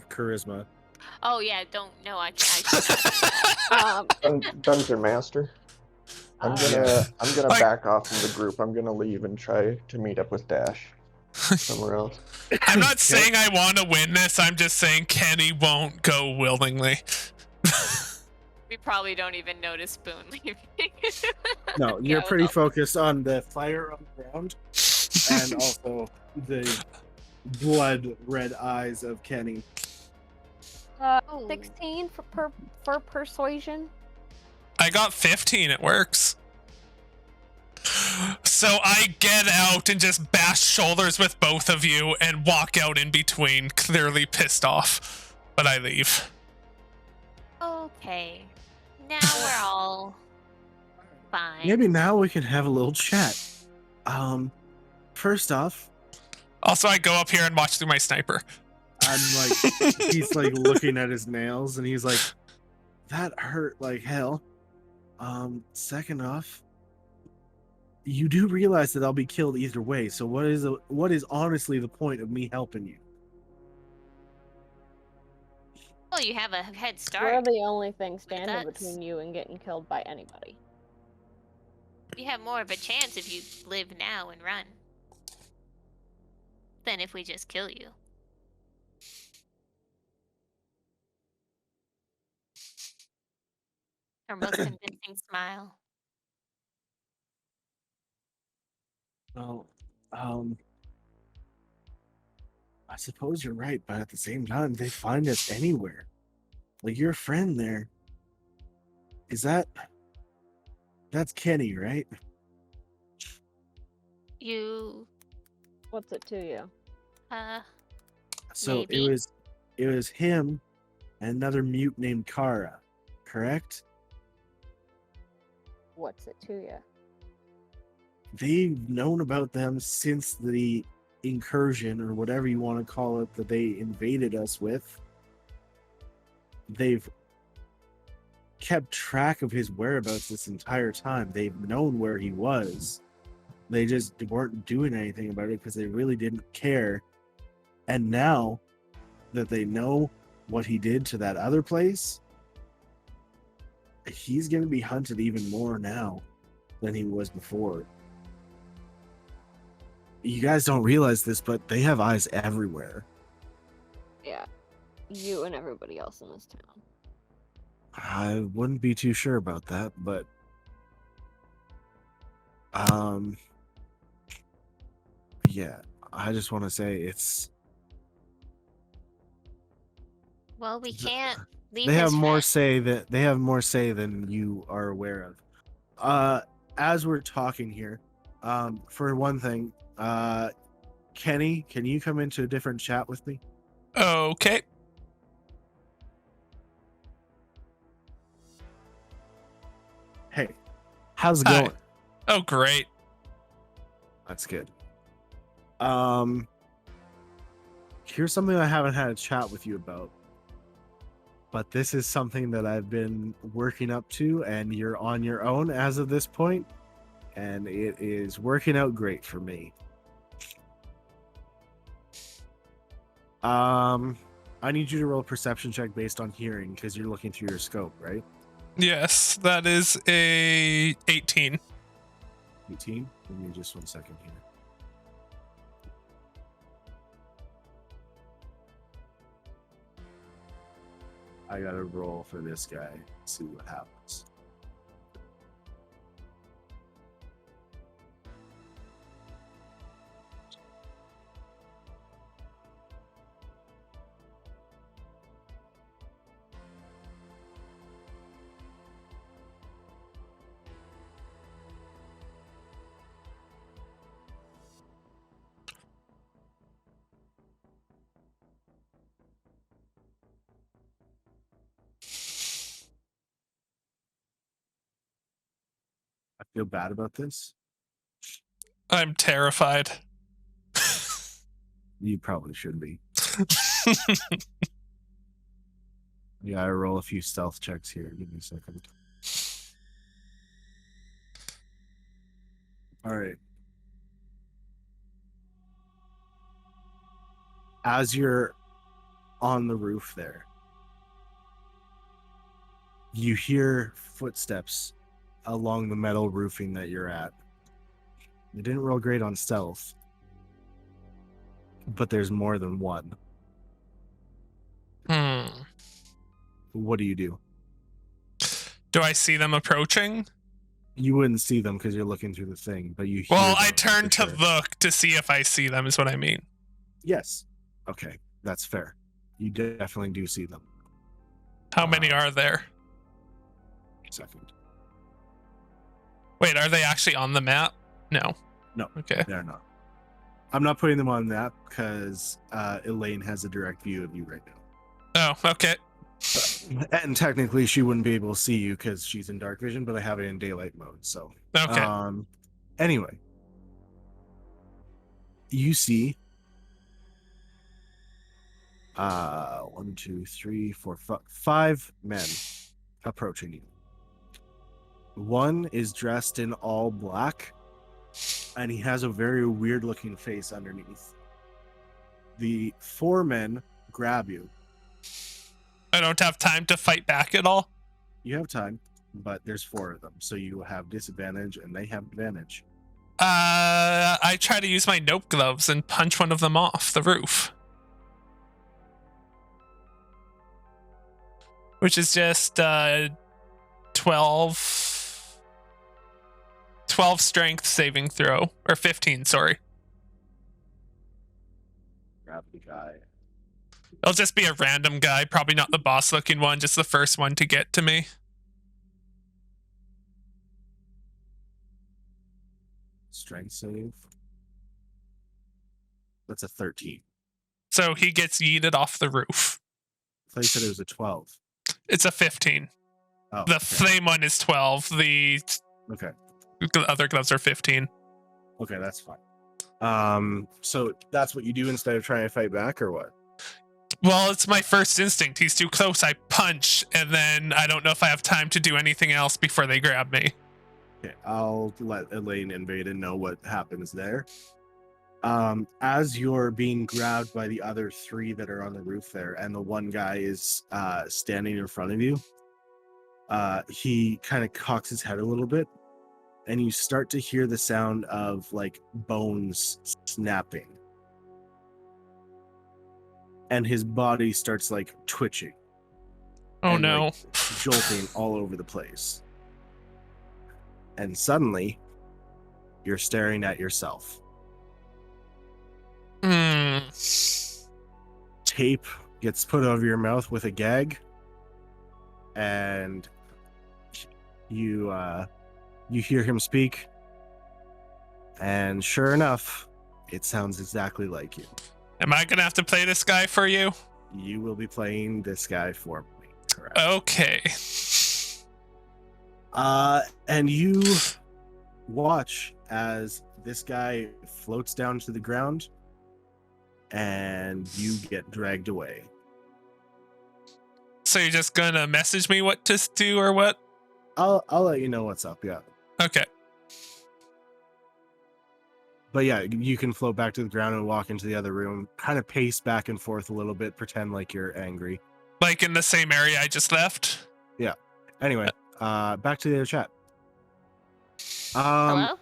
charisma. Oh yeah, don't know. I should not. Dungeon Master. I'm gonna Like- back off from the group. I'm gonna leave and try to meet up with Dash somewhere else. I'm not saying I want to win this. I'm just saying Kenny won't go willingly. We probably don't even notice Boone leaving. No, you're Yeah, pretty well. focused on the fire on the ground, and also the blood red eyes of Kenny. Oh. 16 for persuasion. I got 15. It works. So I get out and just bash shoulders with both of you and walk out in between, clearly pissed off. But I leave. Okay. Now we're all fine. Maybe now we can have a little chat. First off, Also, I go up here and watch through my sniper. I'm like, he's like looking at his nails, and he's like, that hurt like hell. Second off, you do realize that I'll be killed either way. So what is honestly the point of me helping you? Well, you have a head We're start. the only thing standing that's- between you and getting killed by anybody. You have more of a chance if you live now and run than if we just kill you. Our most convincing smile. Well, I suppose you're right, but at the same time, they find us anywhere. Like your friend there. That's Kenny, right? You, What's it to you? So Maybe. it was him and another mute named Kara, correct? What's it to you? They've known about them since the incursion, or whatever you want to call it, that they invaded us with. They've kept track of his whereabouts this entire time. They've known where he was. They just weren't doing anything about it because they really didn't care. And now that they know what he did to that other place, he's going to be hunted even more now than he was before. You guys don't realize this, but they have eyes everywhere. Yeah. You and everybody else in this town. I wouldn't be too sure about that, but yeah, I just want to say it's well, we can't Leave They have his more friend. say than you are aware of. As we're talking here, for one thing, Kenny, can you come into a different chat with me? Okay. Hey, how's it Hi. going? Oh, great. That's good. Here's something I haven't had a chat with you about, but this is something that I've been working up to, and you're on your own as of this point, and it is working out great for me. I need you to roll a perception check based on hearing because you're looking through your scope, right? Yes, that is a 18. 18. Give me just 1 second here. I gotta roll for this guy. See what happens. I feel bad about this. I'm terrified. You probably should be. Yeah, I roll a few stealth checks here. Give me a second. All right. As you're on the roof there, you hear footsteps along the metal roofing that you're at. You didn't roll great on stealth, but there's more than one. What do you do? Do I see them approaching? You wouldn't see them because you're looking through the thing, but you hear Well, them I for turn to sure. look to see if I see them, is what I mean. Yes. Okay, that's fair. You definitely do see them. How many are there? Second. Wait, are they actually on the map? No. No. Okay. They're not. I'm not putting them on that because Elaine has a direct view of you right now. Oh, okay. And technically, she wouldn't be able to see you because she's in dark vision, but I have it in daylight mode. So, Okay. Anyway, you see, 1, 2, 3, 4, 5 men approaching you. One is dressed in all black, and he has a very weird-looking face underneath. The 4 men grab you. I don't have time to fight back at all? You have time, but there's 4 of them, so you have disadvantage, and they have advantage. I try to use my nope gloves and punch one of them off the roof. Which is just 12 strength saving throw. Or 15, sorry. Grab the guy. It'll just be a random guy, probably not the boss looking one, just the first one to get to me. Strength save. That's a 13. So he gets yeeted off the roof. I thought you said it was a 12. It's a 15. Oh, The okay. flame one is 12. The Okay. other gloves are 15. Okay, that's fine. So that's what you do instead of trying to fight back, or what? Well, it's my first instinct. He's too close. I punch, and then I don't know if I have time to do anything else before they grab me. Okay, I'll let Elaine and Veda know what happens there. As you're being grabbed by the other 3 that are on the roof there, and the one guy is standing in front of you, he kind of cocks his head a little bit, and you start to hear the sound of like bones snapping, and his body starts like twitching. Oh and, no. like, jolting all over the place. And suddenly, you're staring at yourself. Tape gets put over your mouth with a gag, and you hear him speak, and sure enough, it sounds exactly like you. Am I gonna have to play this guy for you? You will be playing this guy for me. Correct. Okay. And you watch as this guy floats down to the ground, and you get dragged away. So you're just gonna message me what to do or what? I'll let you know what's up. Yeah. Okay. But yeah, you can float back to the ground and walk into the other room, kind of pace back and forth a little bit, pretend like you're angry. Like in the same area I just left? Anyway, back to the other chat. Hello?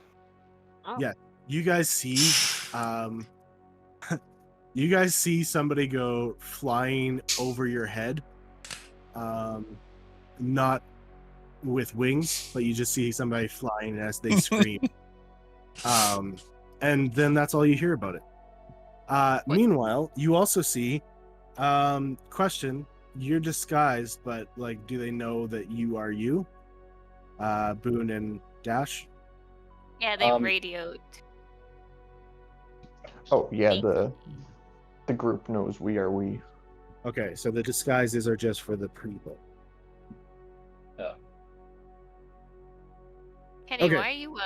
Oh. Yeah. You guys see you guys see somebody go flying over your head. Not with wings, but you just see somebody flying as they scream. And then that's all you hear about it. Meanwhile, you also see question, you're disguised, but like, do they know that you are you? Boone and Dash? Yeah, they radioed. Oh yeah, the group knows we are we. Okay, so the disguises are just for the people. Kenny, Okay. why are you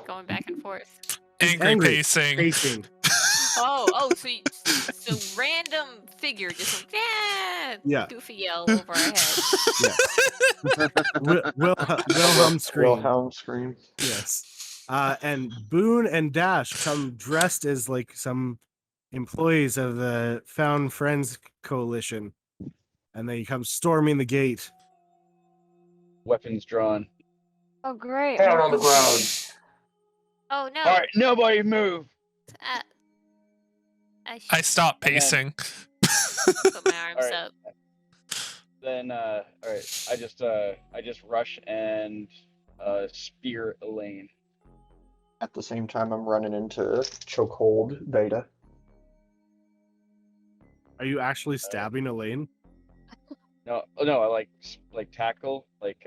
going back and forth? Angry pacing. Pacing. So random figure just went, Yeah. goofy yell over our head. Wilhelm scream. Wilhelm scream. Yes. And Boone and Dash come dressed as like some employees of the Found Friends Coalition, and they come storming the gate. Weapons drawn. Oh, great. Down on the ground. Oh no! All right, nobody move. I stopped pacing. Put my arms Alright. up. Then, all right, I just rush and spear Elaine. At the same time, I'm running into chokehold Beta. Are you actually stabbing Elaine? No, I like tackle, like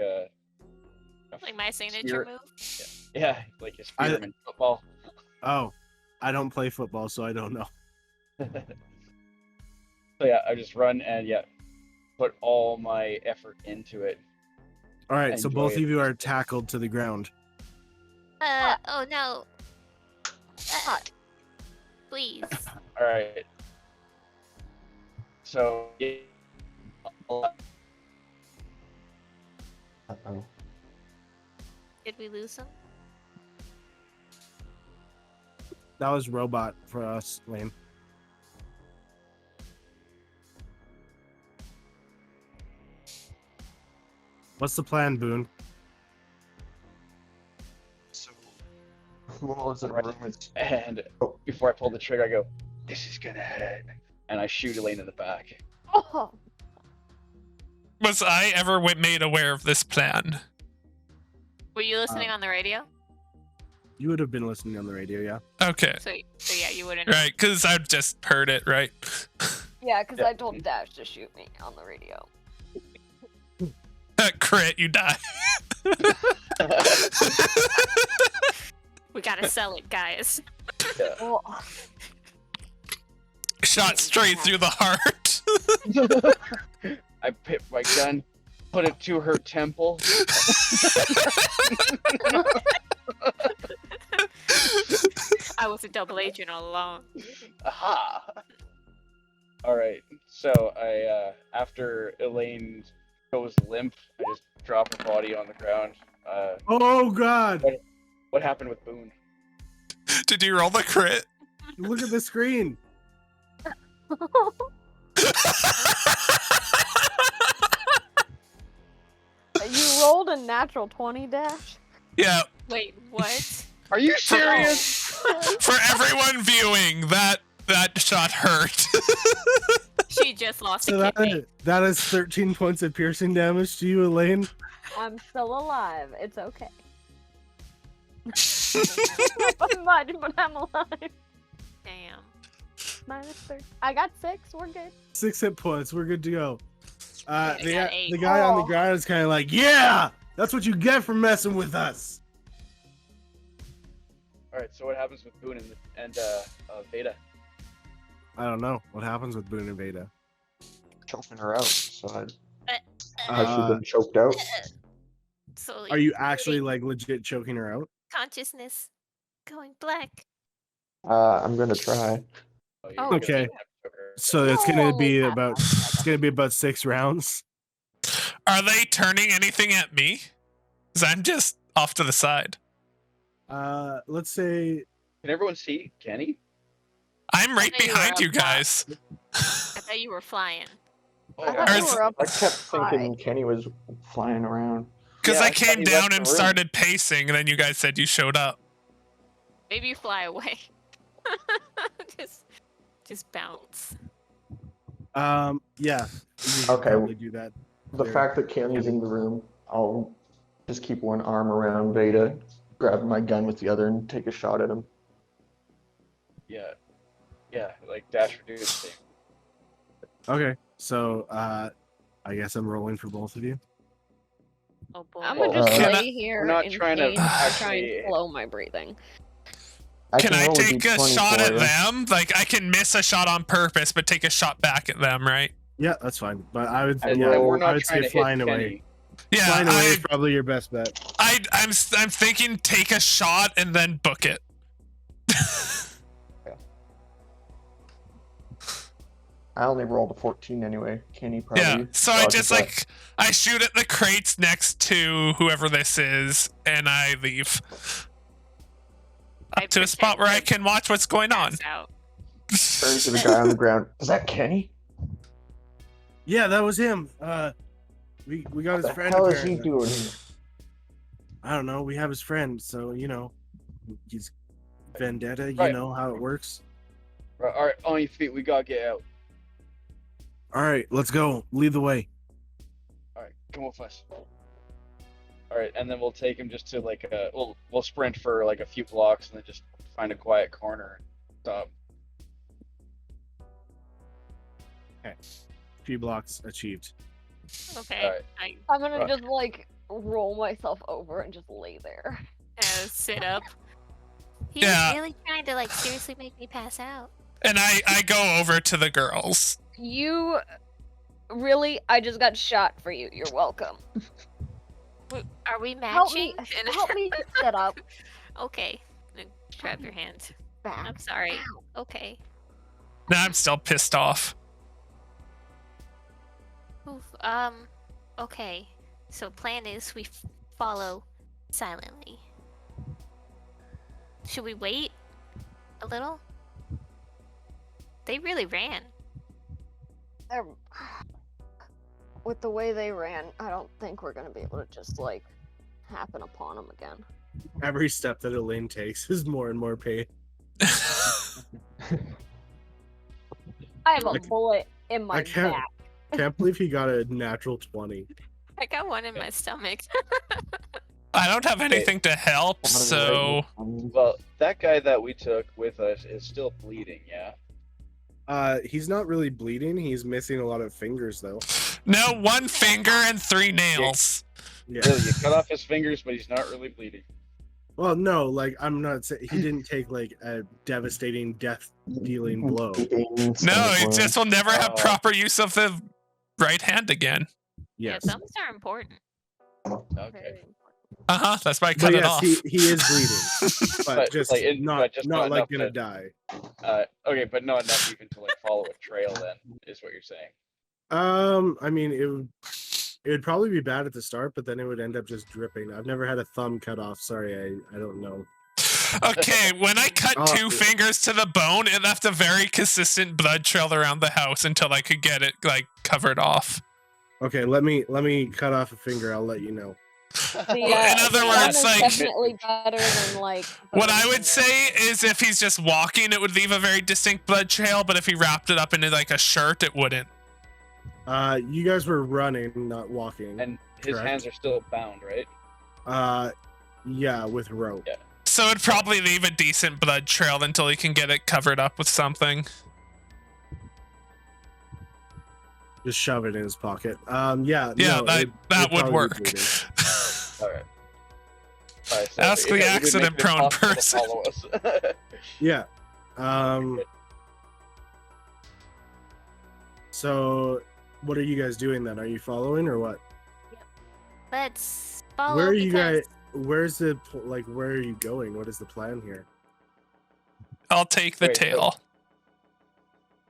Like my signature Spear. move. yeah, like a spearman football. Oh, I don't play football, so I don't know. So yeah, I just run and put all my effort into it. All right, so Enjoy both it. of you are tackled to the ground. Oh no. Please. All right. So Uh-oh. Did we lose him? That was robot for us, Lane. What's the plan, Boone? So, what was it? and before I pull the trigger, I go, "This is gonna hurt," and I shoot Elaine in the back. Oh, Was I ever made aware of this plan? Were you listening on the radio? You would have been listening on the radio, yeah? Okay. So yeah, you wouldn't. know. Right, because I've just heard it, right? yeah, because I told Dash to shoot me on the radio. Crit, you die. We gotta sell it, guys. Oh, Shot straight through the heart. I picked my gun, put it to her temple. I was a double agent all along. Aha! All right. So I, after Elaine goes limp, I just drop her body on the ground. Oh, God! What happened with Boone? Did you roll the crit? Look at the screen! you rolled a natural 20, Dash? Yeah. Wait, what? Are you serious? For everyone viewing, that shot hurt. She just lost So a kidney. that is 13 points of piercing damage to you, Elaine. I'm still alive. It's okay. I'm much, but I'm alive. Damn. -3. I got 6. We're good. 6 hit points. We're good to go. I The got 8. the guy on the Oh. ground is kind of like, yeah, that's what you get for messing with us. All right. So what happens with Boone and Veda? I don't know what happens with Boone and Veda. Choking her out. So has she Uh, been choked out? Slowly are you actually losing like legit choking her out? consciousness, going black? I'm gonna try. Oh, you're Oh, gonna okay. have to choke her. So No it's gonna one be will pass about out. it's gonna be about 6 rounds. Are they turning anything at me? Because I'm just off to the side. Let's say Can everyone see Kenny? I'm right thought you were behind up you top. guys. I thought you were flying. Oh, I yeah. thought Or you is- were up I kept high. thinking Kenny was flying around. Because Yeah, I I thought came he down left the and room. started pacing, and then you guys said you showed up. Maybe you fly away. just bounce. yeah. You could Okay. probably do that. The There. fact that Kenny's in the room, I'll just keep one arm around Veda, grab my gun with the other, and take a shot at him. Yeah. Yeah. Like Dash reduced thing. Okay, so I guess I'm rolling for both of you. Oh boy. I'm Well, gonna just Can lay here we're not in trying to pain to try actually- and slow my breathing. Can I roll take a D20 shot for at you. them? Like, I can miss a shot on purpose, but take a shot back at them, right? Yeah, that's fine. But I would, And yeah, we're I not would trying say to flying hit away. Kenny. Yeah, Flying away is probably your best bet. I'm thinking take a shot and then book it. I only rolled a 14 anyway. Kenny probably. Yeah, so I dodges just that. I shoot at the crates next to whoever this is, and I leave I up to a spot where I pretend can watch what's going on. pass out. Turn to the guy on the ground. Is that Kenny? Yeah, that was him. We got What his the friend. hell is he apparently. doing here? I don't know. We have his friend, so you know, he's vendetta. You Right. know how it works. Right, all right, on your feet. We gotta get out. All right, let's go. Lead the way. All right, come with us. All right, and then we'll take him just to like we'll sprint for like a few blocks and then just find a quiet corner and stop. Few blocks achieved. Okay. Alright. I I'm gonna Right. just like roll myself over and just lay there. sit up. He Yeah. was really trying to like seriously make me pass out. And I go over to the girls. You really? I just got shot for you. You're welcome. Are we Help me! matching? Help me set up. Okay. Grab your hand. Back. I'm sorry. Okay. Now I'm still pissed off. Oof, okay. So plan is we follow silently. Should we wait a little? They really ran. They're- With the way they ran, I don't think we're gonna be able to just like happen upon them again. Every step that Elaine takes is more and more pain. I have a Like, bullet in my can't- back. Can't believe he got a natural 20. I got one in my stomach. I don't have anything to help, so Well, that guy that we took with us is still bleeding. Yeah. He's not really bleeding. He's missing a lot of fingers though. no, 1 finger and 3 nails. Yeah. Really, you cut off his fingers, but he's not really bleeding. Well, no, like I'm not saying he didn't take like a devastating death-dealing blow. No, it just will never have Oh. proper use of the right hand again. Yes. Yeah, thumbs are important. Okay. That's why I But cut it yes, off. he is bleeding, but, But, just like, it- not but just not not like enough gonna to- die. Okay, but not enough even to like follow a trail. Then is what you're saying. I mean, it would probably be bad at the start, but then it would end up just dripping. I've never had a thumb cut off. Sorry, I don't know. Okay, when I cut Oh, 2 yeah. fingers to the bone, it left a very consistent blood trail around the house until I could get it like covered off. Okay, let me cut off a finger. I'll let you know. In other the words, gun is like- definitely better than like. the What I one would in say is if he's just walking, it would leave a very distinct blood trail, but if he wrapped it up into like a shirt, it wouldn't. You guys were running, not walking. And his Correct. hands are still bound, right? Yeah, with rope. Yeah. So it'd probably leave a decent blood trail until he can get it covered up with something. Just shove it in his pocket. Yeah. Yeah, no, that would probably be work. bleeding. All right. All right. So Ask the we would make it accident-prone impossible to person. follow us. Yeah. So, what are you guys doing then? Are you following or what? Let's follow. Where are you because- guys? Where's the Where are you going? What is the plan here? I'll take the Wait, so- tail.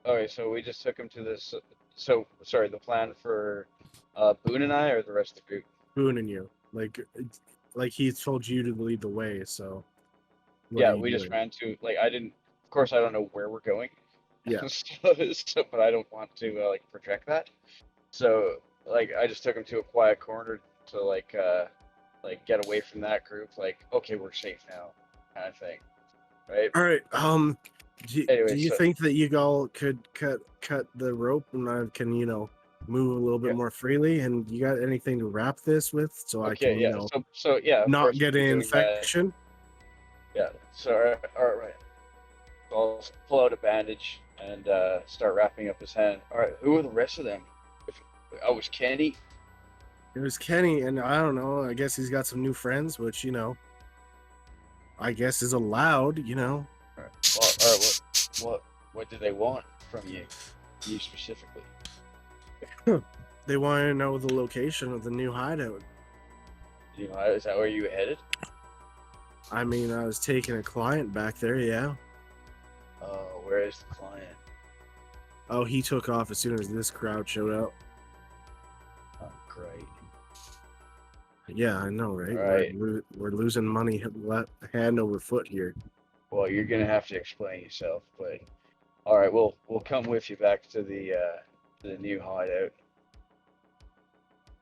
Okay, so we just took him to this. So sorry, the plan for Boone and I, or the rest of the group? Boone and you, like he told you to lead the way. So, what Yeah, are you we just doing? ran to like I didn't. Of course, I don't know where we're going. Yeah. But I don't want to like project that. So like I just took him to a quiet corner to like get away from that group. Like okay, we're safe now, kind of thing, right? All right. Do Anyway, you so- think that you all could cut the rope and I can move a little bit Yeah. more freely? And you got anything to wrap this with so I Okay, can yeah. So yeah, of not course get we're an doing that. infection? Yeah. So all right. So I'll pull out a bandage and start wrapping up his hand. All right. Who are the rest of them? I was Kenny. It was Kenny, and I don't know. I guess he's got some new friends, which I guess is allowed. All right. What do they want from you? You specifically. They want to know the location of the new hideout. You know, is that where you headed? I mean, I was taking a client back there. Yeah. Oh, where is the client? Oh, he took off as soon as this crowd showed up. Oh, great. Yeah, I know, right? Right. We're losing money hand over foot here. Well, you're gonna have to explain yourself, but all right, we'll come with you back to the new hideout.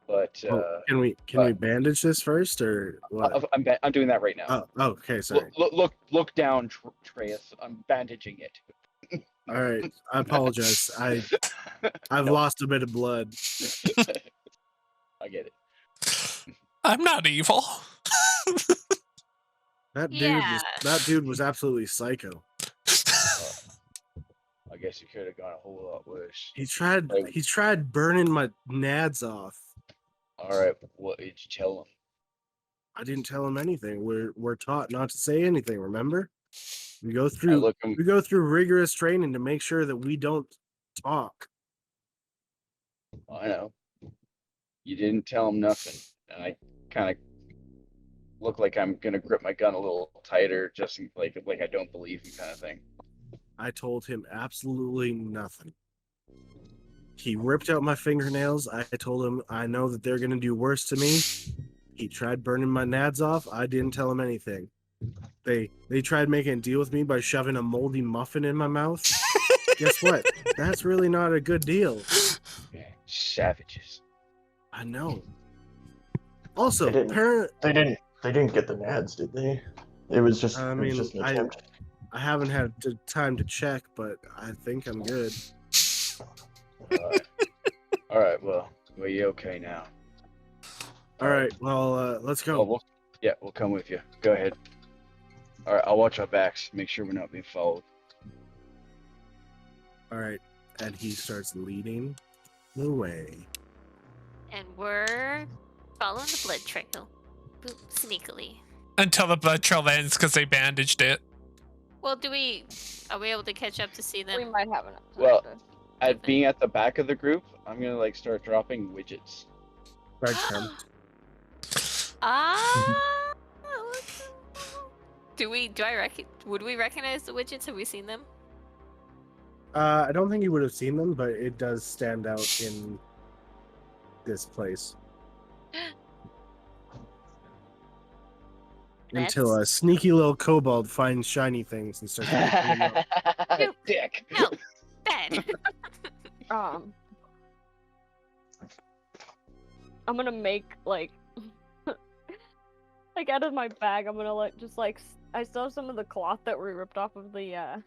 But Can we bandage this first or what? I'm doing that right now. Oh, okay, sorry. Look down, Treyas. I'm bandaging it. All right, I apologize. I've No. lost a bit of blood. I get it. I'm not evil. That dude was absolutely psycho. I guess you could have gone a whole lot worse. He tried burning my nads off. All right, what did you tell him? I didn't tell him anything. We're taught not to say anything, remember? We go I through look him. rigorous training to make sure that we don't talk. I know. You didn't tell him nothing, and I kind of look like I'm gonna grip my gun a little tighter, just like I don't believe you, kind of thing. I told him absolutely nothing. He ripped out my fingernails. I told him I know that they're going to do worse to me. He tried burning my nads off. I didn't tell him anything. They tried making a deal with me by shoving a moldy muffin in my mouth. Guess what? That's really not a good deal. Yeah, savages. I know. Also, They didn't get the nads, did they? It was just I it mean, was just an attempt. I haven't had time to check, but I think I'm good. All right. Well, you okay now? All right. Well, let's go. Well, we'll come with you. Go ahead. All right. I'll watch our backs. Make sure we're not being followed. All right. And he starts leading the way. And we're following the blood trail. Boop, sneakily. Until the blood trail ends because they bandaged it. Well, are we able to catch up to see We them? might have enough time Well, to- At being at the back of the group, I'm gonna like start dropping widgets. Breadcrumbs. Would we recognize the widgets? Have we seen them? I don't think you would have seen them, but it does stand out in this place. Until a sneaky little kobold finds shiny things and starts picking them up. Dick. No, bad. I'm gonna make like out of my bag. I'm gonna I still have some of the cloth that we ripped off of the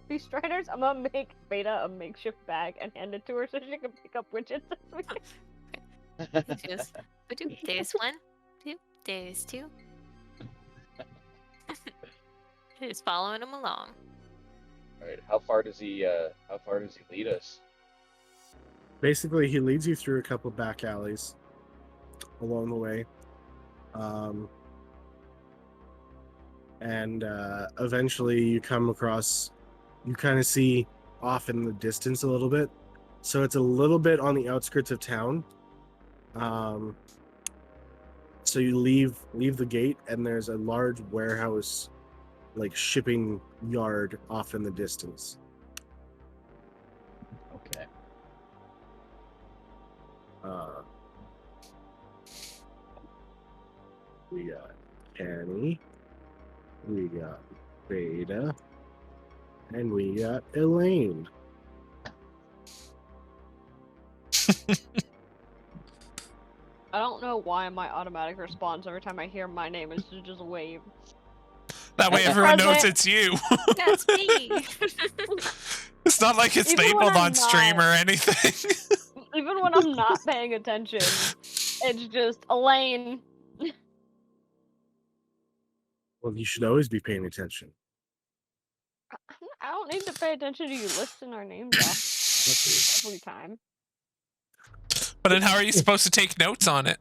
Beast Riders. I'm gonna make Beta a makeshift bag and hand it to her so she can pick up widgets. Just, ba-doop, there's one. Doop, there's two. Just following him along. All right. How far does he lead us? Basically, he leads you through a couple back alleys along the way. And eventually you come across, you kind of see off in the distance a little bit. So it's a little bit on the outskirts of town. So you leave the gate, and there's a large warehouse, like shipping yard off in the distance. Okay. We got Kenny, we got Beta, and we got Elaine. I don't know why my automatic response every time I hear my name is to just wave. That way everyone knows Present. it's you. That's me. It's not like it's Even when labeled I'm on stream not. or anything. Even when I'm not paying attention, it's just Elaine. Well, you should always be paying attention. I don't need to pay attention to you listing our names off every time. But then how are you supposed to take notes on it?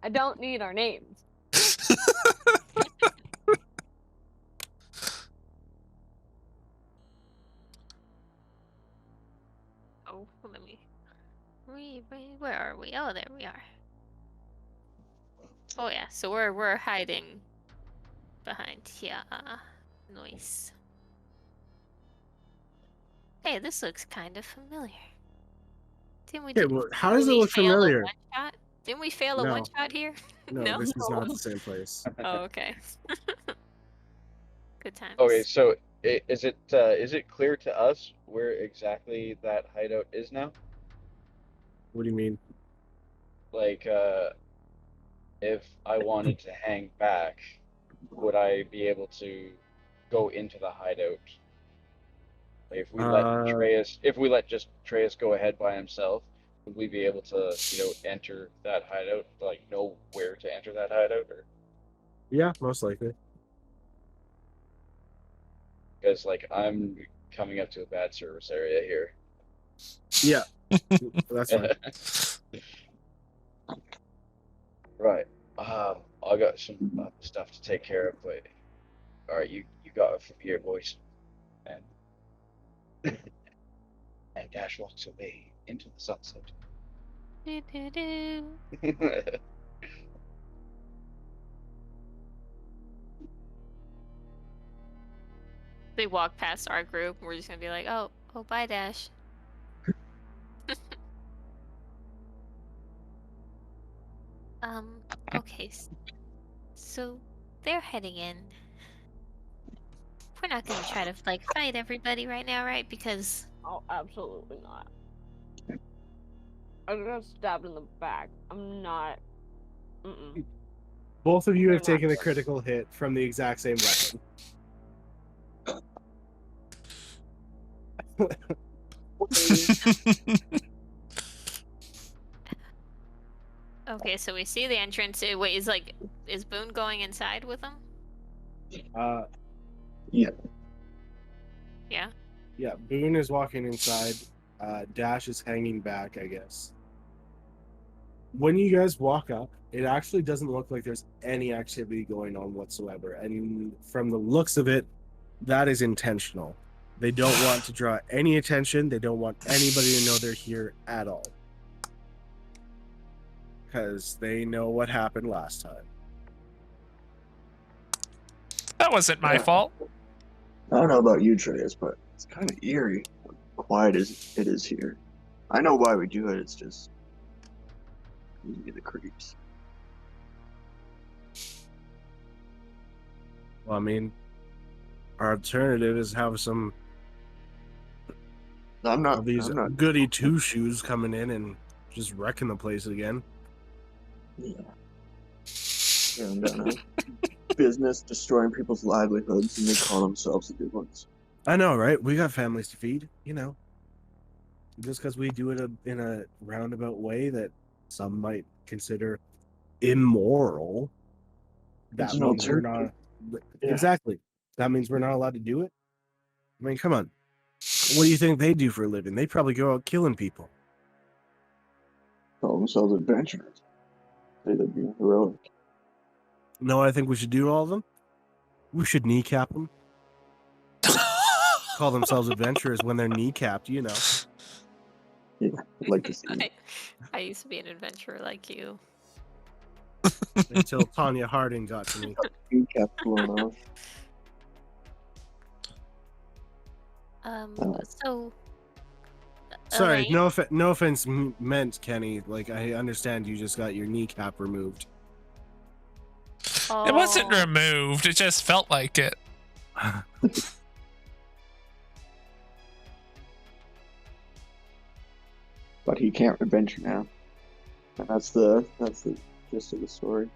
I don't need our names. Oh, let me. Where are we? Oh, there we are. Oh yeah, so we're hiding behind here. Nice. Hey, this looks kind of familiar. Didn't we? Okay, well, how does it we look fail a familiar? one-shot? Didn't we fail a No. one-shot here? No, No? this is not the same place. Oh, okay. Good times. Okay, so is it clear to us where exactly that hideout is now? What do you mean? Like, if I wanted to hang back, would I be able to go into the hideout? Like, if we let just Treus go ahead by himself, would we be able to, enter that hideout? Like, know where to enter that hideout, or? Yeah, most likely. Because like I'm coming up to a bad service area here. Yeah, that's fine. Right. I got some stuff to take care of, but all right, you got it from here, boys. And and Dash walks away into the sunset. Do-do-do. They walk past our group, and we're just gonna be like, oh, bye, Dash. Okay. So they're heading in. We're not gonna try to like fight everybody right now, right? Because Oh, absolutely not. I got stabbed in the back. I'm not. Both of you have They're not taken a good. critical hit from the exact same weapon. okay, so we see the entrance. Wait, is Boone going inside with them? Yeah. Yeah. Yeah, Boone is walking inside. Dash is hanging back, I guess. When you guys walk up, it actually doesn't look like there's any activity going on whatsoever. And from the looks of it, that is intentional. They don't want to draw any attention. They don't want anybody to know they're here at all. Because they know what happened last time. That wasn't my fault. I don't know about you, Treus, but it's kind of eerie how quiet it is here. I know why we do it, it's just gives me the creeps. Well, I mean, our alternative is have some I'm of these not. goody two-shoes coming in and just wrecking the place again. Yeah. And business destroying people's livelihoods, and they call themselves the good ones. I know, right? We got families to feed, Just because we do it in a roundabout way that some might consider immoral, that It's an means we're not. alternative. Yeah. Exactly. That means we're not allowed to do it. I mean, come on. What do you think they do for a living? They probably go out killing people. Call themselves adventurers. Say they're being heroic. No, I think we should do to all of them. We should kneecap them. Call themselves adventurers when they're kneecapped, you know. Yeah, I'd like to see it. I used to be an adventurer like you. Until Tanya Harding got to me. Kneecap blown off. So. Sorry, Elaine? no offense meant, Kenny. Like, I understand you just got your kneecap removed. Oh, It wasn't removed. It just felt like it. But he can't adventure now. And that's the gist of the story.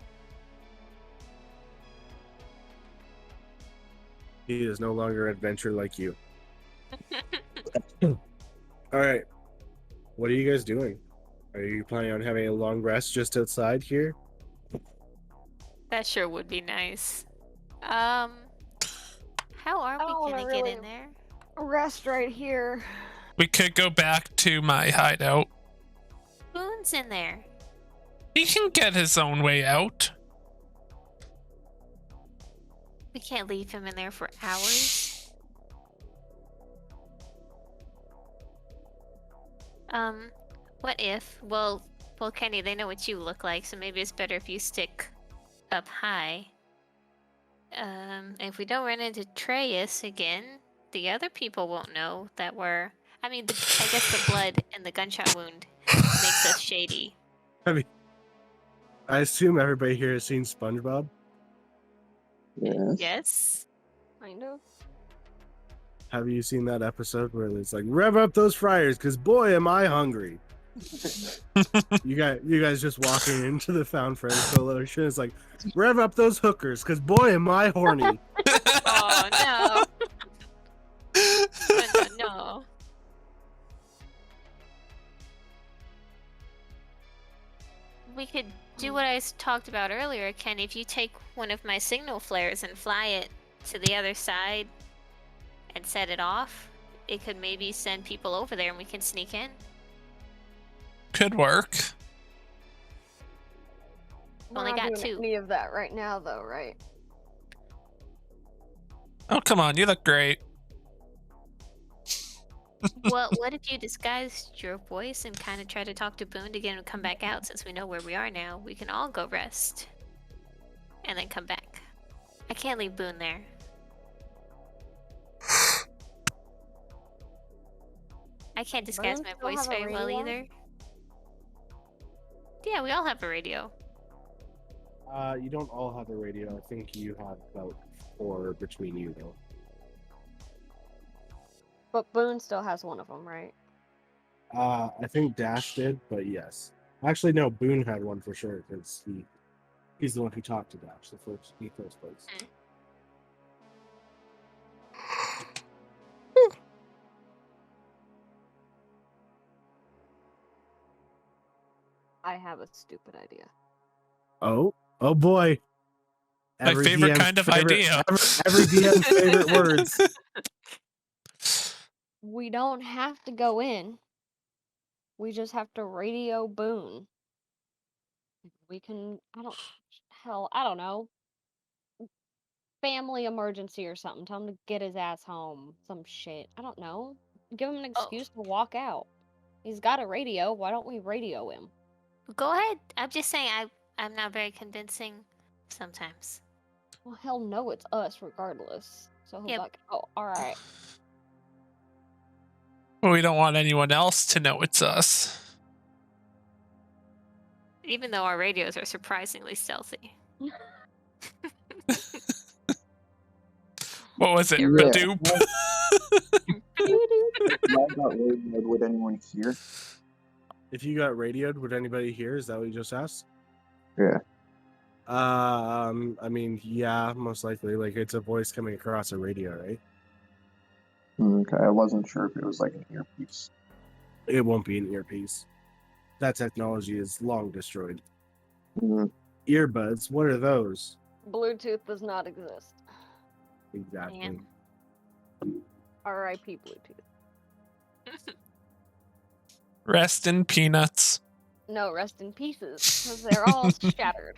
He is no longer an adventurer like you. All right. What are you guys doing? Are you planning on having a long rest just outside here? That sure would be nice. How are I don't we wanna gonna get really- in there? Rest right here. We could go back to my hideout. Boone's in there. He can get his own way out. We can't leave him in there for hours. What if? Well, Kenny, they know what you look like, so maybe it's better if you stick up high. If we don't run into Treyas again, the other people won't know that we're. I mean, I guess the blood and the gunshot wound makes us shady. I assume everybody here has seen SpongeBob. Yes. Yes. Kind of. Have you seen that episode where it's like, rev up those fryers, because boy, am I hungry. You guys just walking into the Found Friends Coalition. It's like, rev up those hookers, because boy, am I horny. Oh no. No. We could do what I talked about earlier, Kenny. If you take one of my signal flares and fly it to the other side and set it off, it could maybe send people over there and we can sneak in. Could work. We're Only not got doing two. any of that right now, though, right? Oh, come on. You look great. Well, what if you disguised your voice and kind of try to talk to Boone to get him to come back out? Since we know where we are now, we can all go rest and then come back. I can't leave Boone there. I can't disguise Boone my still voice have a very well radio? either. Yeah, we all have a radio. You don't all have a radio. I think you have about 4 between you, though. But Boone still has one of them, right? I think Dash did, but yes. Actually, no, Boone had one for sure, because he's the one who talked to Dash, the first place. I have a stupid idea. Oh boy. My favorite kind of idea. Every DM's favorite words. We don't have to go in. We just have to radio Boone. We can, I don't know. Family emergency or something. Tell him to get his ass home. Some shit. I don't know. Give him an excuse to walk out. He's got a radio. Why don't we radio him? Go ahead. I'm just saying I'm not very convincing sometimes. Well, he'll know it's us regardless. So he'll Yep. be like, oh, alright. Well, we don't want anyone else to know it's us. Even though our radios are surprisingly stealthy. What was it? Yeah. Badoop? If I got radioed, would anyone hear? If you got radioed, would anybody hear? Is that what you just asked? Yeah. I mean, yeah, most likely. Like, it's a voice coming across a radio, right? Okay, I wasn't sure if it was like an earpiece. It won't be an earpiece. That technology is long destroyed. Mhm. Earbuds, what are those? Bluetooth does not exist. Exactly. Man. R.I.P. Bluetooth. Rest in peanuts. No, rest in pieces, because they're all shattered.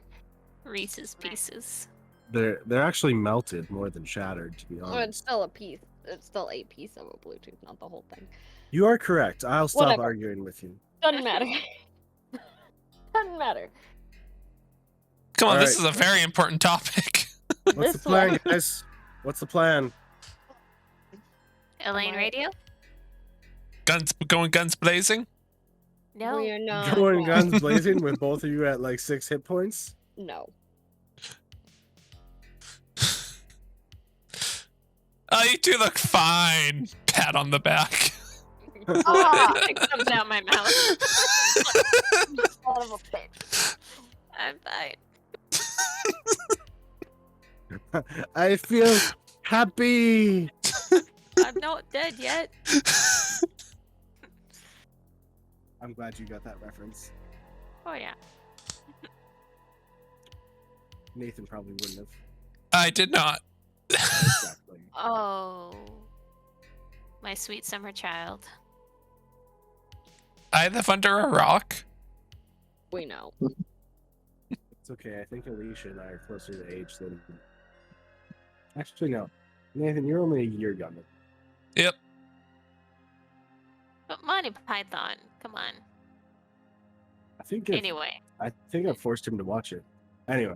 Reese's Pieces. They're actually melted more than shattered, to be Well, it's honest. still a piece. It's still a piece of a Bluetooth, not the whole thing. You are correct. I'll stop Whatever. arguing with you. Doesn't matter. Doesn't matter. Come on, All this right. is a very important topic. What's the This plan, one. guys? What's the plan? Elaine Alright. Radio? Guns blazing. No. We are not. Going guns blazing with both of you at like 6 hit points? No. Oh, you two look fine. Pat on the back. Ah, It comes out my mouth. son of a bitch. I'm fine. I feel happy. I'm not dead yet. I'm glad you got that reference. Oh yeah. Nathan probably wouldn't have. I did not. Exactly. Oh. My sweet summer child. I live under a rock. We know. It's okay. I think Alicia and I are closer to age than. Actually, no. Nathan, you're only a year younger. Yep. But Monty Python, come on. I think. Anyway, I think I forced him to watch it. Anyway,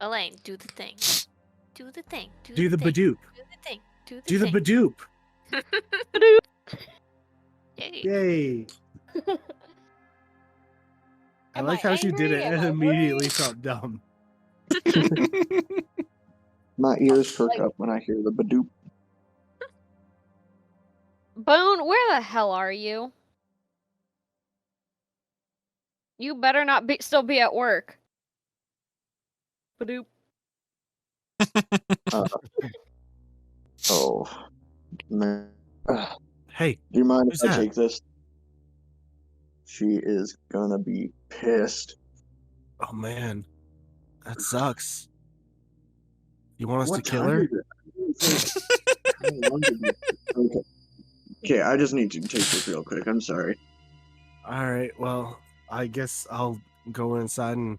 Elaine, do the thing. Do the thing. do the thing. Badoop. Do the thing. Do the Do the thing. Badoop. Yay. Yay! I Am like I how she did angry? it Am and I immediately worried? felt dumb. My ears perk Like- up when I hear the Badoop. Boone, where the hell are you? You better not still be at work. Badoop. Oh, man. Hey, Do you mind Who's if I that? take this? She is gonna be pissed. oh man, that sucks. You want us What to kill time her? is it? Okay. Okay, I just need to take this real quick. I'm sorry. All right. Well, I guess I'll go inside and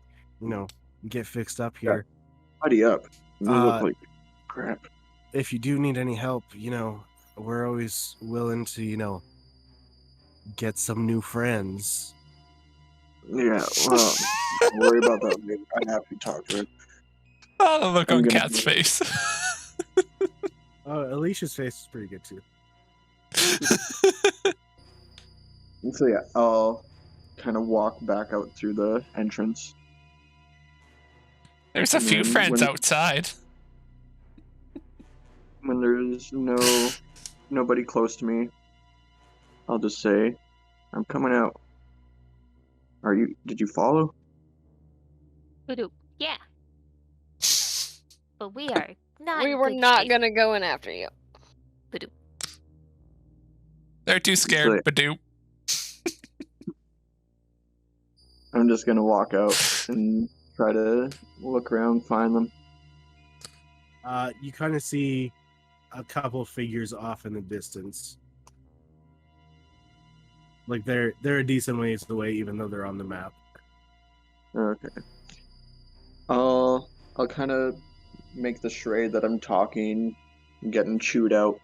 get fixed up here. Buddy up. You look Uh, like crap. If you do need any help, we're always willing to get some new friends. Yeah, well, don't worry about that later. I have to talk to her. Oh, the look I'm on gonna- Cat's face. Oh, Alicia's face is pretty good too. So yeah, I'll kind of walk back out through the entrance. There's a few And friends when- outside. When there's nobody close to me, I'll just say, "I'm coming out." Did you follow? Badoop. Yeah. But we are not. We in were good not shape. gonna go in after you. Badoop. They're too scared, like- Badoop. I'm just gonna walk out and try to look around, find them. You kind of see a couple figures off in the distance. Like they're a decent ways away, even though they're on the map. Okay. I'll kind of make the charade that I'm talking, getting chewed out,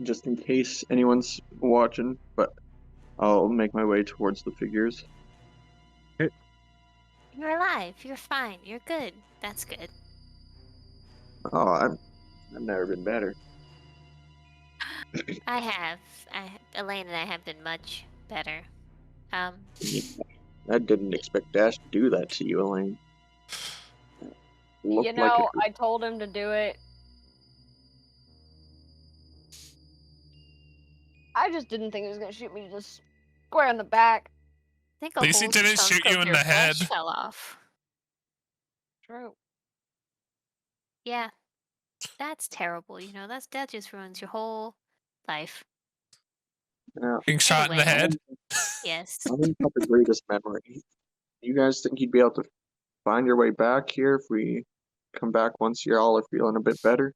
just in case anyone's watching. But I'll make my way towards the figures. You're alive. You're fine. You're good. That's good. Oh, I've never been better. I have. Elaine and I have been much better. I didn't expect Dash to do that to you, Elaine. Looked like it. I told him to do it. I just didn't think he was gonna shoot me just square in the back. I think a At least he whole didn't chunk shoot you of in your the head. flesh fell off. True. Yeah. That's terrible. That just ruins your whole life. Yeah. Being shot in the Anyway. head. Yes. I don't have the greatest memory. You guys think you'd be able to find your way back here if we come back once you all are feeling a bit better?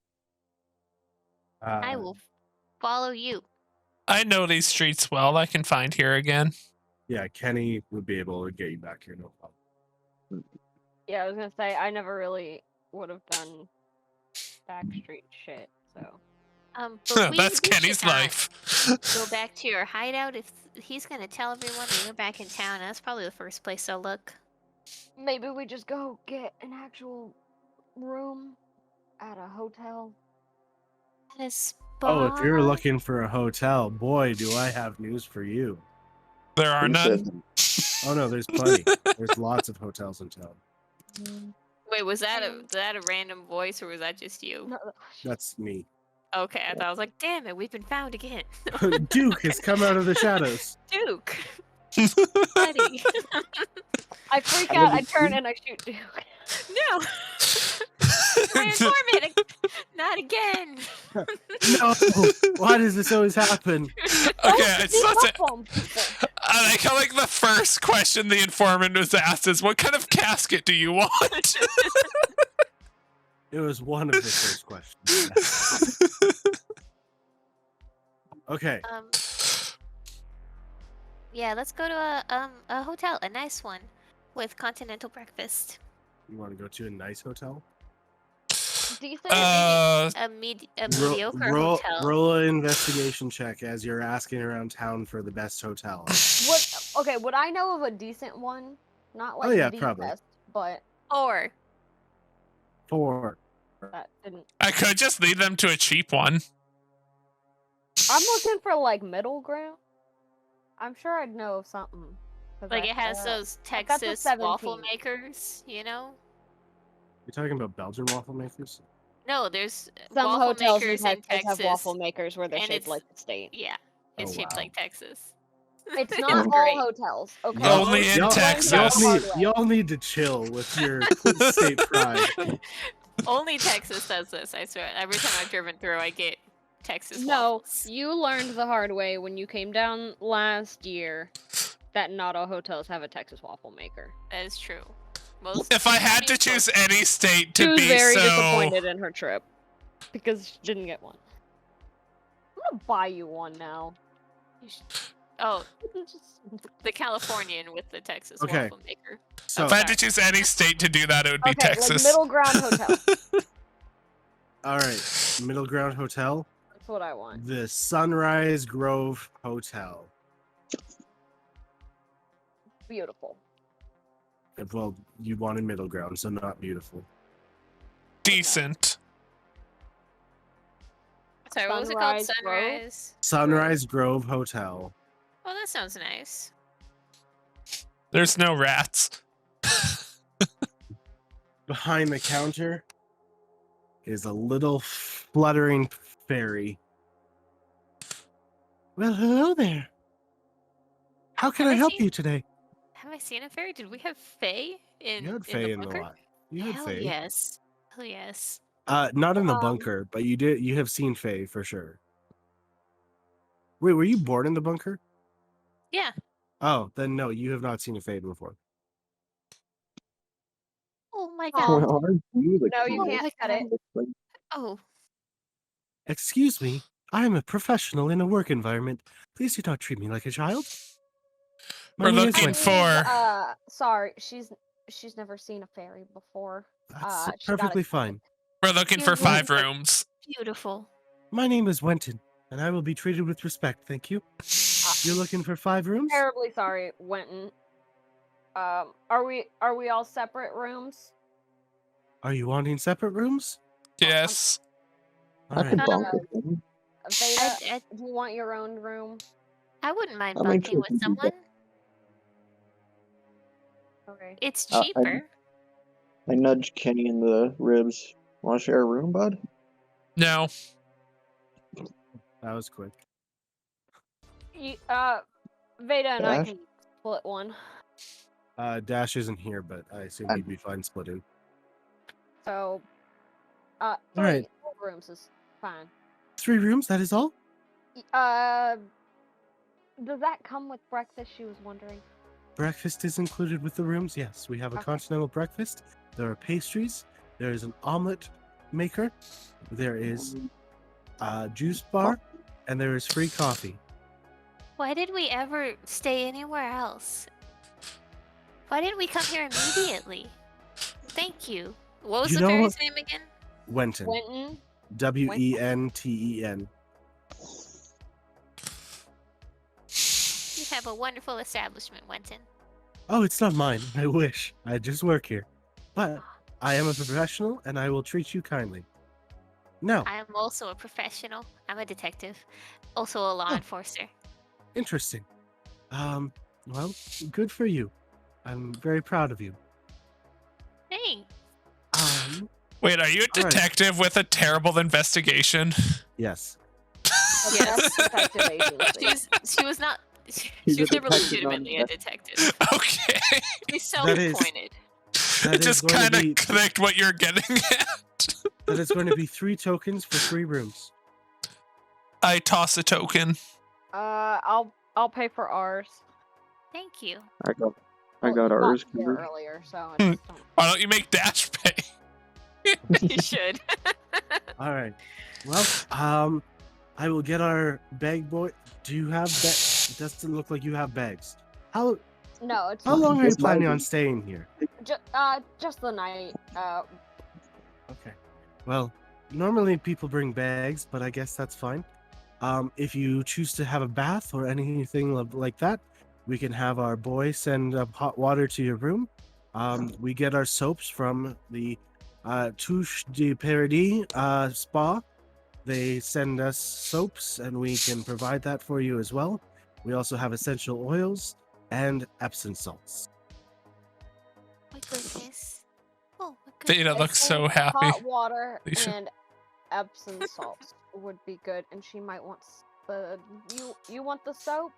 I will follow you. I know these streets well. I can find here again. Yeah, Kenny would be able to get you back here, no problem. Yeah, I was gonna say I never really would have done backstreet shit, so. But That's we Kenny's should not life. go back to your hideout if he's gonna tell everyone that you're back in town. That's probably the first place they'll look. Maybe we just go get an actual room at a hotel. At a spa. Oh, if you're looking for a hotel, boy, do I have news for you. There are Who none. said Oh no, there's plenty. There's lots of hotels in town. Wait, was that a random voice or was that just you? No, That's me. Okay, I thought I was like, damn it, we've been found again. Duke has come out of the shadows. Duke. Buddy. I freak out, I turn and I shoot Duke. No. My informant. Not again. No, why does this always happen? Okay, it's Don't such beat up on people. I like how the first question the informant was asked is, "What kind of casket do you want?" It was one of the first questions. Okay. Yeah, let's go to a hotel, a nice one, with continental breakfast. You want to go to a nice hotel? Decent. A mediocre hotel. Roll an investigation check as you're asking around town for the best hotel. Okay, would I know of a decent one? Not like yeah, the probably. best, but Or 4. that didn't. I could just lead them to a cheap one. I'm looking for like middle ground. I'm sure I'd know of something. 'Cause like it has those I got the Texas 17. waffle makers, you know? You're talking about Belgian waffle makers? No, there's Some waffle hotels makers in in Texas have Texas. waffle makers where they're and shaped it's- like the state. Yeah, it's Oh, shaped wow. like Texas. It's It's not all great. hotels. Okay. Y'all- Only in y'all- Texas. Y'all need to chill with your state pride. Only Texas does this, I swear. Every time I've driven through, I get Texas No, waffles. you learned the hard way when you came down last year that not all hotels have a Texas waffle maker. That is true. Most If I had to people- choose any state She to was be very so, disappointed in her trip because she didn't get one. I'm gonna buy you one now. Oh, the Californian with the Texas Okay. waffle maker. So, if I had to choose any state to do that, it would be Okay, Texas. like middle ground hotel. all right, Middle Ground Hotel, That's what I want. the Sunrise Grove Hotel. Beautiful. Well, you wanted Middle Ground, so not beautiful. Decent. Sorry, what was it called? Sunrise Grove? Sunrise. Sunrise Grove Hotel. Oh, that sounds nice. There's no rats. Behind the counter is a little fluttering fairy. Well, hello there. How can Have I I help seen- you today? Have I seen a fairy? Did we have Fae in You had in Faye the in the bunker? lot. You had Hell Faye. yes. Hell yes. Not in the Um, bunker, but you did. You have seen Faye for sure. Wait, were you born in the bunker? Yeah. Oh, then no, you have not seen a Fae before. Oh my Oh, god. Well, aren't you the No, you Oh coolest? can't my cut it. Like, Oh, Excuse me, I am a professional in a work environment. Please do not treat me like a child. My We're name is looking Wendy. for- Sorry, she's never seen a fairy before. That's she got perfectly it. fine. We're looking for Yeah, 5 like- rooms. beautiful. My name is Wenton, and I will be treated with respect. Thank you. You're looking for 5 rooms? Terribly sorry, Wenton. Are we all separate rooms? Are you wanting separate rooms? Yes. All I could right. bunk with them. Veda, I do you want your own room? wouldn't mind I'll make bunking sure with to do someone. Okay. It's I- cheaper. I nudged Kenny in the ribs. Want to share a room, bud? No. That was quick. Veda and I Dash? can split one. Dash isn't here, but I assume he'd be fine splitting. So, All right. 3 rooms is fine. 3 rooms, that is all? Does that come with breakfast? She was wondering. Breakfast is included with the rooms. Yes, we have a Okay. continental breakfast. There are pastries. There is an omelet maker. There is a juice bar, and there is free coffee. Why did we ever stay anywhere else? Why didn't we come here immediately? Thank you. What was You the know fairy's what? name again? Wenton. Wenton. Wenten. You have a wonderful establishment, Wenton. Oh, it's not mine. I wish. I just work here. But I am a professional and I will treat you kindly. Now, I am also a professional. I'm a detective. Also a law Oh. enforcer. interesting. Well, good for you. I'm very proud of you. Hey, Wait, are you a All right. detective with a terrible investigation? Yes. Yes. Detective agency. she was not. He's She a was never detective, legitimately a not detective. Okay. She's That is- self-appointed. That It is just going to kind of be- clicked what you're getting at. That is going to be 3 tokens for 3 rooms. I toss a token. I'll pay for ours. Thank you. I got Well, you ours here covered. earlier, so I Hmm. just don't. Why don't you make Dash pay? You should. All right. Well, I will get our bag boy. Do you have bags? It doesn't look like you have bags. How No, it's how fine. long are you It's planning mine. on staying here? Just the night. Okay. Well, normally people bring bags, but I guess that's fine. If you choose to have a bath or anything like that, we can have our boy send up hot water to your room. We get our soaps from the Touche de Paradis spa. They send us soaps, and we can provide that for you as well. We also have essential oils and Epsom salts. My goodness. Oh, my goodness. Dana looks so happy. Hot water Alicia. and Epsom salts would be good, and she might want the. You want the soap?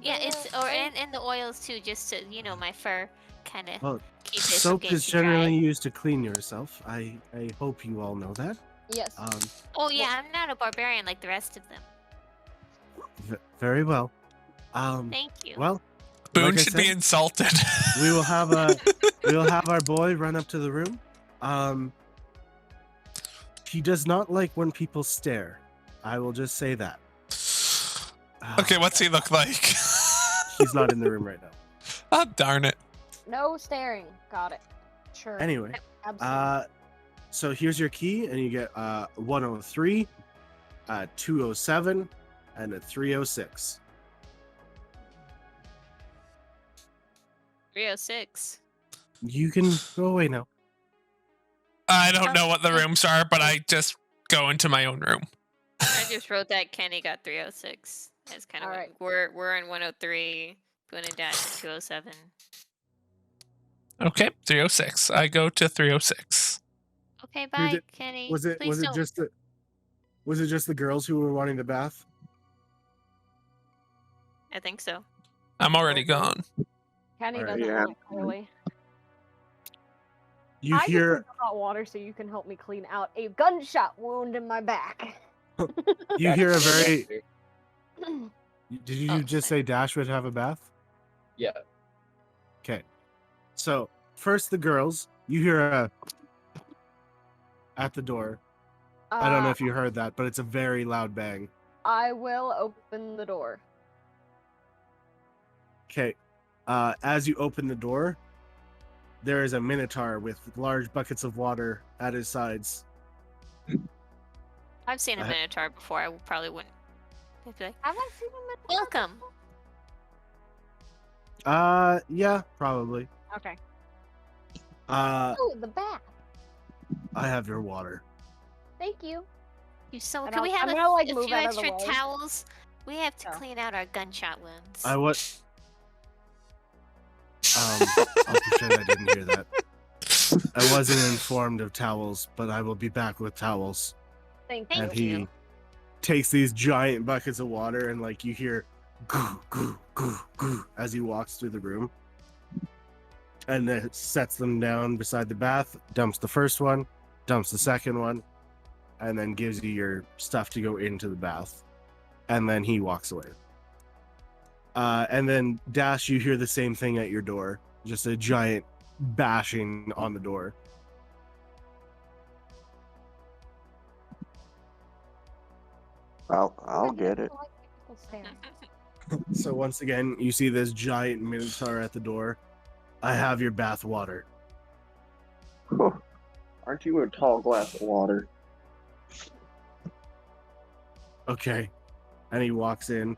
Yeah, The it's or soap? and the oils too, just to my fur kind of Well, keep it from soap getting is too dry. generally used to clean yourself. I hope you all know that. Yes. Oh yeah, I'm not a barbarian like the rest of them. Very well. Thank you. Well, Boone like I should be said, insulted. we will have our boy run up to the room. He does not like when people stare. I will just say that. Okay, what's he look like? He's not in the room right now. Oh, darn it. No staring. Got it. Sure. Anyway, Absolutely. so here's your key, and you get 103, 207, and a 306. 306. You can go away now. I don't know what the rooms are, but I just go into my own room. I just wrote that Kenny got 306. That's kind of Alright. we're in 103. Boone and Dash at 207. Okay, 306. I go to 306. Okay, bye, did- Kenny. Was it Please don't. just the girls who were wanting the bath? I think so. I'm already gone. Kenny alright. doesn't Yeah. want it clearly. You I hear just need the hot water so you can help me clean out a gunshot wound in my back. you hear a That's what very. I do. Did you Oh, just say Dash would have a bath? Yeah. Okay. So first the girls. You hear a at the door. I don't know if you heard that, but it's a very loud bang. I will open the door. Okay. As you open the door, there is a minotaur with large buckets of water at his sides. I've seen a I- minotaur before. I probably wouldn't. I'd be like, Have I seen him? welcome. Yeah, probably. Okay. Oh, the bath. I have your water. Thank you. You so And can we I'll- have I'm a, gonna, like, a move few out of the extra way. towels? We have to Oh. clean out our gunshot wounds. I what? I'm pretend I didn't hear that. I wasn't informed of towels, but I will be back with towels. Thank Thank And you. he you. takes these giant buckets of water, and like you hear goo goo goo goo as he walks through the room, and then sets them down beside the bath, dumps the first one, dumps the second one, and then gives you your stuff to go into the bath, and then he walks away. And then Dash, you hear the same thing at your door, just a giant bashing on the door. I'll get it. I like people staring. So once again, you see this giant minotaur at the door. I have your bath water. Oh, aren't you a tall glass of water? Okay. And he walks in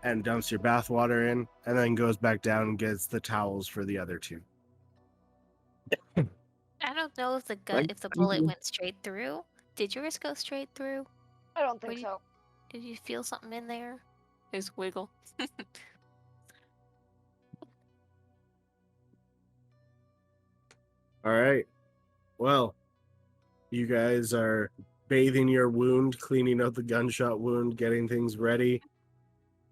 and dumps your bath water in, and then goes back down and gets the towels for the other two. I don't know if the gun, Thank if the bullet you. went straight through. Did yours go straight through? I don't What think do you- so. Did you feel something in there? There's wiggle. All right. Well, you guys are bathing your wound, cleaning out the gunshot wound, getting things ready.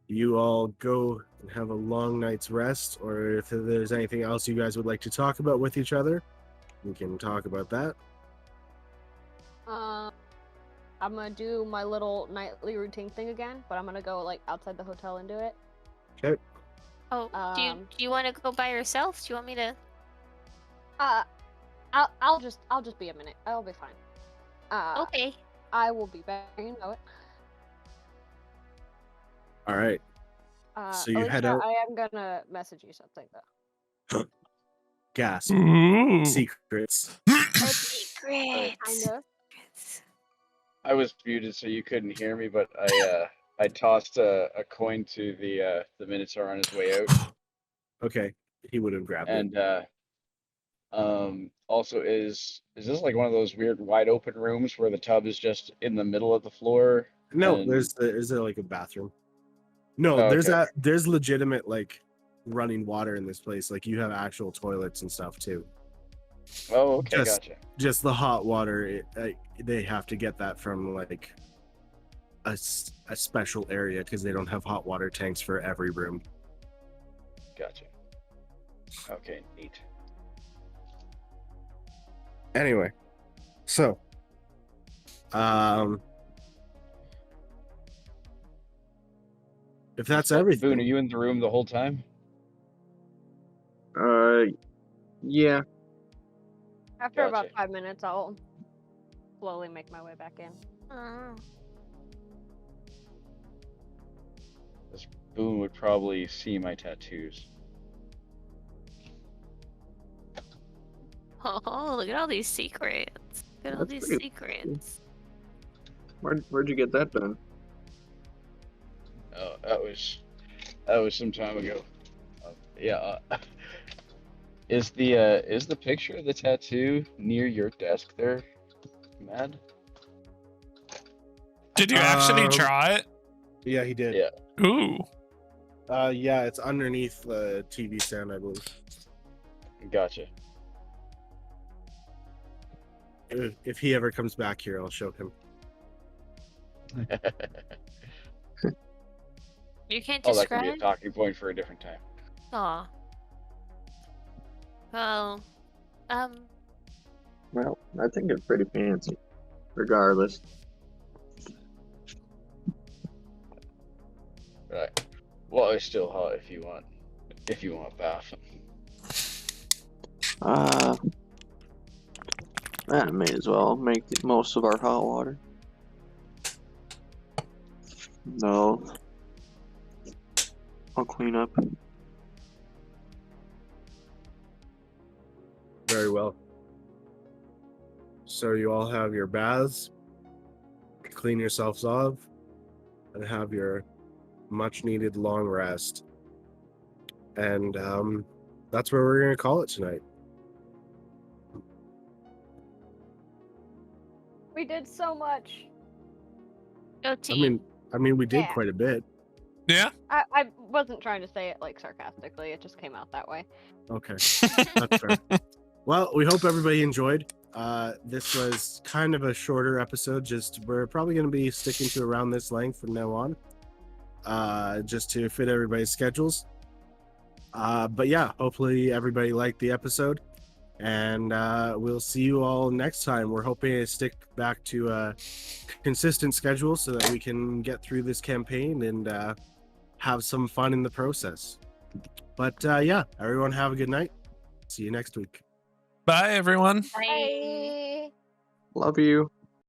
You all go and have a long night's rest, or if there's anything else you guys would like to talk about with each other, we can talk about that. I'm gonna do my little nightly routine thing again, but I'm gonna go like outside the hotel and do it. Okay. Oh, do you want to go by yourself? Do you want me to? I'll just be a minute. I'll be fine. Okay. I will be back. You know it. All right. So you head Alicia, out. I am gonna message you something though. Gasp. Ooh. Secrets. Secrets. Kinda. I was muted, so you couldn't hear me, but I tossed a coin to the Minotaur on his way out, Okay. He would have grabbed it. and also is this like one of those weird wide open rooms where the tub is just in the middle of the floor? No, and- is there like a bathroom? No, Oh, okay. there's legitimate like running water in this place. Like you have actual toilets and stuff too. Oh, okay, Just- gotcha. Just the hot water, they have to get that from like a special area because they don't have hot water tanks for every room. Gotcha. Okay, neat. Anyway, so if that's everything, Boone, are you in the room the whole time? Yeah. After about Gotcha. 5 minutes, I'll slowly make my way back in. Boone would probably see my tattoos. Oh, look at all these secrets. Look at all That's these pretty- secrets. Where'd you get that done? Oh, that was some time ago. Yeah. Is the picture of the tattoo near your desk there, Mad? Did you actually Um, draw it? yeah, he did. Yeah. Ooh. Yeah, it's underneath the TV stand, I believe. Gotcha. If he ever comes back here, I'll show him. You can't Oh, that could be a describe? talking point for a different time. Aw. Well, Well, I think it's pretty fancy. Regardless. Right. Well, it's still hot if you want bath. I may as well make the most of our hot water. No. I'll clean up. Very well. So you all have your baths, clean yourselves off, and have your much needed long rest. And that's where we're gonna call it tonight. We did so much. go team. I mean, we did Yeah. quite a bit. Yeah. I wasn't trying to say it like sarcastically. It just came out that way. Okay, that's fair. Well, we hope everybody enjoyed. This was kind of a shorter episode. Just we're probably going to be sticking to around this length from now on, just to fit everybody's schedules. But yeah, hopefully everybody liked the episode, and we'll see you all next time. We're hoping to stick back to a consistent schedule so that we can get through this campaign and have some fun in the process. But yeah, everyone have a good night. See you next week. Bye, everyone. Bye. Love you.